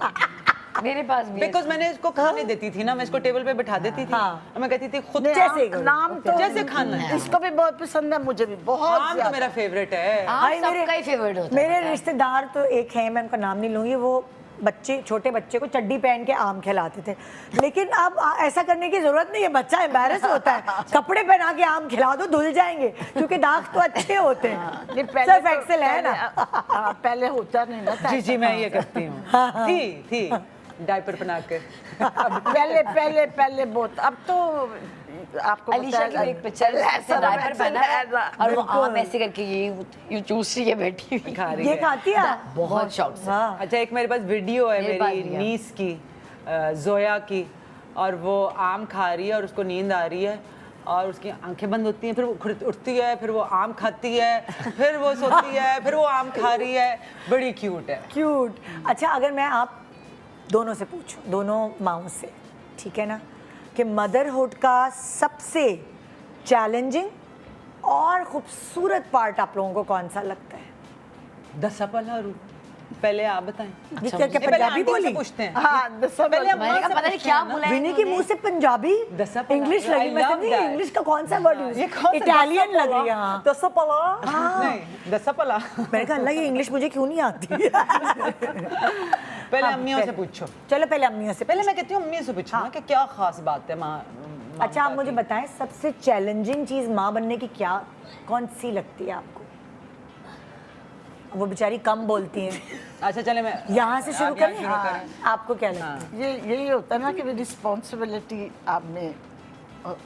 मेरे पास भी है। बिकॉज मैंने इसको खाने देती थी ना, मैं इसको टेबल पे बैठा देती थी हाँ। और मैं कहती थी खुद नहीं, जैसे आम- नाम तो जैसे खाना है। इसको भी बहुत पसंद है, मुझे भी बहुत आम तो ज्यादा। मेरा फेवरेट है। भाई, आम सबका ही फेवरेट होता है। मेरे रिश्तेदार तो एक हैं, मैं उनका नाम नहीं लूंगी, वो बच्चे, छोटे बच्चे को चड्डी पहन के आम खिलाते थे। लेकिन अब ऐसा करने की जरूरत नहीं है, बच्चा एम्बैरस होता है। कपड़े पहना के आम खिला दो, धुल जाएंगे, क्योंकि दाग तो अच्छे होते हैं। नहीं, सर्फ एक्सेल है ना। पहले होता नहीं ना था। जी जी, मैं ये करती हूँ। थी डायपर बना के। पहले पहले पहले बहुत, अब तो आपको अलीशा की एक पिक्चर डायपर पहना है और वो आम ऐसे करके ये चूस रही है बैठी हुई। खा रही ये है। खाती है बहुत शौक से। हाँ। अच्छा, एक मेरे पास वीडियो है मेरे पास मेरी भी है। नीस की, जोया की, और वो आम खा रही है और उसको नींद आ रही है और उसकी आंखें बंद होती हैं, फिर वो उठती है, फिर वो आम खाती है, फिर वो सोती है, फिर वो आम खा रही है। बड़ी क्यूट है। क्यूट। अच्छा, अगर मैं आप दोनों से पूछूं, दोनों माओं से, ठीक है ना, कि मदरहुड का सबसे चैलेंजिंग और खूबसूरत पार्ट आप लोगों को कौन सा लगता है? दसपला पहले आप बताएं। ये क्या क्या पहले पंजाबी आंटी से बोली? पूछते हैं। हाँ, पहले अम्मा मैंने कहा से पता नहीं पूछते क्या हैं ना। बोला है विनी के मुंह से पंजाबी, दसपला। इंग्लिश लगी। I मैं love समझी that. इंग्लिश का कौन सा वर्ड यूज, ये कौन सा इटालियन लग दसपला? रही है। हाँ। दसपला नहीं, दसपला। मैंने कहा अल्लाह, ये इंग्लिश मुझे क्यों नहीं आती। पहले अम्मियों से पूछो। चलो पहले अम्मियों से। पहले मैं कहती हूँ अम्मी से पूछो ना कि क्या खास बात है माँ। अच्छा, आप मुझे बताएं, सबसे चैलेंजिंग चीज माँ बनने की क्या, कौन सी लगती है आपको? वो बेचारी कम बोलती हैं। अच्छा चले, मैं यहाँ से शुरू आप यहाँ करें? शुरू करें। आपको क्या लगता है? ये यही होता है ना कि रिस्पॉन्सिबिलिटी आप में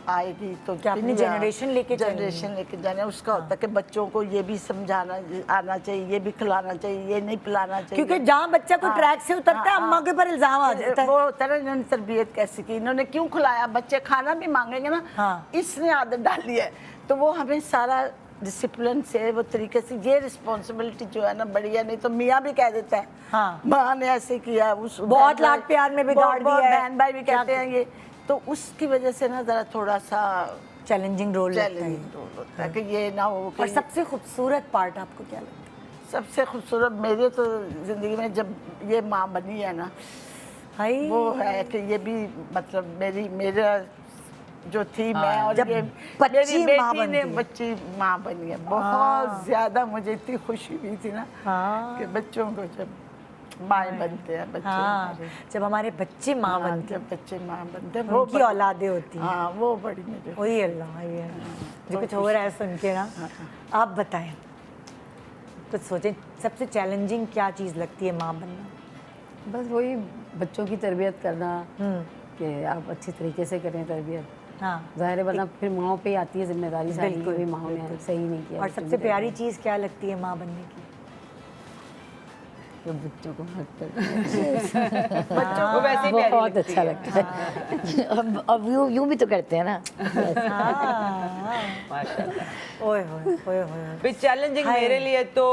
आएगी तो कि आपने generation लेके चलनी है। जनरेशन लेके जाना, उसका होता है कि बच्चों को ये भी समझाना आना चाहिए, ये भी खिलाना चाहिए, ये नहीं पिलाना चाहिए। क्योंकि जहाँ बच्चा कोई ट्रैक से उतरता है, अम्मा के ऊपर इल्जाम आ जाता है। वो होता है ना, इन्होंने तरबियत कैसी की, इन्होंने क्यों खिलाया, बच्चे खाना भी मांगेंगे ना। हाँ। इसने आदत डाली है, तो वो हमें सारा डिसिप्लिन से, वो तरीके से, ये रिस्पॉन्सिबिलिटी जो है ना बड़ी है। नहीं तो मियाँ भी कह देता है, हाँ। माँ ने ऐसे किया, उस बहुत लाड प्यार में बिगाड़ दिया है। बहन भाई भी कहते हैं ये, तो उसकी वजह से ना जरा थोड़ा सा चैलेंजिंग रोल लगता है। चैलेंजिंग रोल होता है कि ये ना हो और कि सबसे खूबसूरत पार्ट आपको क्या लगता है? सबसे खूबसूरत मेरे तो जिंदगी में जब ये माँ बनी है ना, हाय, वो है कि ये भी मतलब मेरा जो थी मैं और जब ये बच्ची मेरी माँ बेटी ने बनती है। बच्ची माँ बनी है। बहुत ज्यादा मुझे इतनी खुशी हुई थी ना हाँ। कि बच्चों को जब माँ बनते हैं बच्चे हाँ, हमारे। जब हमारे बच्चे माँ हाँ, बनते जब बच्चे माँ बनते हैं हैं, उनकी औलादें होती हैं। हाँ, वो बड़ी मुझे वही अल्लाह, ये जो कुछ हो रहा है सुन के ना। आप बताएं, कुछ सोचें, सबसे चैलेंजिंग क्या चीज़ लगती है माँ बनना? बस वही बच्चों की तरबियत करना, कि आप अच्छी तरीके से करें तरबियत। हाँ, ज़ाहिर है, वरना फिर माओ पे ही आती है जिम्मेदारी सारी, बिल्कुल, कि माओ ने सही नहीं किया। और सबसे प्यारी चीज़ क्या लगती है माँ बनने की? जो बच्चों को हक करते बच्चों को वैसे ही प्यारी बहुत लगती अच्छा है। लगता है। अब यूं भी तो करते हैं ना। माशाल्लाह। ओए होए ओए होए। भी चैलेंजिंग हाय। मेरे लिए तो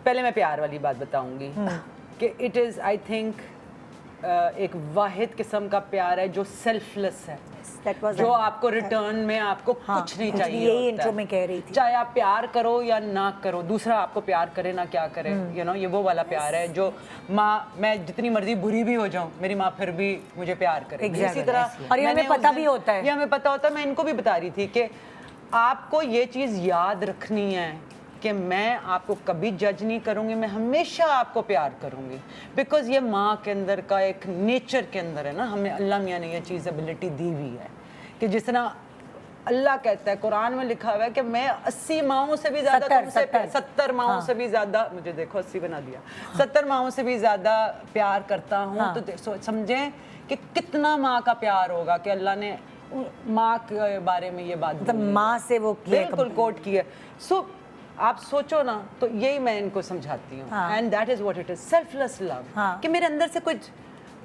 पहले मैं प्यार वाली बात बताऊंगी कि इट इज़ आई थिंक एक वाहिद किस्म का प्यार है जो सेल्फलेस है, That was जो a- आपको रिटर्न में आपको हाँ, कुछ नहीं इसलिए चाहिए यही होता intro है। में कह रही थी। चाहे आप प्यार करो या ना करो, दूसरा आपको प्यार करे ना क्या करे, यू नो, ये वो वाला प्यार है जो माँ, मैं जितनी मर्जी बुरी भी हो जाऊं मेरी माँ फिर भी मुझे प्यार करेगी। Exactly. इसी तरह और ये हमें मैंने उस पता दिन- भी होता है। ये हमें पता होता है। मैं इनको भी बता रही थी कि आपको ये चीज़ याद रखनी है कि मैं आपको कभी जज नहीं करूंगी, मैं हमेशा आपको प्यार करूंगी, बिकॉज ये माँ के अंदर का एक नेचर के अंदर है ना, हमें अल्लाह मियाँ ने ये चीज़ एबिलिटी दी हुई है कि जिस तरह अल्लाह कहता है, कुरान में लिखा हुआ है कि मैं 80 माओं से भी ज्यादा 70 माओं से भी ज्यादा, मुझे देखो 80 बना दिया, 70 माओं से भी ज्यादा प्यार करता हूँ। तो समझें कि कितना माँ का प्यार होगा कि अल्लाह ने माँ के बारे में ये बात मतलब बोली है। माँ से वो किया है बिल्कुल कोट की है। सो आप सोचो ना, तो यही मैं इनको समझाती हूँ, and that is what it is, selfless love. कि मेरे अंदर से कुछ,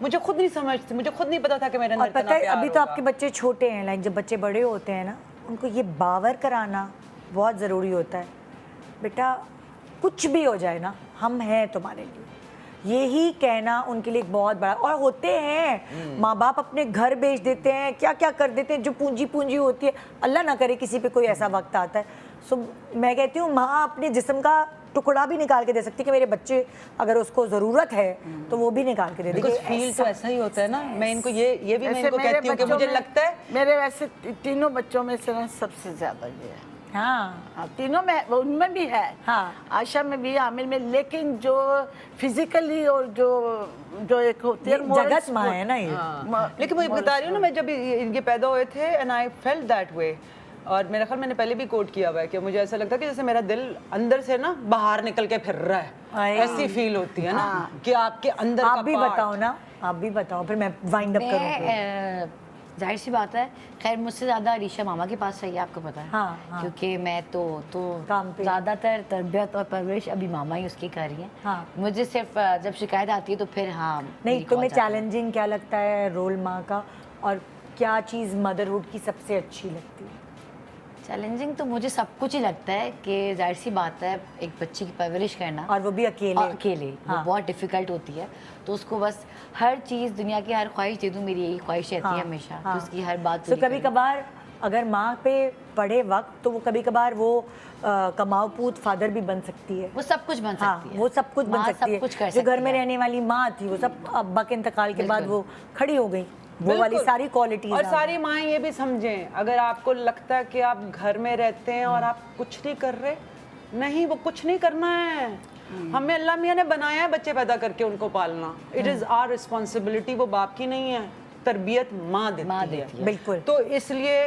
मुझे खुद नहीं समझती, मुझे खुद नहीं पता था कि मेरे अंदर और पता इतना है प्यार अभी तो होगा। आपके बच्चे छोटे हैं, लाइक जब बच्चे बड़े होते हैं ना, उनको ये बावर कराना बहुत ज़रूरी होता है, बेटा कुछ भी हो जाए ना हम हैं तुम्हारे लिए, यही कहना उनके लिए एक बहुत बड़ा। और होते हैं माँ बाप अपने घर बेच देते हैं, क्या क्या कर देते हैं, जो पूंजी पूंजी होती है, अल्लाह ना करे किसी पे कोई ऐसा वक्त आता है। सो मैं कहती हूँ माँ अपने जिस्म का टुकड़ा भी निकाल के दे सकती है कि मेरे बच्चे अगर उसको ज़रूरत है तो वो भी निकाल के दे बिकॉज देगी। फील तो ऐसा ही होता है ना। मैं इनको ये भी मैं वैसे इनको मेरे कहती हूँ कि बच्चों मुझे में- लगता है मेरे वैसे तीनों बच्चों में से ना सबसे ज्यादा ये है। हाँ तीनों में, उनमें भी है, हाँ। आयशा में भी, आमिर में, लेकिन जो फिजिकली और जो जो एक होती है ये moral जगत माँ support- है ना ये। लेकिन मैं बता रही हूँ ना, मैं जब इनके पैदा हुए थे and I felt that way, और मेरा ख्याल मैंने पहले भी कोट किया हुआ है कि मुझे ऐसा लगता है कि जैसे मेरा दिल अंदर से ना बाहर निकल के फिर रहा है, ऐसी फील होती है ना कि आपके अंदर आप का भी part- बताओ ना, आप भी बताओ, फिर मैं वाइंड अप करूँ। मैं जाहिर सी बात है, खैर मुझसे ज़्यादा अलीशा मामा के पास रही है, आपको पता है। हाँ। क्योंकि मैं तो काम पे। ज़्यादातर तरबियत और परवरिश अभी मामा ही उसकी कर रही है। हाँ। मुझे सिर्फ जब शिकायत आती है तो फिर हाँ नहीं, मेरी तुम्हें call जाती है। चैलेंजिंग क्या लगता है रोल माँ का, और क्या चीज़ मदरहुड की सबसे अच्छी लगती है? चैलेंजिंग तो मुझे सब कुछ ही लगता है कि जाहिर सी बात है, एक बच्ची की परवरिश करना और वो भी अकेले। अकेले वो बहुत डिफिकल्ट होती है। तो उसको बस हर चीज़, दुनिया की हर ख्वाहिश दे दूँ, मेरी यही ख्वाहिश रहती है हमेशा। तो उसकी हर बात तो पूरी कभी करूँ। कभार अगर माँ पे पड़े वक्त तो वो कभी कभार वो कमाऊ पूत फादर भी बन सकती है। वो सब कुछ बन हाँ, सकती है। वो सब कुछ बन माँ सकती है। सब कुछ कर जो घर सकती में है। रहने वाली माँ थी वो सब अब्बा के इंतकाल के बाद बिल्कुल। वो खड़ी हो गई, वो वाली बिल्कुल। सारी क्वालिटीज। और सारी माएँ ये भी समझें, अगर आपको लगता है कि आप घर में रहते हैं और आप कुछ नहीं कर रहे, नहीं, वो कुछ नहीं करना है। हमें अल्लाह मियाँ ने बनाया है बच्चे पैदा करके उनको पालना। इट इज़ आवर रिस्पॉन्सिबिलिटी, वो बाप की नहीं है, तरबियत माँ देती है। बिल्कुल। तो इसलिए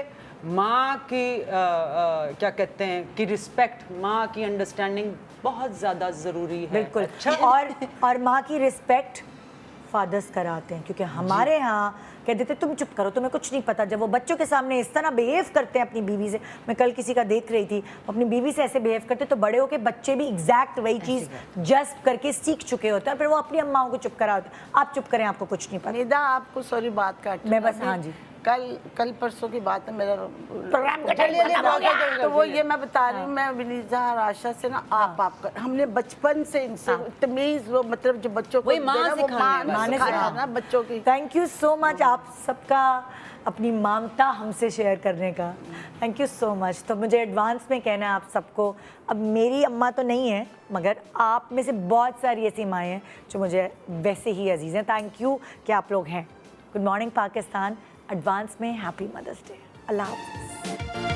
माँ की क्या कहते हैं कि रिस्पेक्ट, माँ की अंडरस्टैंडिंग बहुत ज़्यादा ज़रूरी है। बिल्कुल। अच्छा, और माँ की रिस्पेक्ट फादर्स कराते हैं, क्योंकि हमारे यहाँ कह देते तुम चुप करो, तुम्हें कुछ नहीं पता। जब वो बच्चों के सामने इस तरह बिहेव करते हैं अपनी बीवी से, मैं कल किसी का देख रही थी, अपनी बीवी से ऐसे बिहेव करते, तो बड़े होके बच्चे भी एग्जैक्ट वही चीज़ जस्ट करके सीख चुके होते हैं, फिर वो अपनी अम्माओं को चुप करा होते हैं। आप चुप करें, आपको कुछ नहीं पता। निदा, आपको सॉरी बात काट, मैं बस, हाँ जी। कल परसों की बात है, मेरा प्रोग्राम का टाइम खत्म हो गया। तो वो ये मैं बता रही हूँ, मैं विनीजा और आशा से ना आप कर, हमने बचपन से इनसे तमीज, वो मतलब जो बच्चों को वही माँ देना, वो सिखाने माँ वाली। ने सिखाया ना बच्चों की। थैंक यू सो मच आप सबका अपनी ममता हमसे शेयर करने का, थैंक यू सो मच। तो मुझे एडवांस में कहना है आप सबको, अब मेरी अम्मा तो नहीं है, मगर आप में से बहुत सारी ऐसी माएँ हैं जो मुझे वैसे ही अजीज़ हैं। थैंक यू कि आप लोग हैं। गुड मॉर्निंग पाकिस्तान, एडवांस में हैप्पी मदर्स डे। अल्लाह हाफ़िज़।